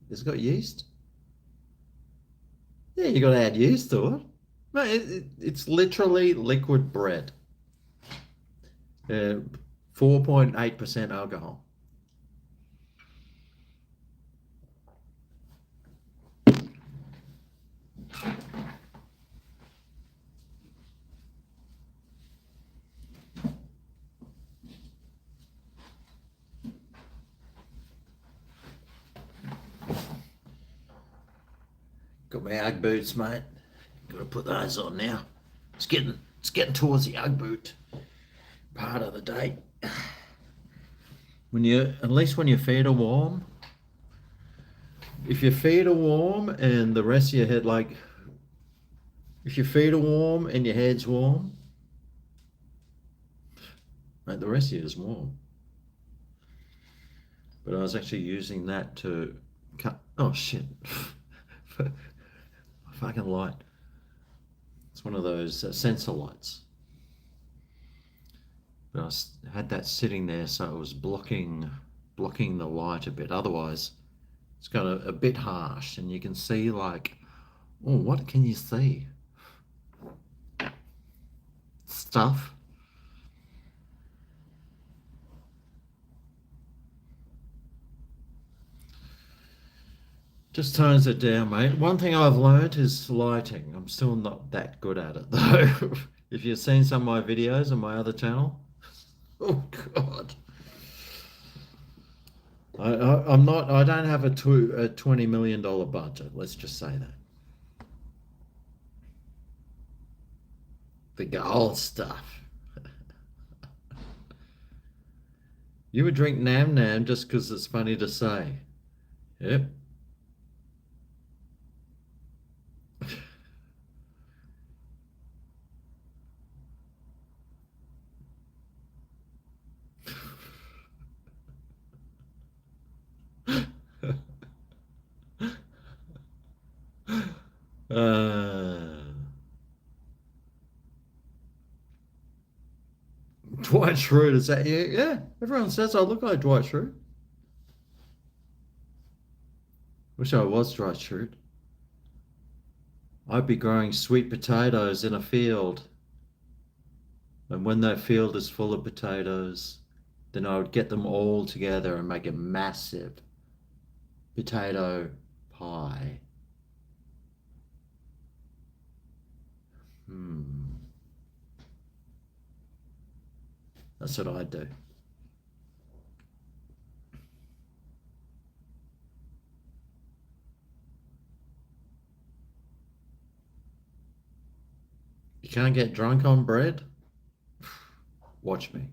Has it got yeast? Yeah, you got to add yeast to it. No, it's literally liquid bread. 4.8% alcohol. Got my Ugg boots, mate. Got to put those on now. It's getting towards the Ugg boot part of the day. At least when your feet are warm. If your feet are warm and the rest of your head, like, if your feet are warm and your head's warm, mate, the rest of you is warm. But I was actually using that to cut. Oh shit! Fucking light. It's one of those sensor lights. But I had that sitting there, so it was blocking the light a bit. Otherwise, it's got a bit harsh, and you can see like, oh, what can you see? Stuff. Just tones it down, mate. One thing I've learned is lighting. I'm still not that good at it though. If you've seen some of my videos on my other channel, oh God. I'm not. I don't have a $20 million budget. Let's just say that. The gold stuff. You would drink Nam Nam just because it's funny to say. Yep. uh, Dwight Schrute, is that you? Yeah, everyone says I look like Dwight Schrute. Wish I was Dwight Schrute. I'd be growing sweet potatoes in a field. And when that field is full of potatoes, then I would get them all together and make a massive potato pie. That's what I'd do. You can't get drunk on bread? Watch me.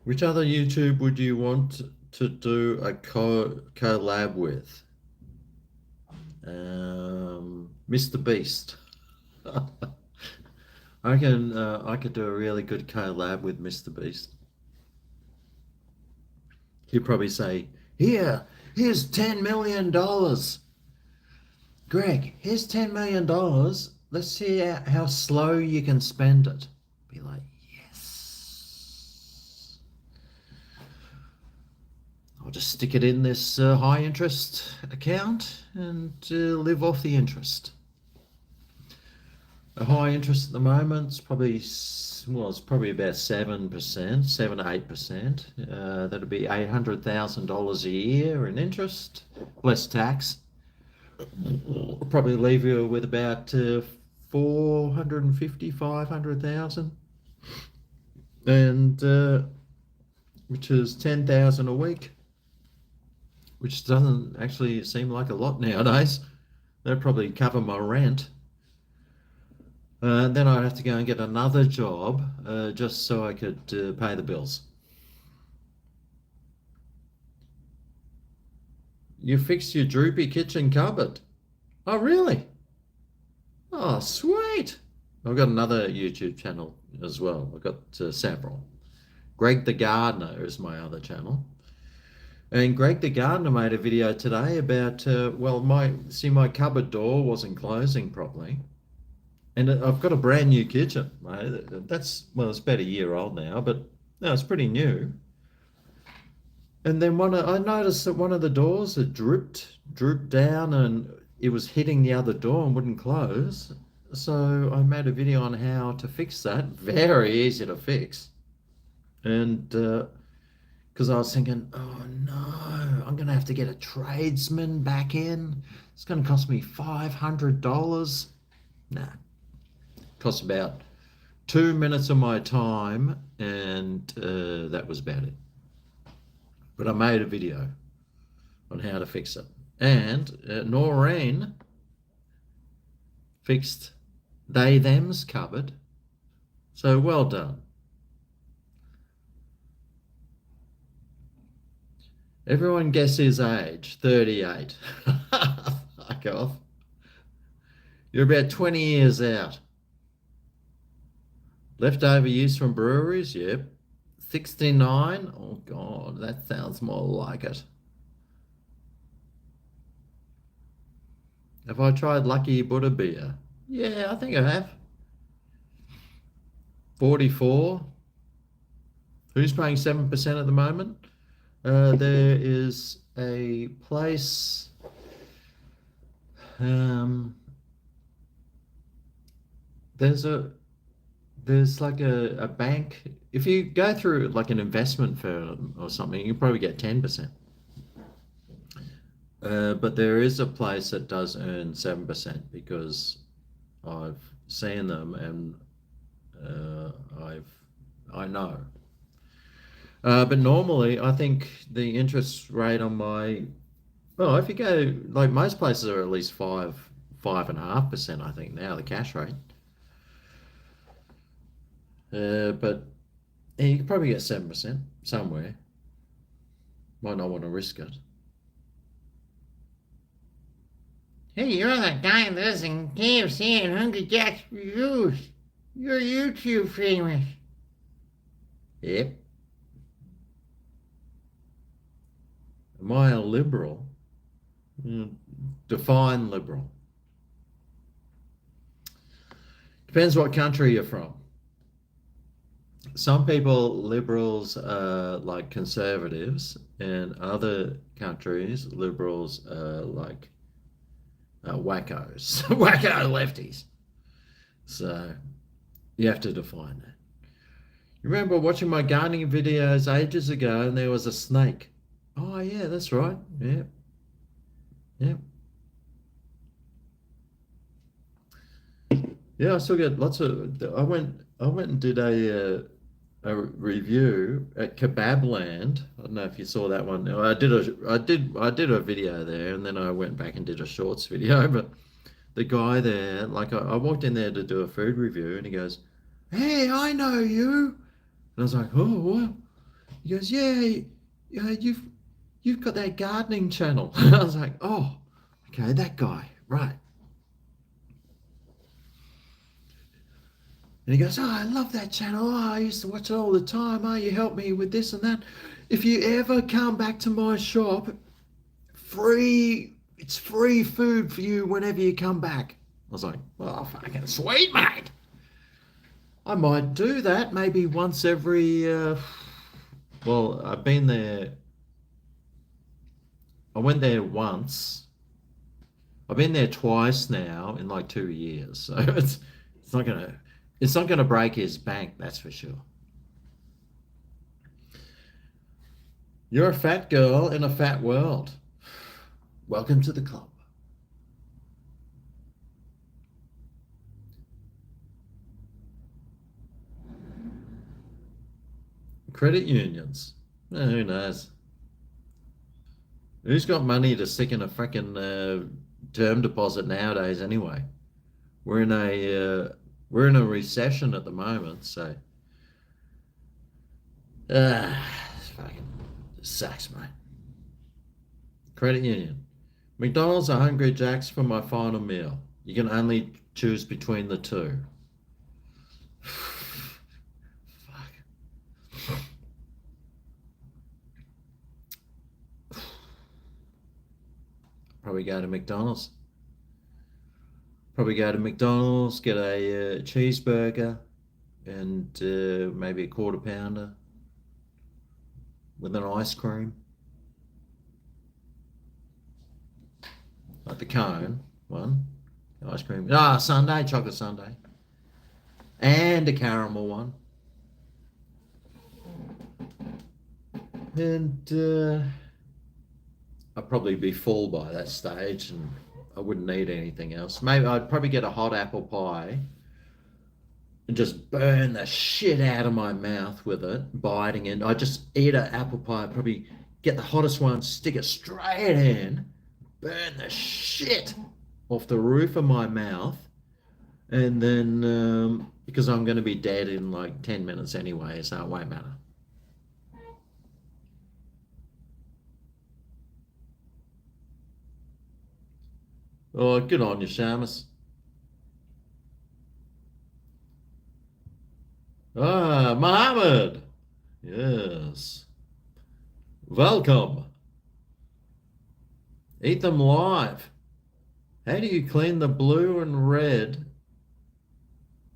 Which other YouTube would you want to do a collab with? Mr. Beast. I could do a really good collab with Mr. Beast. He'd probably say, here's $10 million. Greg, here's $10 million. Let's see how slow you can spend it. Be like, yes. I'll just stick it in this high interest account and live off the interest. A high interest at the moment is probably, well, it's probably about 7%, 7 to 8%. That'd be $800,000 a year in interest, less tax. I'll probably leave you with about 450, 500,000, and which is 10,000 a week, which doesn't actually seem like a lot nowadays. That'd probably cover my rent. Then I'd have to go and get another job just so I could pay the bills. You fixed your droopy kitchen cupboard. Oh, really? Oh, sweet. I've got another YouTube channel as well. I've got several. Greg the Gardener is my other channel. And Greg the Gardener made a video today about, well, my cupboard door wasn't closing properly. And I've got a brand new kitchen. That's, well, it's about a year old now, but no, it's pretty new. And then I noticed that one of the doors had drooped down, and it was hitting the other door and wouldn't close. So I made a video on how to fix that. Very easy to fix. And because I was thinking, oh no, I'm going to have to get a tradesman back in. It's going to cost me $500. Nah. Cost about 2 minutes of my time, and that was about it. But I made a video on how to fix it. And Noreen fixed them's cupboard. So well done. Everyone guess his age, 38. Fuck off. You're about 20 years out. Leftover use from breweries, yep. 69, oh God, that sounds more like it. Have I tried Lucky Buddha beer? Yeah, I think I have. 44. Who's paying 7% at the moment? There is a place, there's like a bank. If you go through like an investment firm or something, you probably get 10%. But there is a place that does earn 7% because I've seen them, and I know. But normally, I think the interest rate on well, if you go, like most places are at least 5.5%, I think now, the cash rate. But yeah, you could probably get 7% somewhere. Might not want to risk it. Hey, you're that guy that does in KFC and Hungry Jack's reviews. You're YouTube famous. Yep. Am I a liberal? Define liberal. Depends what country you're from. Some people, liberals, are like conservatives, and other countries, liberals are like wackos, wacko lefties. So you have to define that. You remember watching my gardening videos ages ago, and there was a snake. Oh yeah, that's right. Yeah, yeah, yeah. I still get lots of. I went and did a review at Kebabland. I don't know if you saw that one. I did a video there, and then I went back and did a shorts video. But the guy there, like I walked in there to do a food review, and he goes, "Hey, I know you." And I was like, "Oh, what?" He goes, "Yeah, yeah, you've got that gardening channel." I was like, "Oh, okay, that guy, right." And he goes, "Oh, I love that channel. Oh, I used to watch it all the time. Oh, you helped me with this and that. If you ever come back to my shop, it's free food for you whenever you come back." I was like, "Oh, fucking sweet, mate. I might do that maybe once every, well, I've been there, I went there once. I've been there twice now in like 2 years. So it's not gonna, it's not gonna break his bank, that's for sure. You're a fat girl in a fat world. Welcome to the club. Credit unions. Who knows? Who's got money to stick in a fucking term deposit nowadays anyway? We're in a recession at the moment, so it's fucking sucks, mate. Credit union. McDonald's or Hungry Jack's for my final meal. You can only choose between the two. Fuck. Probably go to McDonald's. Probably go to McDonald's, get a cheeseburger and maybe a quarter pounder with an ice cream. Like the cone one. Ice cream. Sundae, chocolate sundae. And a caramel one. And I'd probably be full by that stage and I wouldn't need anything else. Maybe I'd probably get a hot apple pie and just burn the shit out of my mouth with it, biting it. I'd just eat an apple pie, probably get the hottest one, stick it straight in, burn the shit off the roof of my mouth, and then because I'm going to be dead in like 10 minutes anyway, so it won't matter. Oh, good on you, Shamus. Mohammed. Yes. Welcome. Eat them live. How do you clean the blue and red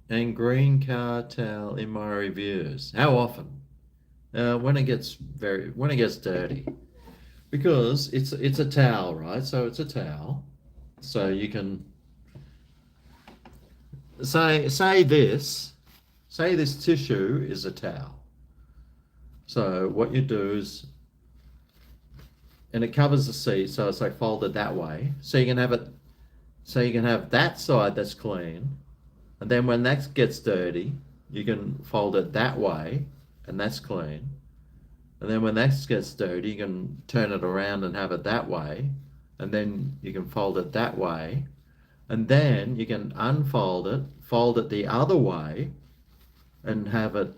and green car towel in my reviews? How often? When it gets dirty. Because it's a towel, right? So it's a towel. So you can say this tissue is a towel. So what you do is, and it covers the seat, so it's like folded that way. So you can have it, so you can have that side that's clean, and then when that gets dirty, you can fold it that way, and that's clean. And then when that gets dirty, you can turn it around and have it that way, and then you can fold it that way, and then you can unfold it, fold it the other way, and have it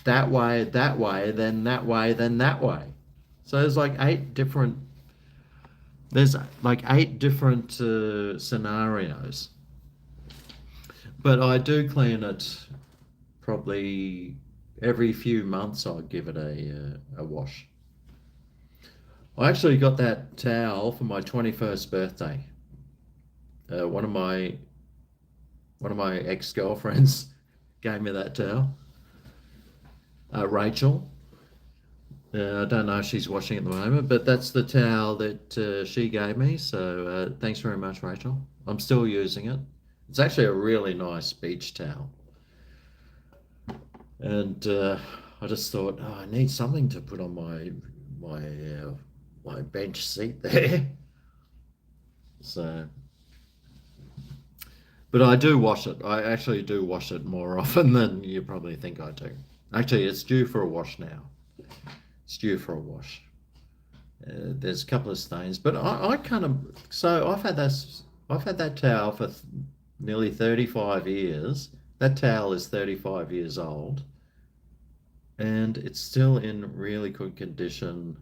that way, then that way, then that way. So there's like eight different scenarios. But I do clean it probably every few months. I'll give it a wash. I actually got that towel for my 21st birthday. One of my ex-girlfriends gave me that towel. Rachel. I don't know if she's washing at the moment, but that's the towel that she gave me. So thanks very much, Rachel. I'm still using it. It's actually a really nice beach towel. And I just thought, I need something to put on my bench seat there. So, but I do wash it. I actually do wash it more often than you probably think I do. Actually, it's due for a wash now. It's due for a wash. There's a couple of stains, but I kind of, so I've had that towel for nearly 35 years, That towel is 35 years old and it's still in really good condition.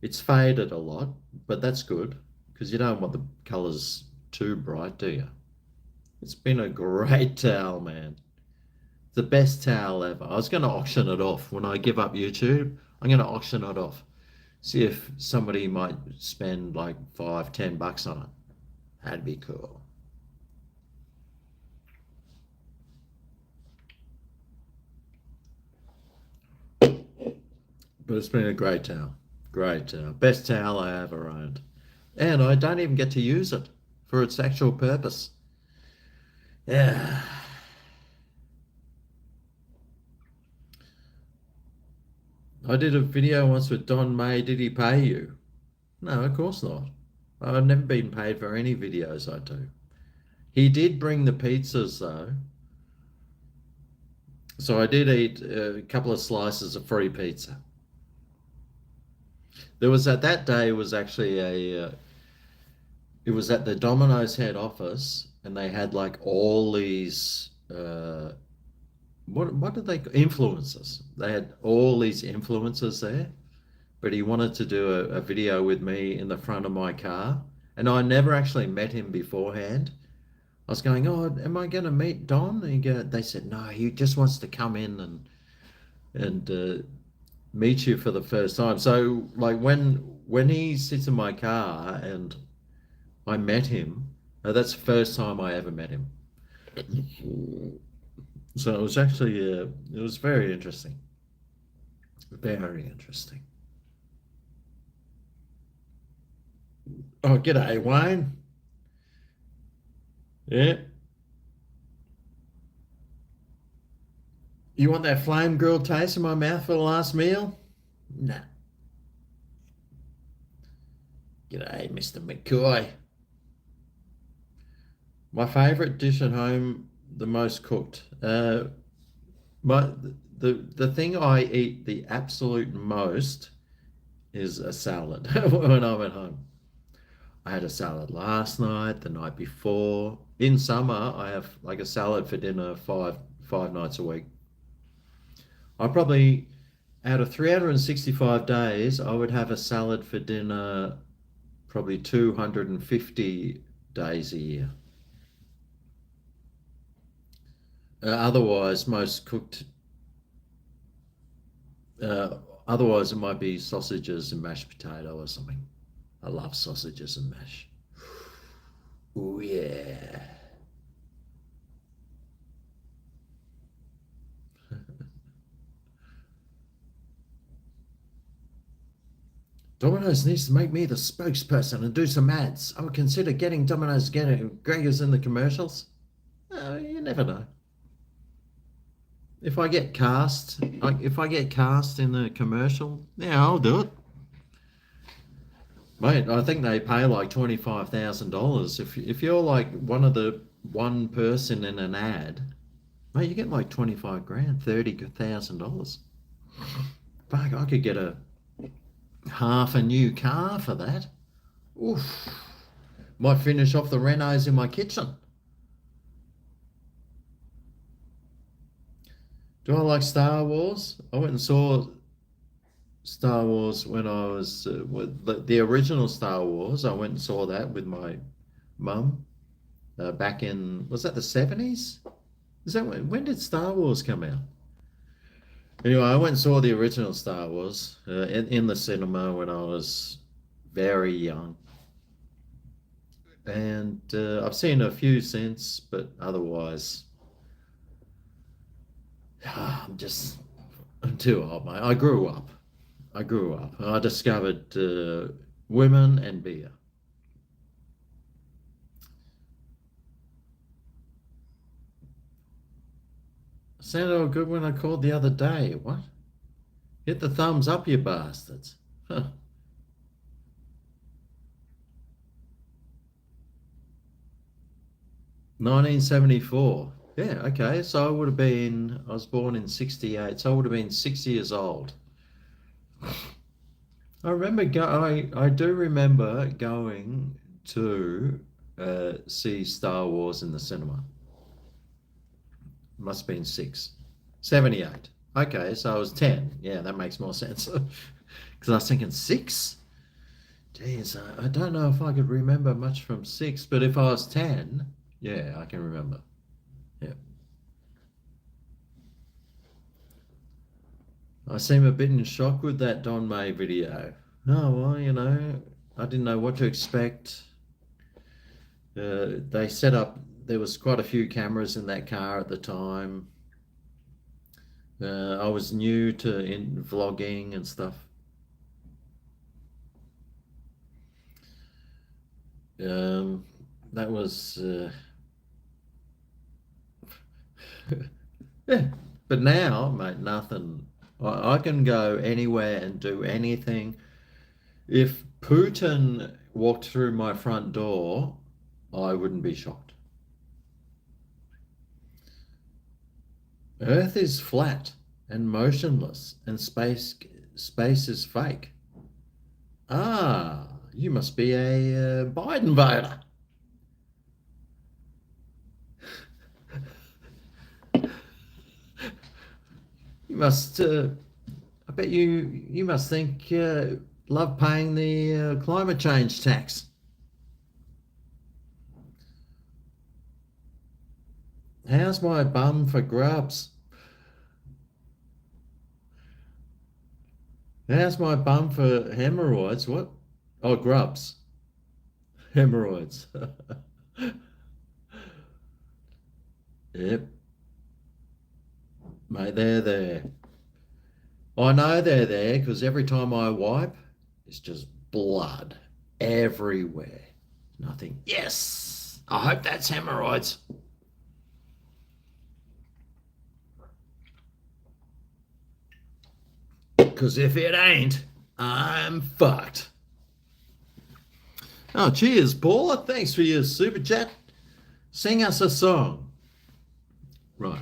It's faded a lot, but that's good because you don't want the colors too bright, do you? It's been a great towel, man. The best towel ever. I was going to auction it off when I give up YouTube. I'm going to auction it off. See if somebody might spend like $5, $10 on it. That'd be cool. But it's been a great towel. Great towel. Best towel I ever owned. And I don't even get to use it for its actual purpose. Yeah. I did a video once with Don May. Did he pay you? No, of course not. I've never been paid for any videos I do. He did bring the pizzas though. So I did eat a couple of slices of free pizza. There was at that day was actually it was at the Domino's head office and they had like all these what did they influencers? They had all these influencers there, but he wanted to do a video with me in the front of my car, and I never actually met him beforehand. I was going, oh, am I going to meet Don? They said, no, he just wants to come in and meet you for the first time. So like when he sits in my car and I met him, that's the first time I ever met him. So it was actually it was very interesting. Very interesting. Oh, g'day, Wayne. Yeah. You want that flame grilled taste in my mouth for the last meal? Nah. G'day, Mr. McCoy. My favourite dish at home, the most cooked. My the thing I eat the absolute most is a salad when I'm at home. I had a salad last night, the night before. In summer, I have like a salad for dinner five nights a week. I probably out of 365 days, I would have a salad for dinner probably 250 days a year. Otherwise, most cooked. Uh, Otherwise, it might be sausages and mashed potato or something. I love sausages and mash. Oh yeah. Domino's needs to make me the spokesperson and do some ads. I would consider getting Domino's getting GregO's in the commercials. You never know. If I get cast, if I get cast in the commercial, yeah, I'll do it. Mate, I think they pay like $25,000. If you're like one person in an ad, mate, you get like 25 grand, $30,000. Fuck, I could get a half a new car for that. Oof. Might finish off the renos in my kitchen. Do I like Star Wars? I went and saw Star Wars when I was with the original Star Wars. I went and saw that with my mum back in, was that the 70s? Is that when did Star Wars come out? Anyway, I went and saw the original Star Wars in the cinema when I was very young. And I've seen a few since, but otherwise, I'm too old, mate. I grew up. I discovered women and beer. Sounded all good when I called the other day. What? Hit the thumbs up, you bastards. Huh. 1974. Yeah, okay. So I was born in 68, so I would have been 6 years old. I do remember going to see Star Wars in the cinema. Must have been 6. 78. Okay, so I was 10. Yeah, that makes more sense. Because I was thinking 6? Geez, I don't know if I could remember much from 6, but if I was 10, yeah, I can remember. Yeah. I seem a bit in shock with that Don May video. Oh, well, I didn't know what to expect. They set up, there was quite a few cameras in that car at the time. I was new to vlogging and stuff. That was yeah. But now, mate, nothing. I can go anywhere and do anything. If Putin walked through my front door, I wouldn't be shocked. Earth is flat and motionless, and space is fake. Ah, you must be a Biden voter. You must. I bet you must think love paying the climate change tax. How's my bum for grubs? How's my bum for hemorrhoids? What? Oh, grubs. Hemorrhoids. Yep. Mate, they're there. I know they're there because every time I wipe, it's just blood everywhere. Nothing. Yes! I hope that's hemorrhoids. Because if it ain't, I'm fucked. Oh, cheers, Paula. Thanks for your super chat. Sing us a song. Right.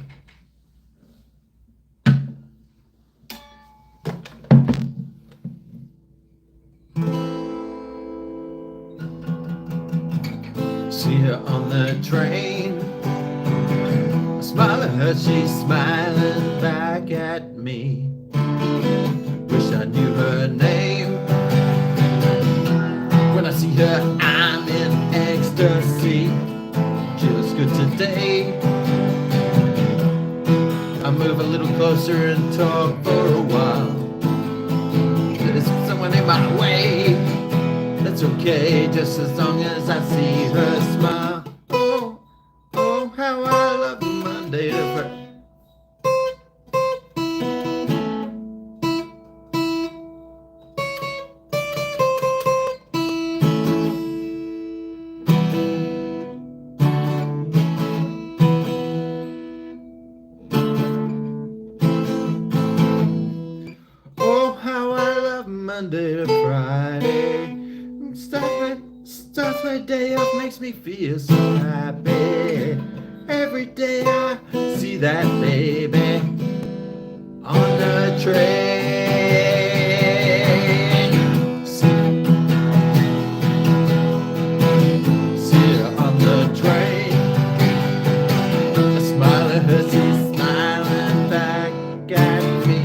See her on the train. I smile at her, she's smiling back at me. Wish I knew her name. When I see her, I'm in ecstasy. She looks good today. I move a little closer and talk for a while. There's someone in my way. That's okay, just as long as I see her smile. Oh, oh, how I love Monday to Friday. Oh, how I love Monday to Friday. Starts my day off, makes me feel so happy. Every day I see that baby on the train. See her on the train. I smile at her, she's smiling back at me.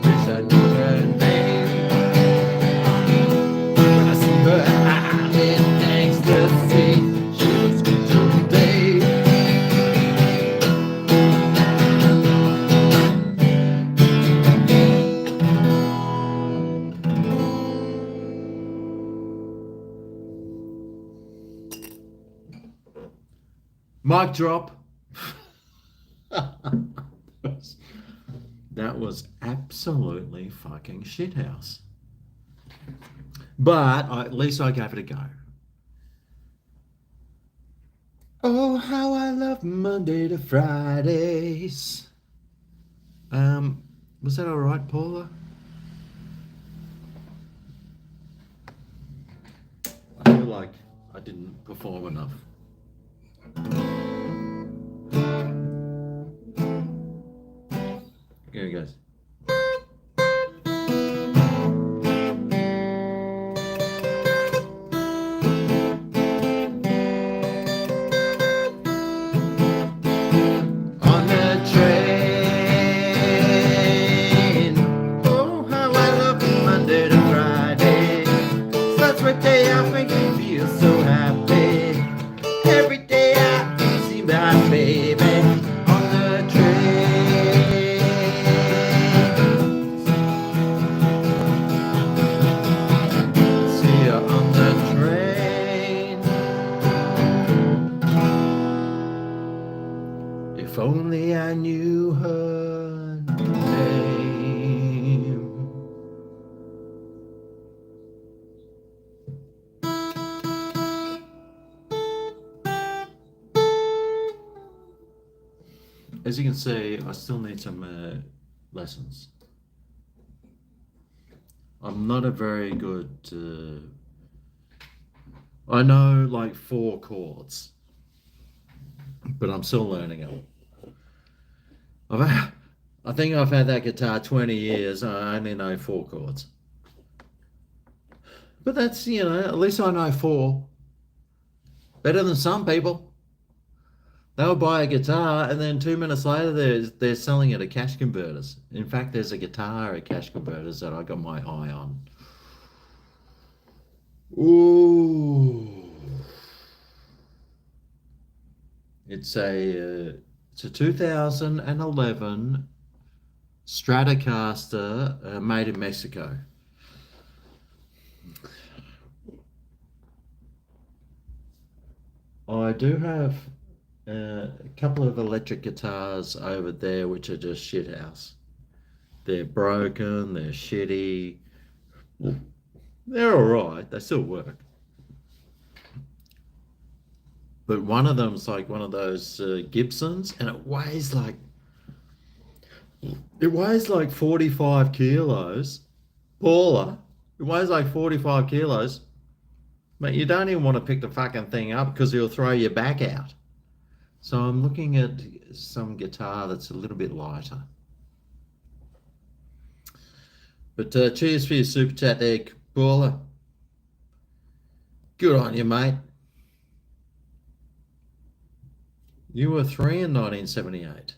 Wish I knew her name. When I see her, I'm in ecstasy. She looks good today. Mic drop. That was absolutely fucking shithouse. But at least I gave it a go. Oh, how I love Monday to Fridays. Was that all right, Paula? I feel like I didn't perform enough. Here he goes. On the train. If only I knew her name. As you can see, I still need some lessons. I'm not a very good. I know like 4 chords, but I'm still learning them. I think I've had that guitar 20 years. I only know 4 chords. But that's, at least I know 4. Better than some people. They'll buy a guitar and then 2 minutes later they're selling it at cash converters. In fact, there's a guitar at cash converters that I got my eye on. Ooh. It's a 2011 Stratocaster made in Mexico. I do have a couple of electric guitars over there which are just shit house. They're broken, they're shitty. They're alright, they still work. But one of them's like one of those Gibsons, and it weighs like 45 kilos. Paula, it weighs like 45 kilos. But you don't even want to pick the fucking thing up because it'll throw your back out. So I'm looking at some guitar that's a little bit lighter. But cheers for your super chat there, Paula. Good on you, mate. You were 3 in 1978.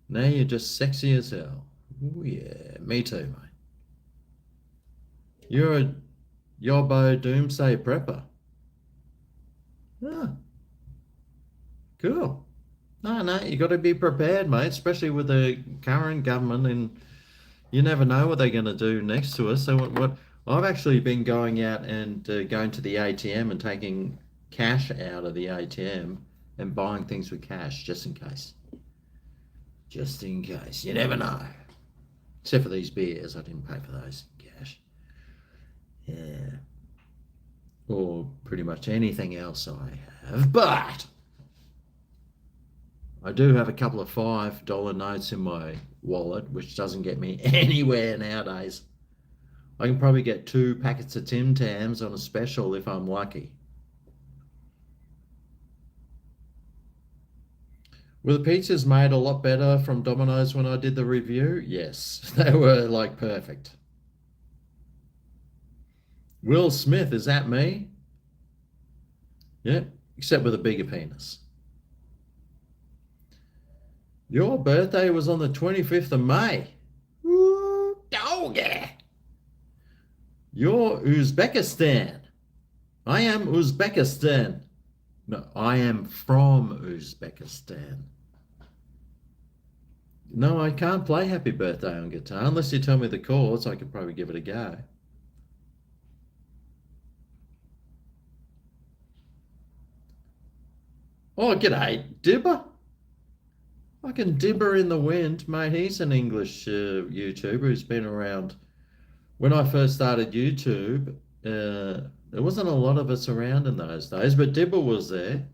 Now you're just sexy as hell. Oh yeah, me too, mate. You're a Yobbo Doomsday Prepper. Ah, cool. No, you got to be prepared, mate, especially with the current government, and you never know what they're going to do next to us. So what I've actually been going out and going to the ATM and taking cash out of the ATM and buying things with cash just in case. Just in case. You never know. Except for these beers. I didn't pay for those in cash. Yeah. Or pretty much anything else I have. But I do have a couple of $5 notes in my wallet, which doesn't get me anywhere nowadays. I can probably get 2 packets of Tim Tams on a special if I'm lucky. Were the pizzas made a lot better from Domino's when I did the review? Yes, they were like perfect. Will Smith, is that me? Yeah, except with a bigger penis. Your birthday was on the 25th of May. Ooh, dog, yeah. You're Uzbekistan. I am Uzbekistan. No, I am from Uzbekistan. No, I can't play Happy Birthday on guitar. Unless you tell me the chords, I could probably give it a go. Oh, g'day, Dibber. Fucking Dibber in the Wind, mate. He's an English YouTuber who's been around. When I first started YouTube, there wasn't a lot of us around in those days, but Dibber was there.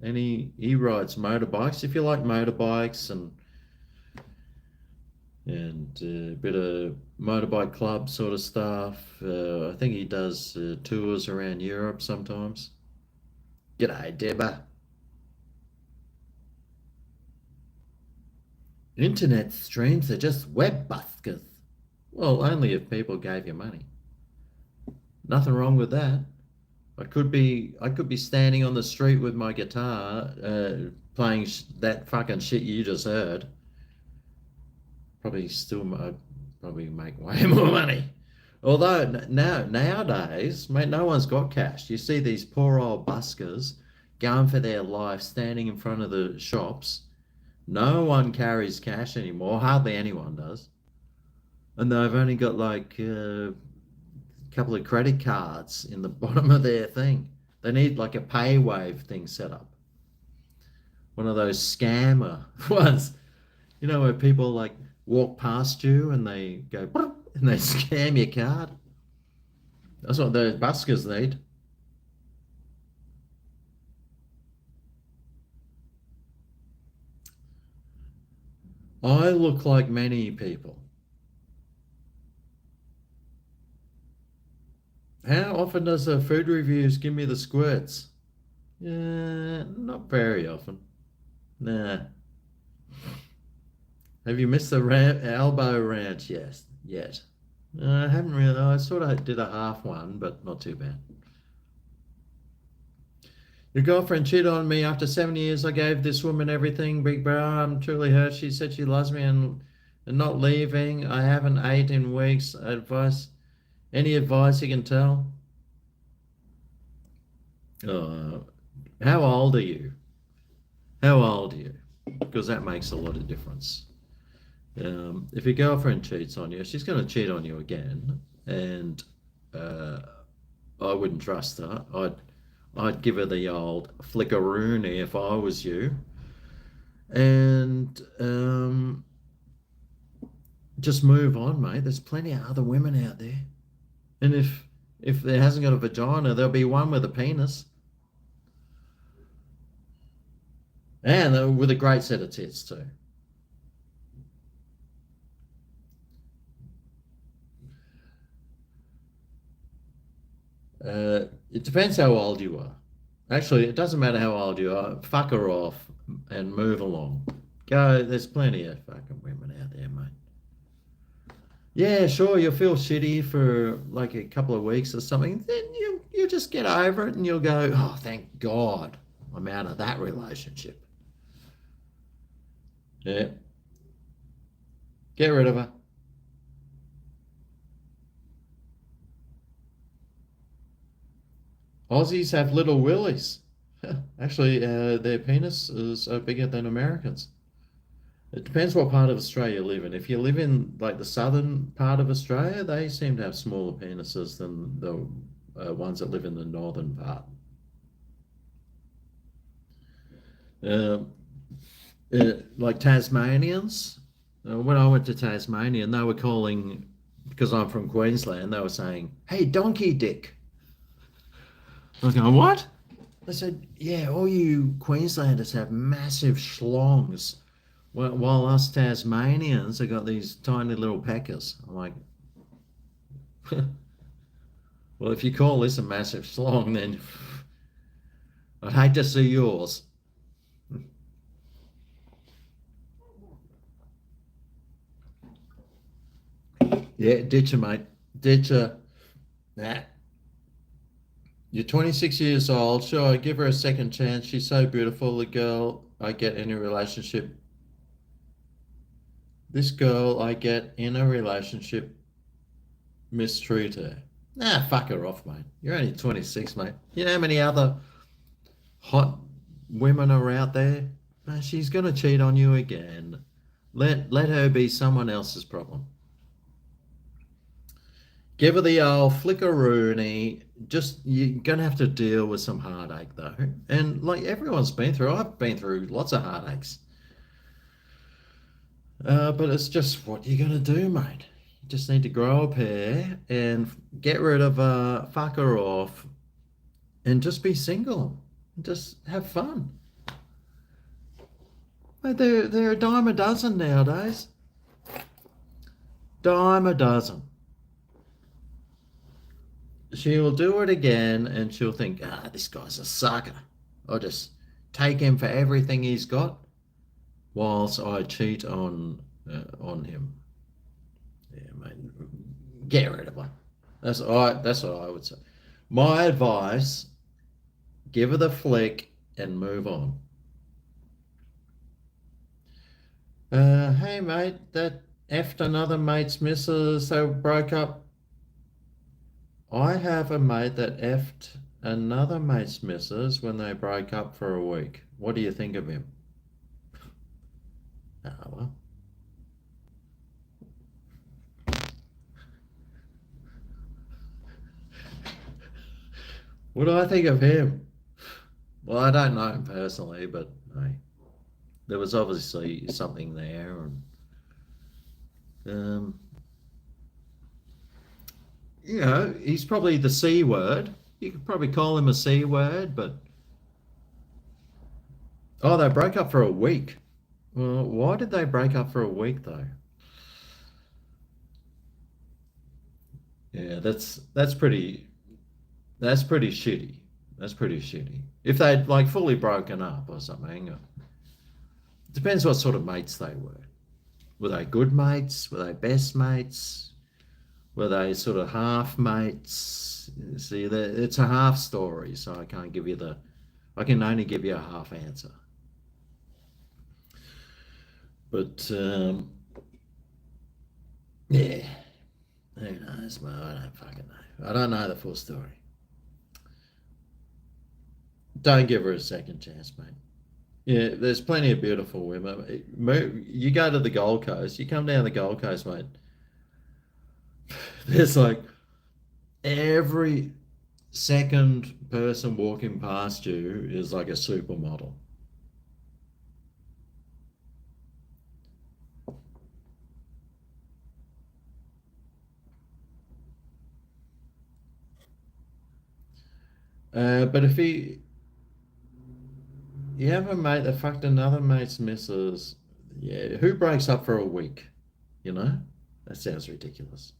And he rides motorbikes. If you like motorbikes and a bit of motorbike club sort of stuff. I think he does tours around Europe sometimes. G'day, Debba. Internet streams are just web buskers. Well, only if people gave you money. Nothing wrong with that. I could be standing on the street with my guitar, playing that fucking shit you just heard. Probably make way more money. Although nowadays, mate, no one's got cash. You see these poor old buskers going for their life, standing in front of the shops. No one carries cash anymore. Hardly anyone does. And they've only got like a couple of credit cards in the bottom of their thing. They need like a pay wave thing set up. one of those scammer ones. You know where people like walk past you and they go and they scam your card. That's what those buskers need. I look like many people. How often does the food reviews give me the squirts? Yeah, not very often. Nah. Have you missed the elbow ranch? Yes, yet. I haven't really. I sort of did a half one, but not too bad. Your girlfriend cheated on me after 7 years. I gave this woman everything, big bro. I'm truly hurt. She said she loves me and not leaving. I haven't ate in weeks. Advice? Any advice you can tell? Uh, how old are you? How old are you? Because that makes a lot of difference. If your girlfriend cheats on you, she's going to cheat on you again, and uh, I wouldn't trust her. I'd give her the old flickaroony if I was you, and just move on, mate. There's plenty of other women out there, and if there hasn't got a vagina, there'll be one with a penis, and with a great set of tits too. It depends how old you are. Actually, it doesn't matter how old you are. Fuck her off and move along. Go. There's plenty of fucking women out there, mate. Yeah, sure, you'll feel shitty for like a couple of weeks or something. Then you just get over it and you'll go, oh, thank God I'm out of that relationship. Yeah, get rid of her. Aussies have little willies. Actually, their penis is bigger than Americans. It depends what part of Australia you live in. If you live in like the southern part of Australia, they seem to have smaller penises than the ones that live in the northern part. Uh, like Tasmanians, when I went to Tasmania, and they were calling, because I'm from Queensland, they were saying, "Hey, donkey dick." I was going, "What?" They said, "Yeah, all you Queenslanders have massive schlongs, while us Tasmanians have got these tiny little peckers." I'm like, well, if you call this a massive schlong, then I'd hate to see yours. Yeah, ditch her, mate. Ditch her. Nah. You're 26 years old. Sure, give her a second chance. She's so beautiful. The girl I get in a relationship. This girl I get in a relationship mistreat her. Nah, fuck her off, mate. You're only 26, mate. You know how many other hot women are out there? Nah, she's gonna cheat on you again. Let her be someone else's problem. Give her the old flickaroony. Just you're gonna have to deal with some heartache though, and like everyone's been through. I've been through lots of heartaches, but it's just what you're gonna do, mate. You just need to grow a pair and get rid of fuck her off, and just be single. Just have fun. Mate, they're a dime a dozen nowadays. Dime a dozen. She'll do it again and she'll think, ah, this guy's a sucker. I'll just take him for everything he's got whilst I cheat on him. Yeah, mate. Get rid of her. That's what I would say. My advice, give her the flick and move on. Hey mate, that effed another mate's missus, they broke up. I have a mate that effed another mate's missus when they broke up for a week. What do you think of him? Oh, well. What do I think of him? Well, I don't know him personally, but hey. there was obviously something there, and um, he's probably the C word. You could probably call him a C word, but oh, they broke up for a week. Well, why did they break up for a week though? Yeah, that's pretty shitty. That's pretty shitty. If they'd like fully broken up or something, depends what sort of mates they were. Were they good mates? Were they best mates? Were they sort of half mates? See, it's a half story, so I can't give you the. I can only give you a half answer. But yeah, who knows? Well, I don't fucking know. I don't know the full story. Don't give her a second chance, mate. Yeah, there's plenty of beautiful women. You go to the Gold Coast, you come down the Gold Coast, mate. There's like every second person walking past you is like a supermodel. But if you have a mate that fucked another mate's missus, yeah, who breaks up for a week? You know, that sounds ridiculous.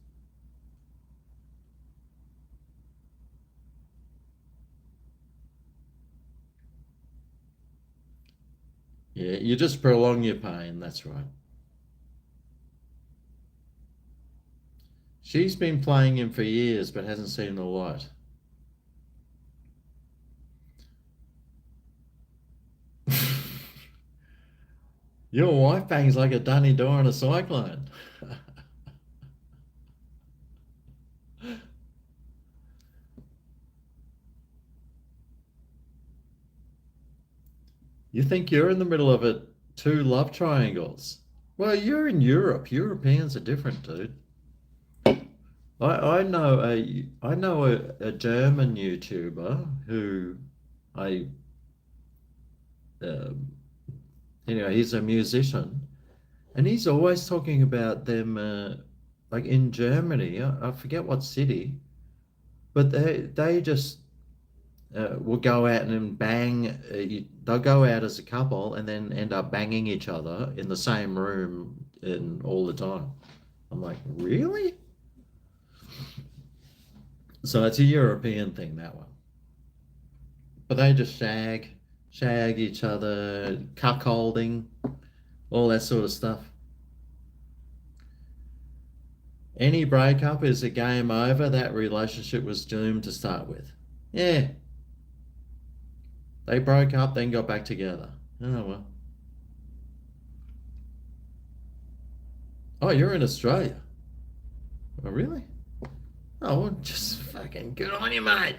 Yeah, you just prolong your pain. That's right. She's been playing him for years, but hasn't seen the light. Your wife bangs like a dunny door in a cyclone. You think you're in the middle of it, two love triangles. Well, you're in Europe. Europeans are different, dude. I know a German YouTuber who I um, he's a musician, and he's always talking about them like in Germany. I forget what city, but they just will go out and bang. They'll go out as a couple and then end up banging each other in the same room and all the time. I'm like, really? So it's a European thing, that one. But they just shag each other, cuckolding, all that sort of stuff. Any breakup is a game over. That relationship was doomed to start with. Yeah, they broke up, then got back together. Oh well. Oh, you're in Australia. Oh, really? Oh, well, just fucking good on you, mate.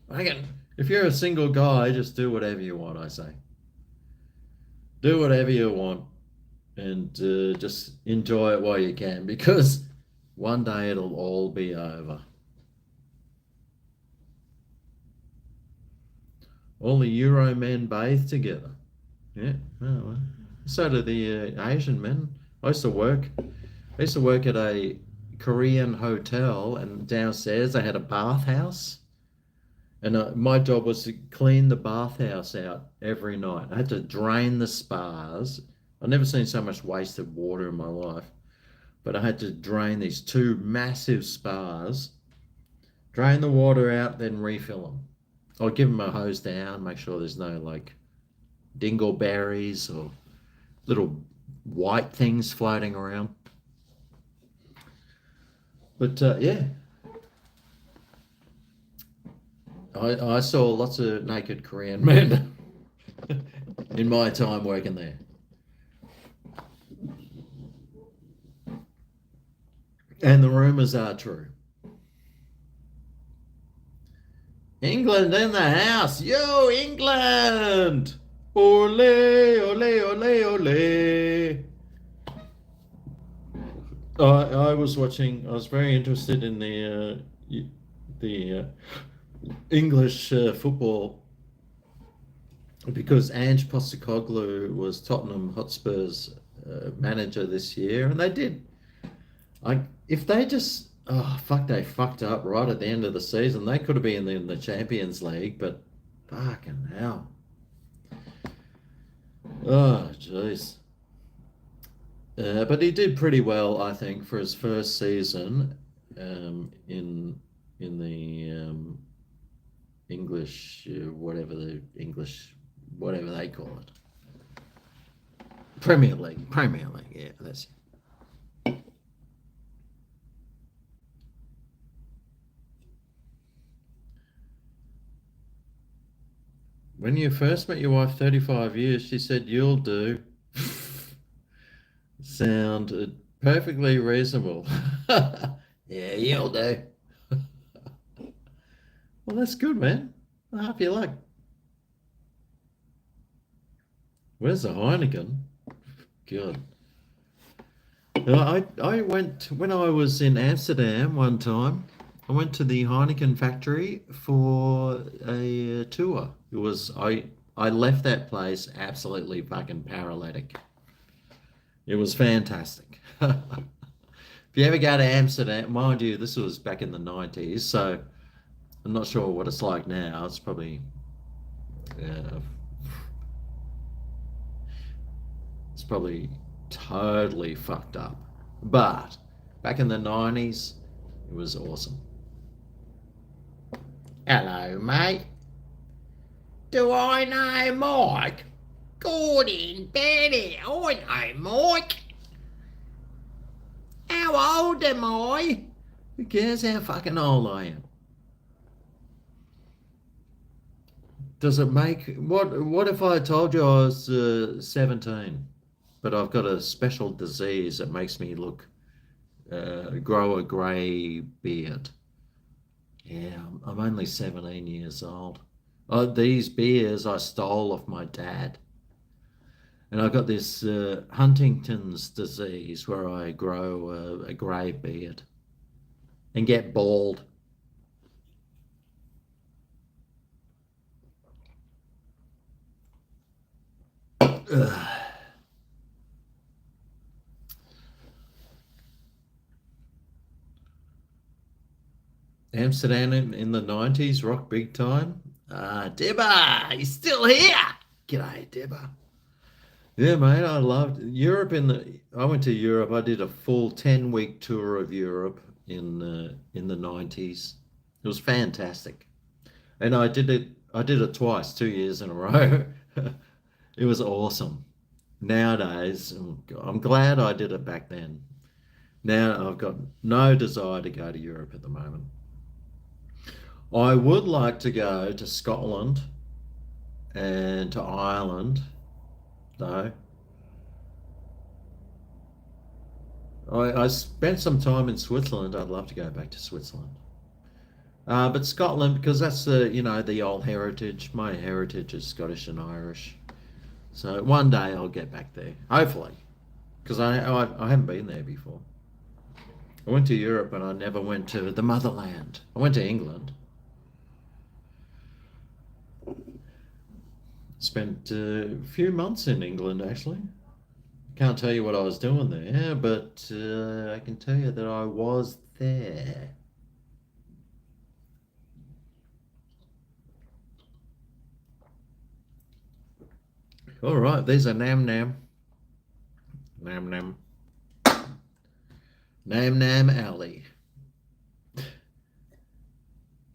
Fucking, if you're a single guy, just do whatever you want, I say. Do whatever you want and just enjoy it while you can because one day it'll all be over. All the Euro men bathe together. Yeah, oh, well. So do the Asian men. I used to work at a Korean hotel, and downstairs they had a bathhouse. And my job was to clean the bathhouse out every night. I had to drain the spas. I've never seen so much wasted water in my life. But I had to drain these two massive spas, drain the water out, then refill them. I'll give them a hose down, make sure there's no like dingleberries or little white things floating around. But yeah, I saw lots of naked Korean men in my time working there. And the rumors are true. England in the house. Yo, England! Ole, ole, ole, ole. I was watching, I was very interested in the English football because Ange Postecoglou was Tottenham Hotspur's manager this year, and they did. If they just they fucked up right at the end of the season, they could have been in the Champions League, but fucking hell. Oh jeez. But he did pretty well, I think, for his first season in the English, whatever they call it, Premier League. Premier League, yeah, that's it. When you first met your wife 35 years, she said, "You'll do." Sound perfectly reasonable. Yeah, you'll do. Well, that's good, man. Half your luck. Where's the Heineken? Good. I went when I was in Amsterdam one time. I went to the Heineken factory for a tour. I left that place absolutely fucking paralytic. It was fantastic. If you ever go to Amsterdam, mind you, this was back in the 90s, so I'm not sure what it's like now. Uh, it's probably totally fucked up. But back in the 90s, it was awesome. Hello, mate. Do I know Mike? Gordon, Betty, I know Mike. How old am I? Who cares how fucking old I am? Does it make what if I told you I was 17, but I've got a special disease that makes me grow a grey beard? Yeah, I'm only 17 years old. These beers I stole off my dad. And I've got this Huntington's disease where I grow a grey beard and get bald. Ugh. Amsterdam in the 90s, rock big time. Debba, he's still here. G'day, Debba. Yeah, mate, I loved Europe. I went to Europe. I did a full 10-week tour of Europe in the 90s. It was fantastic, and I did it. I did it twice, 2 years in a row. It was awesome. Nowadays, oh God, I'm glad I did it back then. Now I've got no desire to go to Europe at the moment. I would like to go to Scotland and to Ireland, though. I spent some time in Switzerland. I'd love to go back to Switzerland. But Scotland, because that's the old heritage. My heritage is Scottish and Irish. So one day I'll get back there, hopefully, because I haven't been there before. I went to Europe, but I never went to the motherland. I went to England. Spent a few months in England, actually. Can't tell you what I was doing there, but I can tell you that I was there. All right, there's a Nam Nam. Nam Nam. Nam Nam Alley.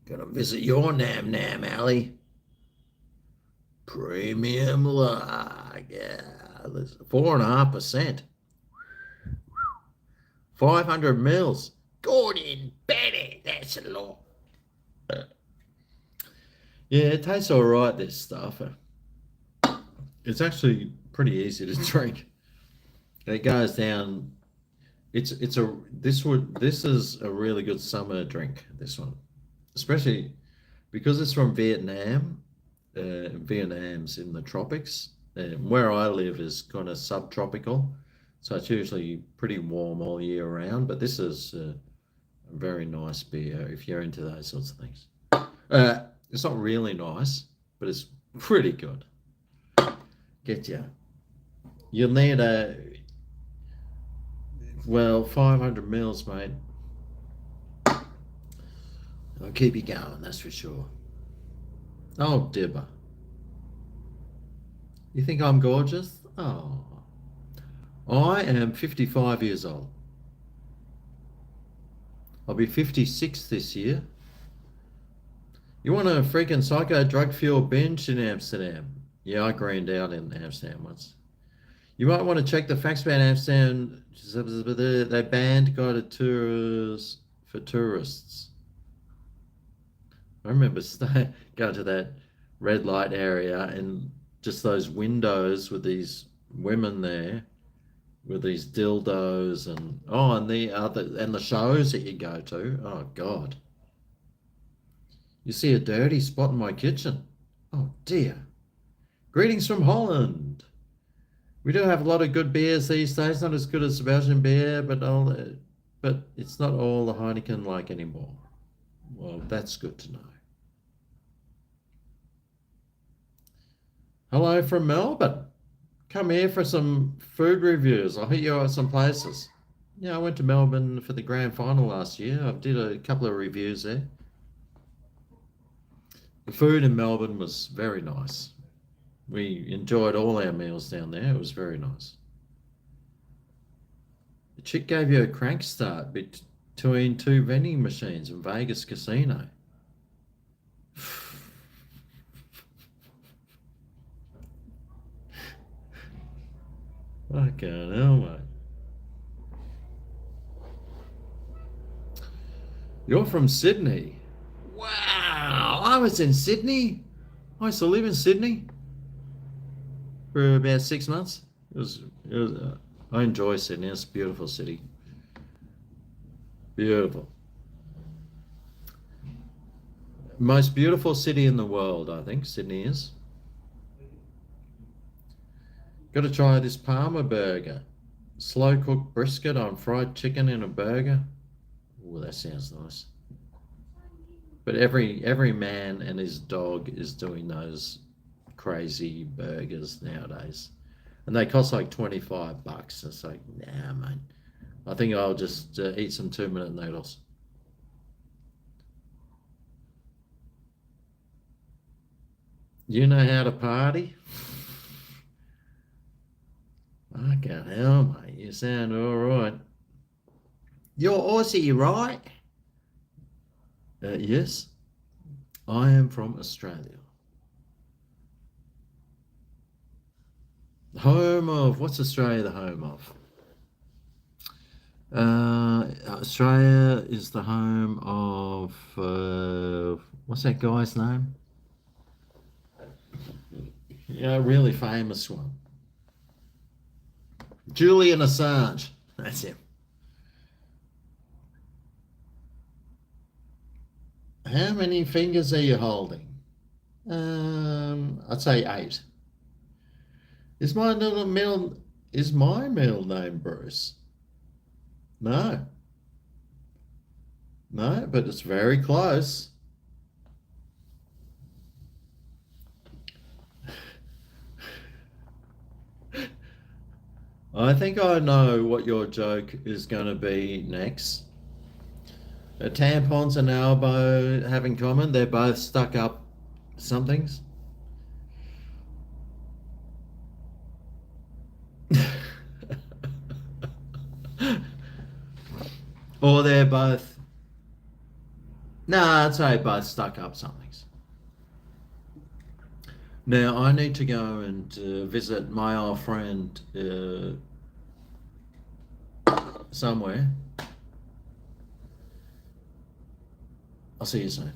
Gonna visit your Nam Nam Alley. Premium lager. 4.5%. 500 mils. Gordon, Betty, that's a lot. Yeah, it tastes all right, this stuff. It's actually pretty easy to drink. It goes down. This is a really good summer drink, this one. Especially because it's from Vietnam. Vietnam's in the tropics. Where I live is kind of subtropical, so it's usually pretty warm all year round. But this is a very nice beer if you're into those sorts of things. It's not really nice, but it's pretty good. Get you. You'll need 500 mils, mate. I'll keep you going, that's for sure. Oh, Dibber. You think I'm gorgeous? Oh. I am 55 years old. I'll be 56 this year. You want a freaking psycho drug fuel binge in Amsterdam? Yeah, I greened out in Amsterdam once. You might want to check the facts about Amsterdam. They banned guided tours for tourists. I remember going to that red light area and just those windows with these women there with these dildos and the shows that you go to. Oh God. You see a dirty spot in my kitchen. Oh dear. Greetings from Holland. We do have a lot of good beers these days, not as good as Belgian beer, but it's not all the Heineken like anymore. Well, that's good to know. Hello from Melbourne. Come here for some food reviews. I'll hit you up some places. Yeah, I went to Melbourne for the grand final last year. I did a couple of reviews there. The food in Melbourne was very nice. We enjoyed all our meals down there. It was very nice. The chick gave you a crank start between two vending machines in Vegas Casino. Fucking hell, mate. You're from Sydney. Wow, I was in Sydney. I used to live in Sydney for about 6 months. I enjoy Sydney. It's a beautiful city. Beautiful. Most beautiful city in the world, I think, Sydney is. Got to try this Palmer burger. Slow cooked brisket on fried chicken in a burger. Oh, that sounds nice. But every man and his dog is doing those crazy burgers nowadays. And they cost like $25. It's like, nah, mate. I think I'll just eat some 2-minute noodles. You know how to party? Fucking hell, mate. You sound all right. You're Aussie, right? Yes. I am from Australia. Home of, what's Australia the home of? Australia is the home of, what's that guy's name? Yeah, a really famous one. Julian Assange. That's him. How many fingers are you holding? I'd say 8. Is my middle name Bruce? No. No, but it's very close. I think I know what your joke is going to be next. Tampons and elbow have in common. They're both stuck up somethings. Or they're both. No, I'd say both stuck up somethings. Now, I need to go and visit my old friend somewhere. I'll see you soon.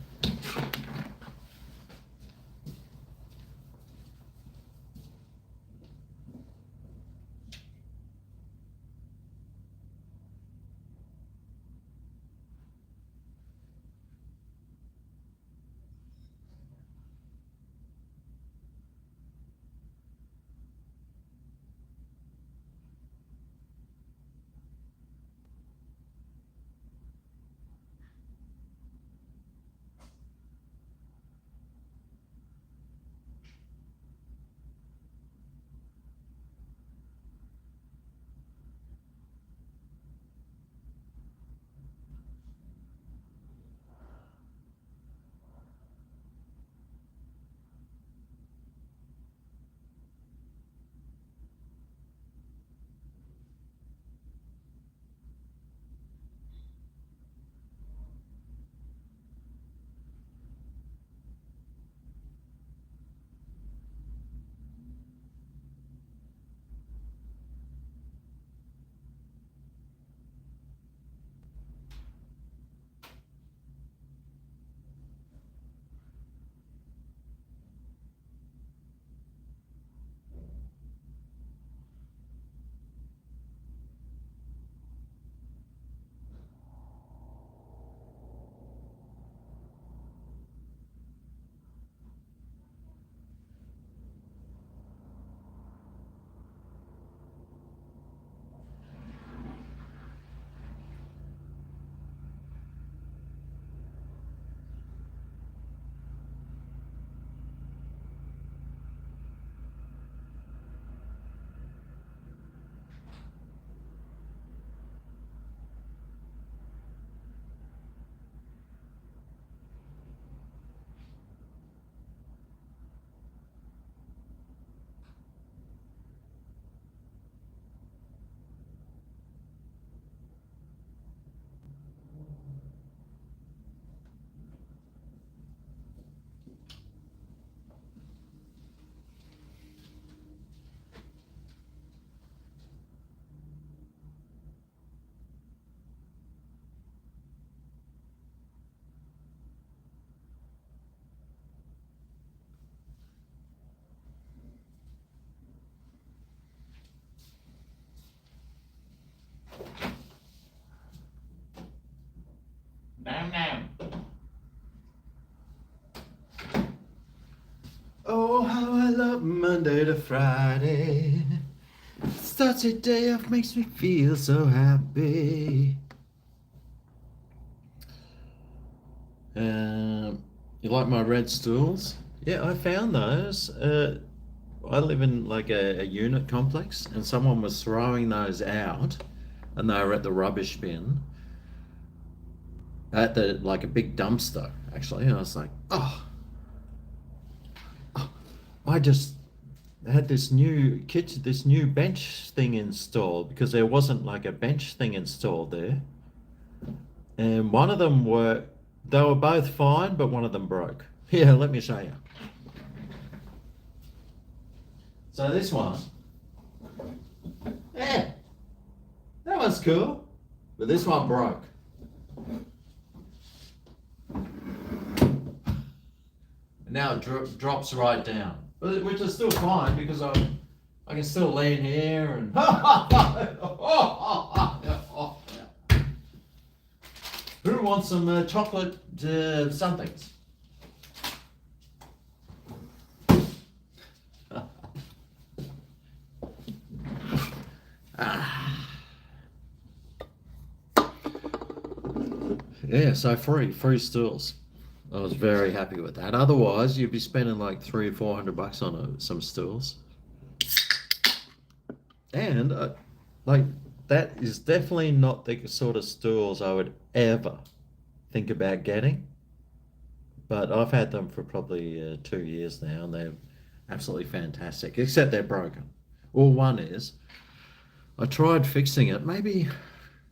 Nom nom. Oh, how I love Monday to Friday. Starts a day off, makes me feel so happy. You like my red stools? Yeah, I found those. I live in like a unit complex, and someone was throwing those out, and they were at the rubbish bin at the like a big dumpster actually. And I was like, oh, I just had this new kitchen, this new bench thing installed because there wasn't like a bench thing installed there, and one of them they were both fine, but one of them broke. Yeah, let me show you. So this one, yeah, that one's cool, but this one broke. And now it drops right down, which is still fine because I can still lean here and. Who wants some chocolate somethings? Yeah, so free stools. I was very happy with that. Otherwise, you'd be spending like $300-400 on some stools. And like that is definitely not the sort of stools I would ever think about getting. But I've had them for probably 2 years now, and they're absolutely fantastic. Except they're broken. Well, one is. I tried fixing it. Maybe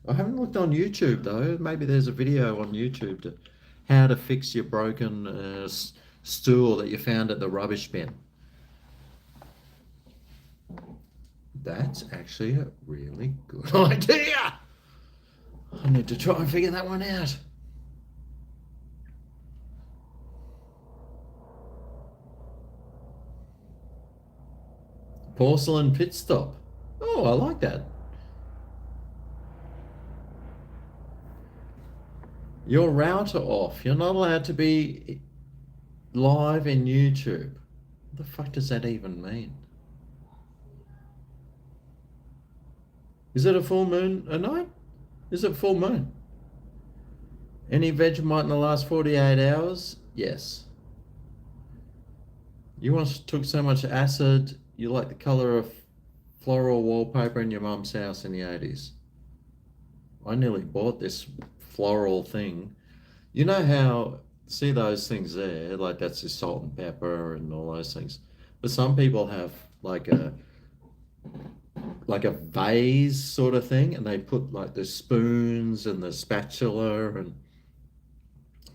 I haven't looked on YouTube though. Maybe there's a video on YouTube to how to fix your broken stool that you found at the rubbish bin. That's actually a really good idea. I need to try and figure that one out. Porcelain pit stop. Oh, I like that. Your router off. You're not allowed to be live in YouTube. What the fuck does that even mean? Is it a full moon a night? Is it full moon? Any Vegemite in the last 48 hours? Yes. You once took so much acid, you like the colour of floral wallpaper in your mum's house in the 80s. I nearly bought this floral thing. You know how, see those things there, like that's the salt and pepper and all those things. But some people have like a vase sort of thing, and they put like the spoons and the spatula and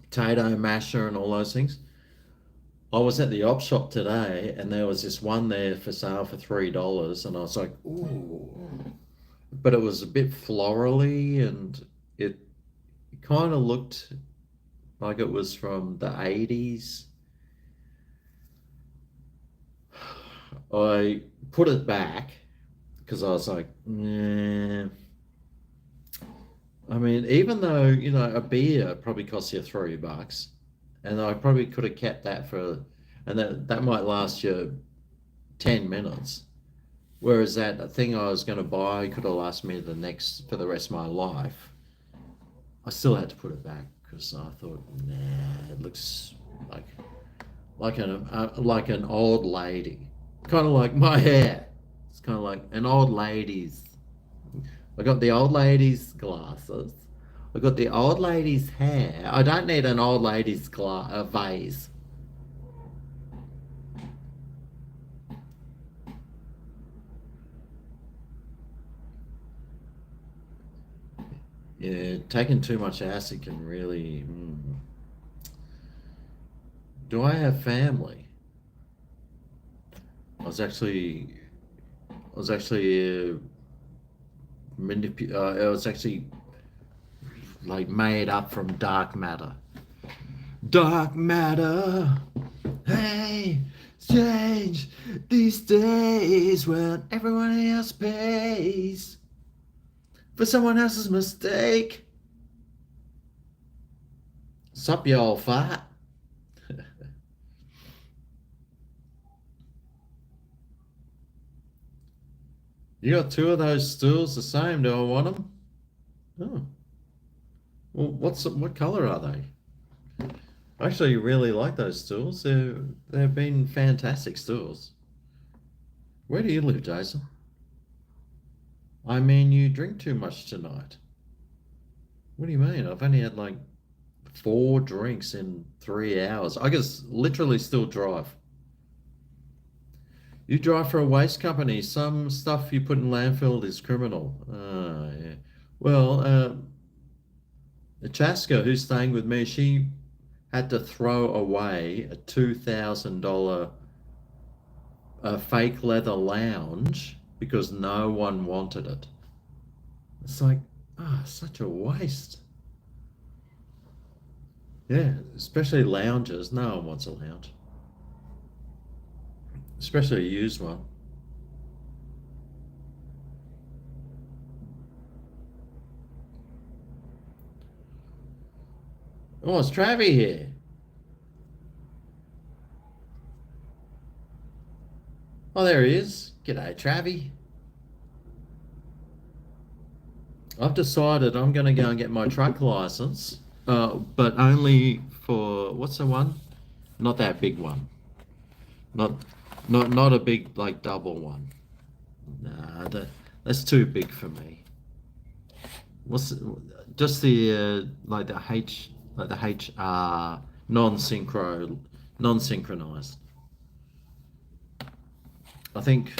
potato masher and all those things. I was at the op shop today, and there was this one there for sale for $3, and I was like, ooh. But it was a bit florally, and it kind of looked like it was from the 80s. I put it back because I was like, nah. I mean, even though, you know, a beer probably costs you $3, and I probably could have kept that and that might last you 10 minutes. Whereas that thing I was going to buy could have lasted me for the rest of my life. I still had to put it back because I thought, nah, it looks like an old lady, kind of like my hair. It's kind of like an old lady's. I got the old lady's glasses. I got the old lady's hair. I don't need an old lady's vase. Yeah, taking too much acid can really. Do I have family? I was actually it was actually like made up from dark matter. Dark matter, hey, strange these days when everyone else pays for someone else's mistake. Sup, you old fart. You got two of those stools the same. Do I want them? Oh. Well, what color are they? I actually really like those stools. They've been fantastic stools. Where do you live, Jason? I mean, you drink too much tonight. What do you mean? I've only had like 4 drinks in 3 hours. I can literally still drive. You drive for a waste company. Some stuff you put in landfill is criminal. Yeah. Well, Chaska, who's staying with me, she had to throw away a $2,000 fake leather lounge because no one wanted it. It's like, such a waste. Yeah, especially lounges. No one wants a lounge, especially a used one. Oh, it's Travie here. Oh, there he is. G'day, Travie. I've decided I'm going to go and get my truck license, but only for what's the one? Not that big one. Not, not a big like double one. Nah, that's too big for me. What's just the like the HR non-synchronized. I think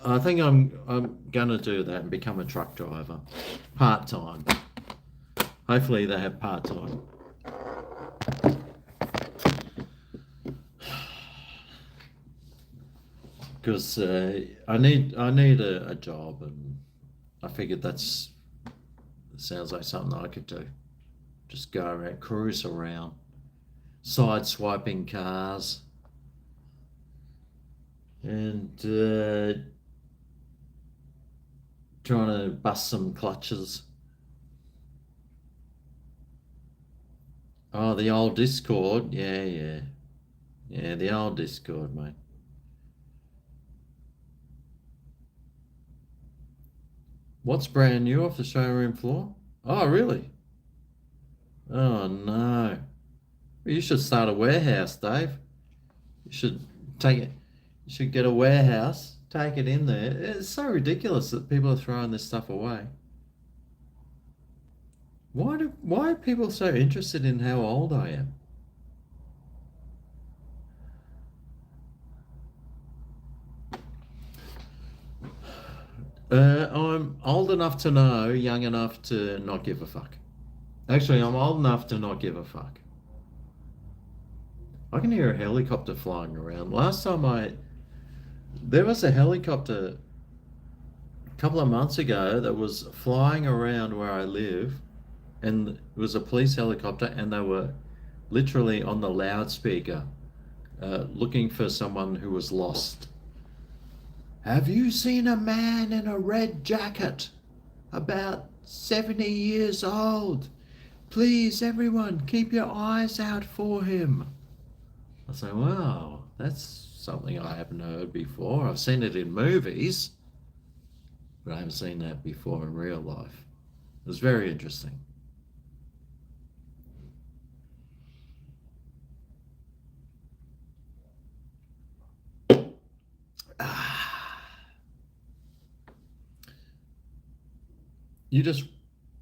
I'm gonna do that and become a truck driver, part time. Hopefully they have part time. Because I need a job, and I figured sounds like something I could do. Just go around, cruise around, side swiping cars, and trying to bust some clutches. Oh, the old Discord, yeah, the old Discord, mate. What's brand new off the showroom floor? Oh, really? Oh, no. Well, you should start a warehouse, Dave. You should take it. You should get a warehouse, take it in there. It's so ridiculous that people are throwing this stuff away. Why are people so interested in how old I am? I'm old enough to know, young enough to not give a fuck. Actually, I'm old enough to not give a fuck. I can hear a helicopter flying around. There was a helicopter a couple of months ago that was flying around where I live, and it was a police helicopter, and they were literally on the loudspeaker looking for someone who was lost. Have you seen a man in a red jacket, about 70 years old? Please, everyone, keep your eyes out for him. I say, wow, that's something I haven't heard before. I've seen it in movies, but I haven't seen that before in real life. It was very interesting. You just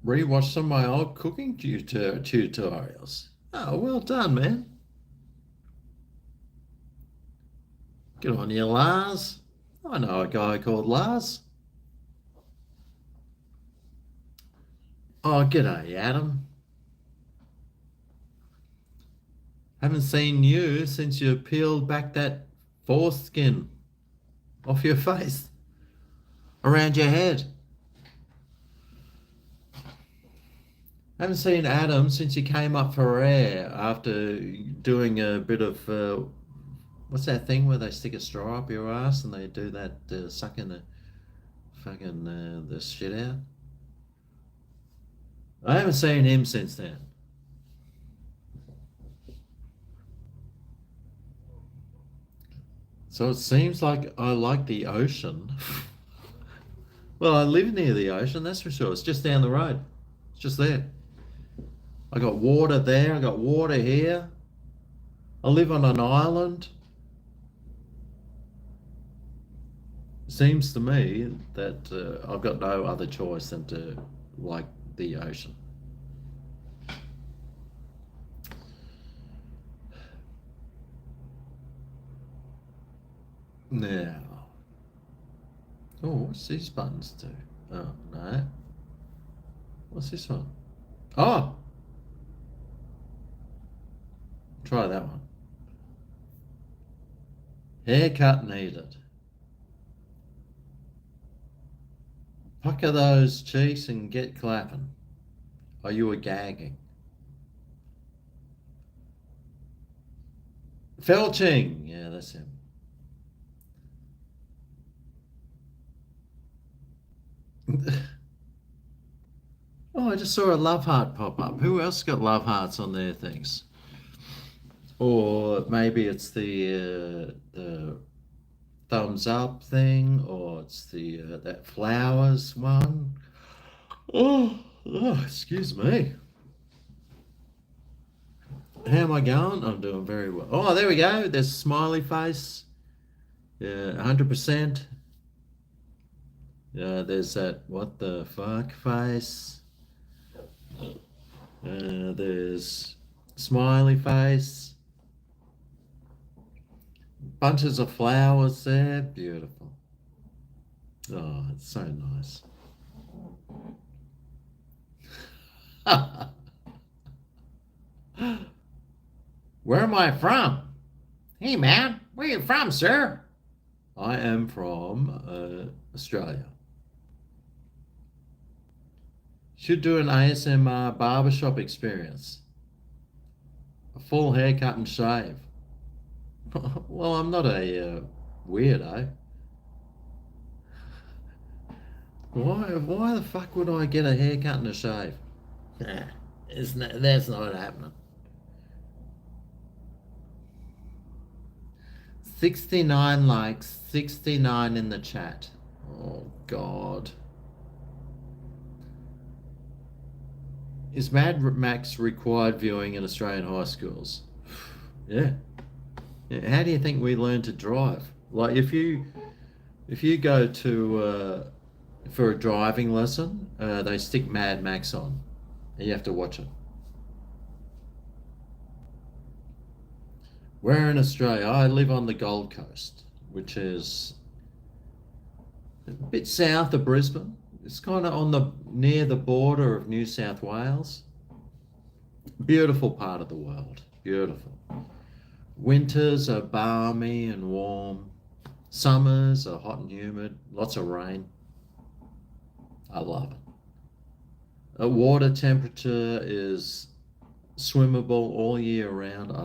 rewatched some of my old cooking tutorials. Oh, well done, man. Good on you, Lars. I know a guy called Lars. Oh, g'day, Adam. Haven't seen you since you peeled back that foreskin off your face, around your head. Haven't seen Adam since he came up for air after doing a bit of what's that thing where they stick a straw up your ass and they do that sucking the fucking the shit out. I haven't seen him since then. So it seems like I like the ocean. Well, I live near the ocean, that's for sure. It's just down the road. It's just there. I got water there, I got water here. I live on an island. Seems to me that I've got no other choice than to like the ocean. Now, oh, what's these buttons do? Oh, no. What's this one? Oh, try that one. Haircut needed. Pucker those cheeks and get clapping. Oh, you were gagging. Felching. Yeah, that's him. Oh, I just saw a love heart pop up. Who else got love hearts on their things? Or maybe it's the thumbs up thing, or it's the that flowers one. Oh, excuse me. How am I going? I'm doing very well. Oh, there we go. There's a smiley face. Yeah, 100%. Yeah, there's that what the fuck face. There's smiley face. Bunches of flowers there. Beautiful. Oh, it's so nice. Where am I from? Hey, man, where you from, sir? I am from Australia. Should do an ASMR barbershop experience. A full haircut and shave. Well, I'm not a weirdo. Why the fuck would I get a haircut and a shave? That's not happening. 69 likes, 69 in the chat. Oh, God. Is Mad Max required viewing in Australian high schools? Yeah. How do you think we learn to drive? Like if you go to for a driving lesson, they stick Mad Max on, and you have to watch it. Where in Australia? I live on the Gold Coast, which is a bit south of Brisbane. It's kind of on the near the border of New South Wales. Beautiful part of the world. Beautiful. Winters are balmy and warm. Summers are hot and humid. Lots of rain. I love it. A water temperature is swimmable all year round. I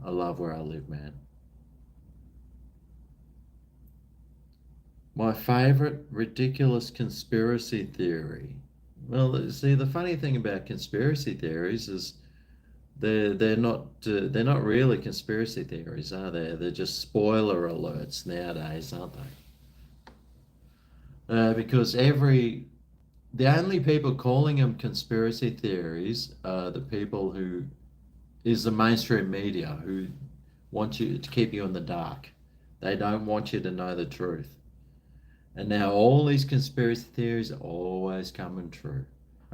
love where I live, man. My favorite ridiculous conspiracy theory. Well, see, the funny thing about conspiracy theories is they're not really conspiracy theories, are they? They're just spoiler alerts nowadays, aren't they? Because the only people calling them conspiracy theories are the people who is the mainstream media who want you to keep you in the dark. They don't want you to know the truth. And now all these conspiracy theories are always coming true.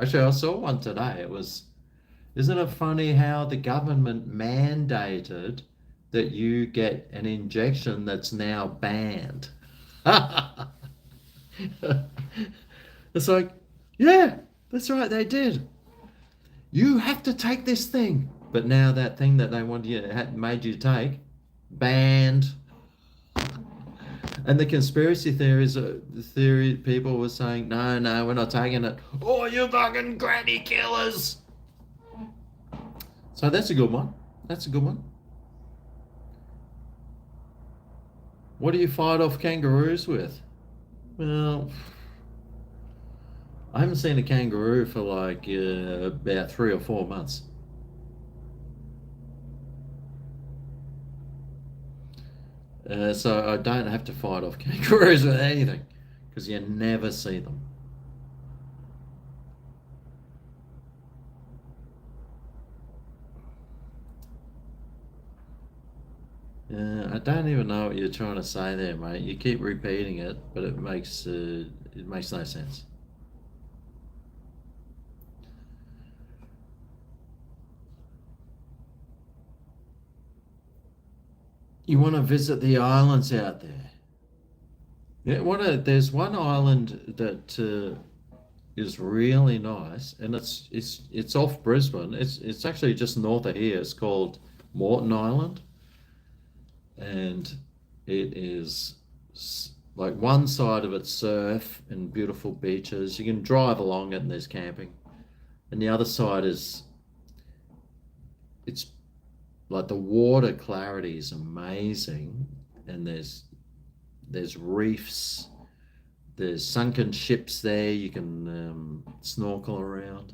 Actually, I saw one today. Isn't it funny how the government mandated that you get an injection that's now banned? It's like, yeah, that's right, they did. You have to take this thing. But now that thing that they wanted you had made you take, banned. And the conspiracy theory people were saying, no, we're not taking it. Oh, you fucking granny killers! So that's a good one. That's a good one. What do you fight off kangaroos with? Well, I haven't seen a kangaroo for like about 3 or 4 months. So I don't have to fight off kangaroos with anything because you never see them. I don't even know what you're trying to say there, mate. You keep repeating it, but it makes no sense. You want to visit the islands out there? Yeah, there's one island that is really nice, and it's off Brisbane. It's actually just north of here. It's called Moreton Island, and it is like one side of it surf and beautiful beaches. You can drive along it, and there's camping, and the other side is it's like the water clarity is amazing, and there's reefs, there's sunken ships there. You can snorkel around.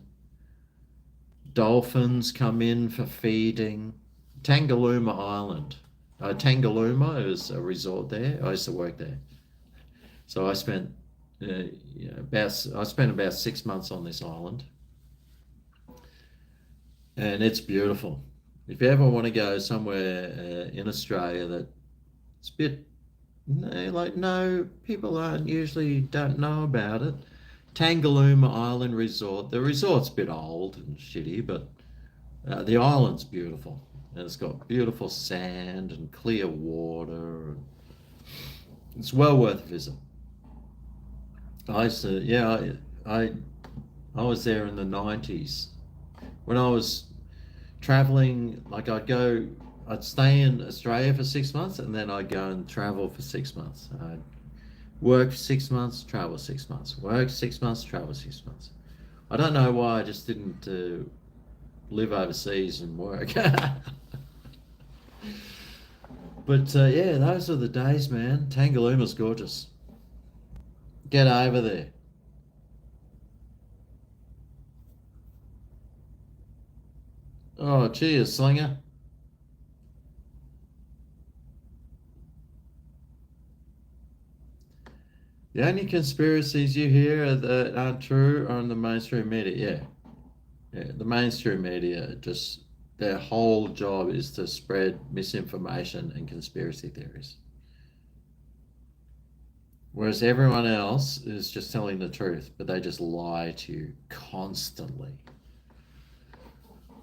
Dolphins come in for feeding. Tangalooma Island. Tangalooma is a resort there. I used to work there, so I spent about 6 months on this island, and it's beautiful. If you ever want to go somewhere in Australia that it's a bit like no people aren't usually don't know about it. Tangalooma Island Resort. The resort's a bit old and shitty, but the island's beautiful, and it's got beautiful sand and clear water. It's well worth a visit. I used to, yeah, I was there in the 90s when I was traveling. Like I'd stay in Australia for 6 months, and then I'd go and travel for 6 months. I'd work for 6 months, travel 6 months, work 6 months, travel 6 months. I don't know why I just didn't live overseas and work. But yeah, those are the days, man. Tangalooma's gorgeous. Get over there. Oh, cheers, Slinger. The only conspiracies you hear that aren't true are in the mainstream media. Yeah, yeah. The mainstream media just their whole job is to spread misinformation and conspiracy theories, whereas everyone else is just telling the truth, but they just lie to you constantly.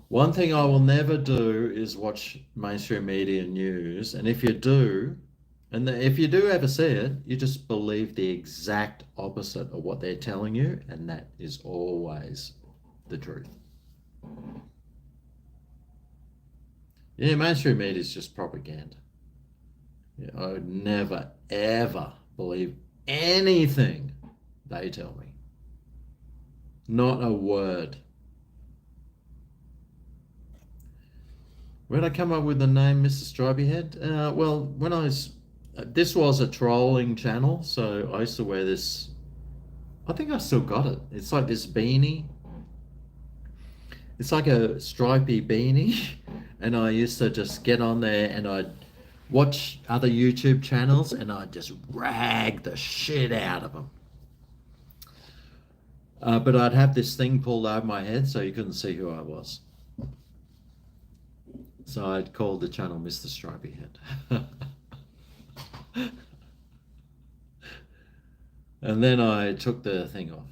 One thing I will never do is watch mainstream media news, and if you do ever see it, you just believe the exact opposite of what they're telling you, and that is always the truth. Yeah, mainstream media is just propaganda. Yeah, I would never, ever believe anything they tell me. Not a word. Where'd I come up with the name Mr. Stripey Head? Well, this was a trolling channel, so I used to wear this. I think I still got it. It's like this beanie. It's like a stripy beanie, and I used to just get on there and I'd watch other YouTube channels and I'd just rag the shit out of them. But I'd have this thing pulled over my head so you couldn't see who I was. So I'd called the channel Mr. Stripey Head. And then I took the thing off.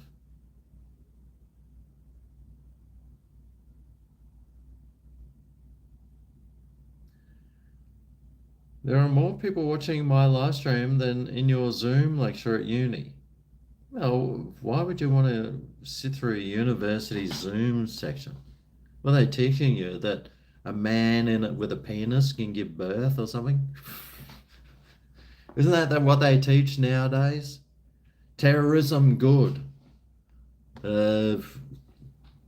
There are more people watching my live stream than in your Zoom lecture at uni. Well, why would you want to sit through a university Zoom section? Were they teaching you that a man in it with a penis can give birth or something? Isn't that what they teach nowadays? Terrorism good. Uh,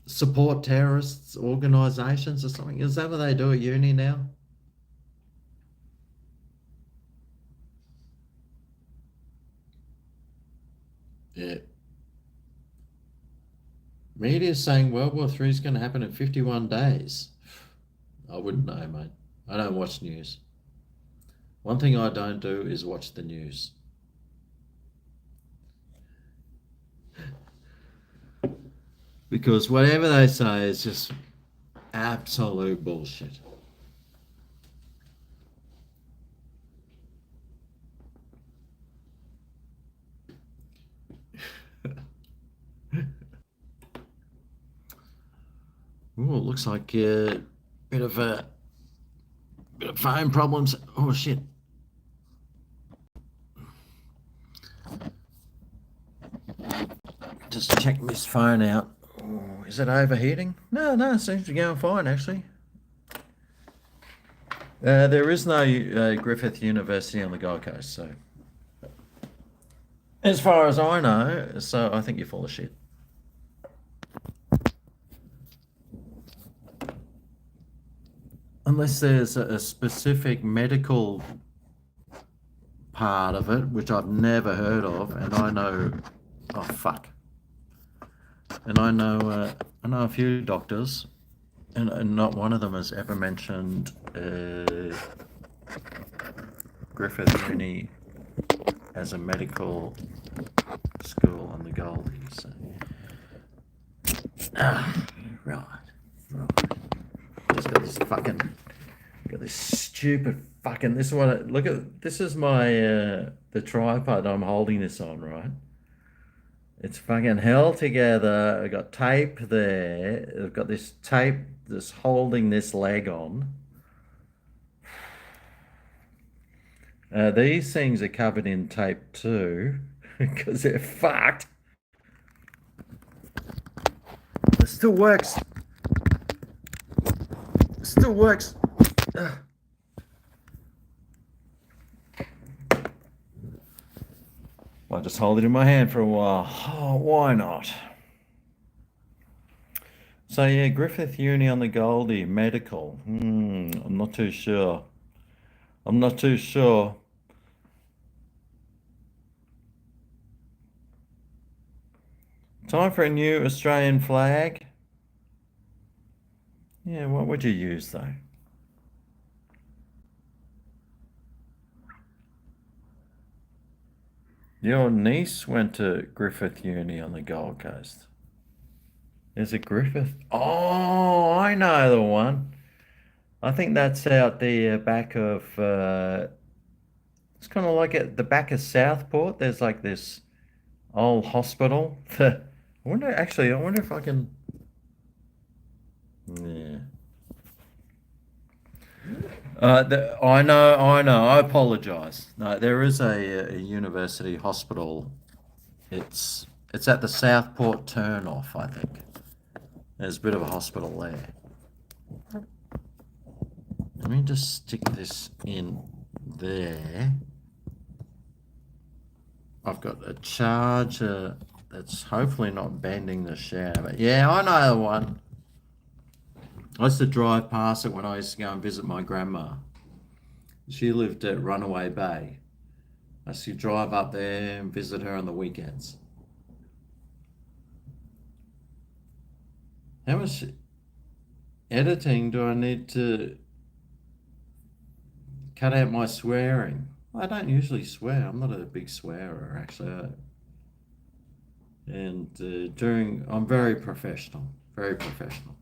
support terrorists organizations or something. Is that what they do at uni now? Yeah. Media is saying World War III is going to happen in 51 days. I wouldn't know, mate. I don't watch news. One thing I don't do is watch the news. Because whatever they say is just absolute bullshit. Oh, it looks like a bit of phone problems. Oh shit. Just check this phone out. Oh, is it overheating? No, it seems to be going fine actually. There is no Griffith University on the Gold Coast, so as far as I know, so I think you're full of shit. Unless there's a specific medical part of it, which I've never heard of, and I know, oh fuck, and I know a few doctors, and not one of them has ever mentioned Griffith Uni as a medical school on the Goldie. So, right. Just got this fucking, got this stupid fucking. This is what. Look at this is my the tripod I'm holding this on, right? It's fucking held together. I got tape there. I've got this tape that's holding this leg on. These things are covered in tape too, because they're fucked. It still works. It still works. Ugh. I'll just hold it in my hand for a while. Oh, why not? So yeah, Griffith Uni on the Goldie, medical. I'm not too sure. I'm not too sure. Time for a new Australian flag. Yeah, what would you use though? Your niece went to Griffith Uni on the Gold Coast. Is it Griffith? Oh, I know the one. I think that's out the back of. It's kind of like at the back of Southport. There's like this old hospital. I wonder. Actually, I wonder if I can. Yeah. I know. I apologise. No, there is a university hospital. It's at the Southport turnoff, I think. There's a bit of a hospital there. Let me just stick this in there. I've got a charger that's hopefully not bending the shower. But yeah, I know the one. I used to drive past it when I used to go and visit my grandma. She lived at Runaway Bay. I used to drive up there and visit her on the weekends. How much editing do I need to cut out my swearing? I don't usually swear. I'm not a big swearer, actually. And I'm very professional. Very professional.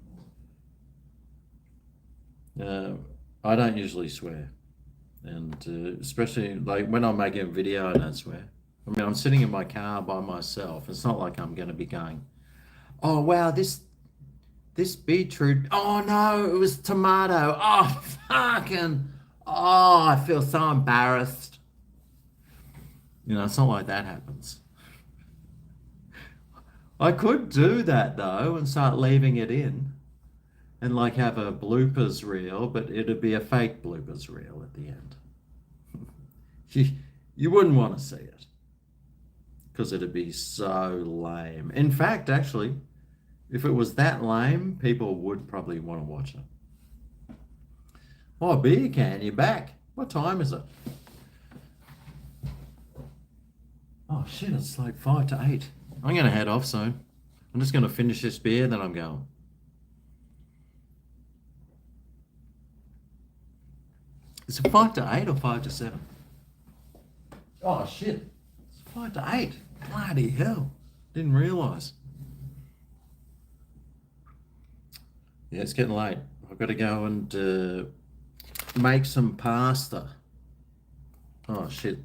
I don't usually swear, and especially like when I'm making a video, I don't swear. I mean, I'm sitting in my car by myself. It's not like I'm going to be going, "Oh wow, this beetroot. Oh no, it was tomato. Oh fucking. Oh, I feel so embarrassed." It's not like that happens. I could do that though and start leaving it in. And like have a bloopers reel, but it'd be a fake bloopers reel at the end. You wouldn't want to see it because it'd be so lame. In fact, actually, if it was that lame, people would probably want to watch it. Oh, beer can, you're back. What time is it? Oh shit, it's like 5 to 8. I'm going to head off soon. I'm just going to finish this beer, then I'm going. Is it 5 to 8 or 5 to 7? Oh, shit. It's 5 to 8. Bloody hell. Didn't realise. Yeah, it's getting late. I've got to go and make some pasta. Oh, shit.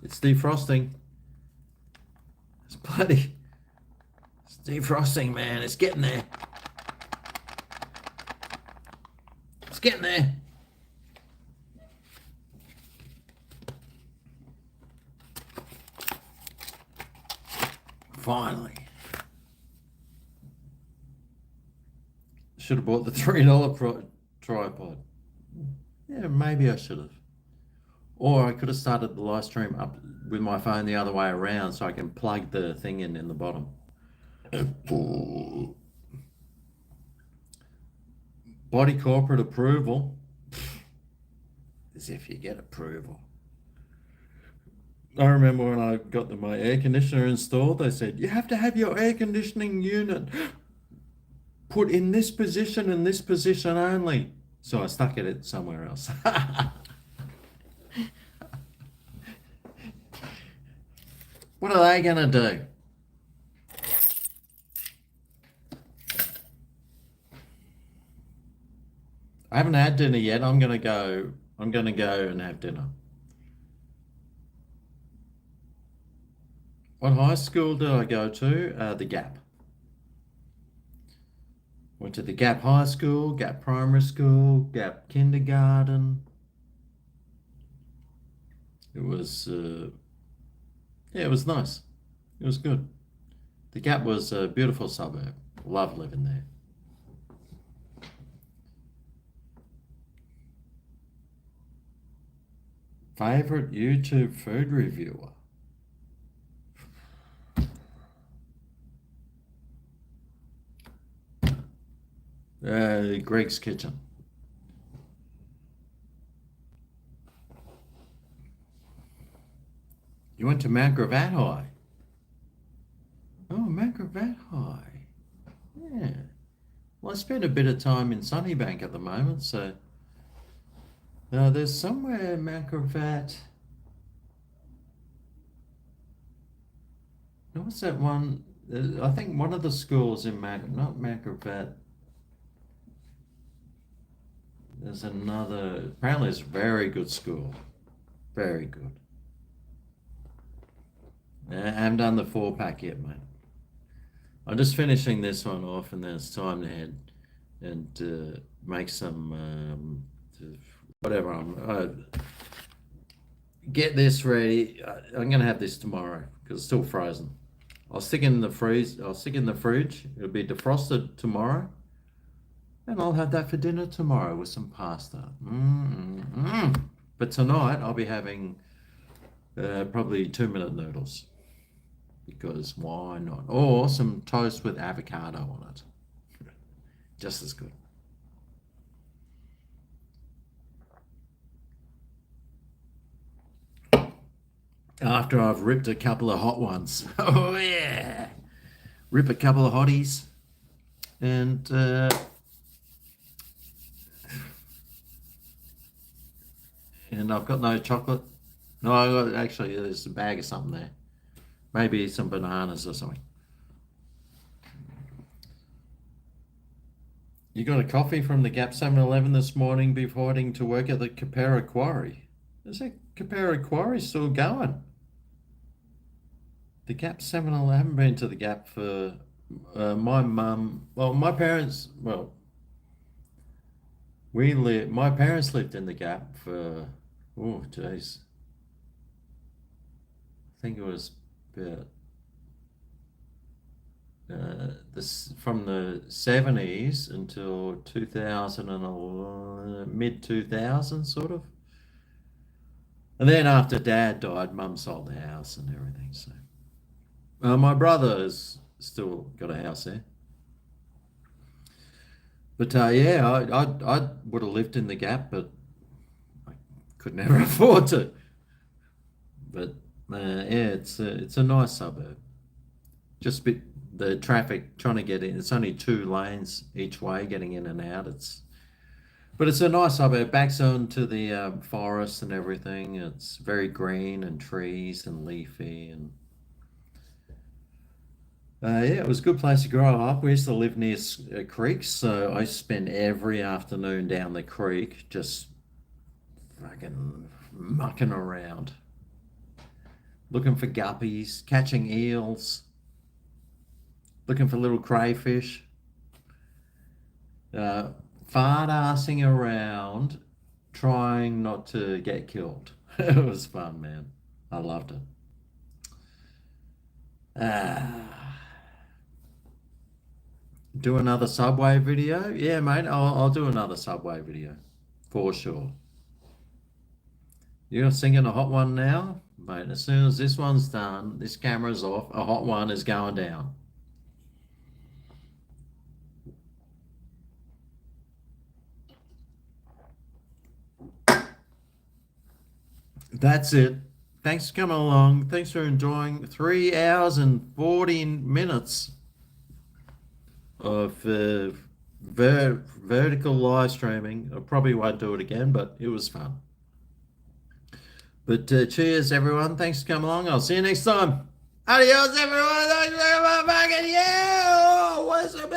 It's defrosting. It's bloody... It's defrosting, man. It's getting there. It's getting there. Finally. Should have bought the $3 tripod. Yeah, maybe I should have. Or I could have started the live stream up with my phone the other way around so I can plug the thing in the bottom. Body corporate approval. As if you get approval. I remember when I got my air conditioner installed, they said, you have to have your air conditioning unit put in this position and this position only. So I stuck it somewhere else. What are they going to do? I haven't had dinner yet. I'm going to go and have dinner. What high school did I go to? The Gap. Went to the Gap High School, Gap Primary School, Gap Kindergarten. It was, yeah, it was nice. It was good. The Gap was a beautiful suburb. Love living there. Favorite YouTube food reviewer? Greg's Kitchen. You went to Mount Gravatt High. Oh, Mount Gravatt High. Yeah. Well, I spend a bit of time in Sunnybank at the moment, so there's somewhere in Mount Gravatt. Now, what's that one? I think one of the schools in not Mount Gravatt. There's another, apparently it's a very good school. Very good. I haven't done the 4-pack yet, mate. I'm just finishing this one off and then it's time to head and make some, whatever. Get this ready. I'm going to have this tomorrow because it's still frozen. I'll stick it in the fridge. It'll be defrosted tomorrow. And I'll have that for dinner tomorrow with some pasta. But tonight I'll be having probably 2-minute noodles. Because why not? Or some toast with avocado on it. Just as good. After I've ripped a couple of hot ones. Oh yeah! Rip a couple of hotties. And I've got no chocolate. No, actually, there's a bag of something there. Maybe some bananas or something. You got a coffee from the Gap 7-Eleven this morning before heading to work at the Capera Quarry. Is that Capera Quarry still going? The Gap 7-Eleven, I haven't been to the Gap for my mum. Well, my parents, my parents lived in the Gap for, oh, jeez. I think it was about from the 70s until 2011, mid-2000s sort of. And then after Dad died, Mum sold the house and everything. So my brother has still got a house there. But yeah, I would have lived in the Gap, but I could never afford to. But yeah, it's a nice suburb. Just a the traffic trying to get in. It's only 2 lanes each way getting in and out. But it's a nice suburb. Backs onto the forest and everything. It's very green and trees and leafy and yeah, it was a good place to grow up. We used to live near creeks, so I spent every afternoon down the creek just fucking mucking around, looking for guppies, catching eels, looking for little crayfish, uh, fart assing around, trying not to get killed. It was fun, man. I loved it. Do another Subway video? Yeah, mate, I'll do another Subway video for sure. You're singing a hot one now? Mate, as soon as this one's done, this camera's off, a hot one is going down. That's it. Thanks for coming along. Thanks for enjoying 3 hours and 14 minutes of vertical live streaming. I probably won't do it again, but it was fun. But cheers, everyone. Thanks for coming along. I'll see you next time. Adios, everyone. Thanks for fucking you. What's the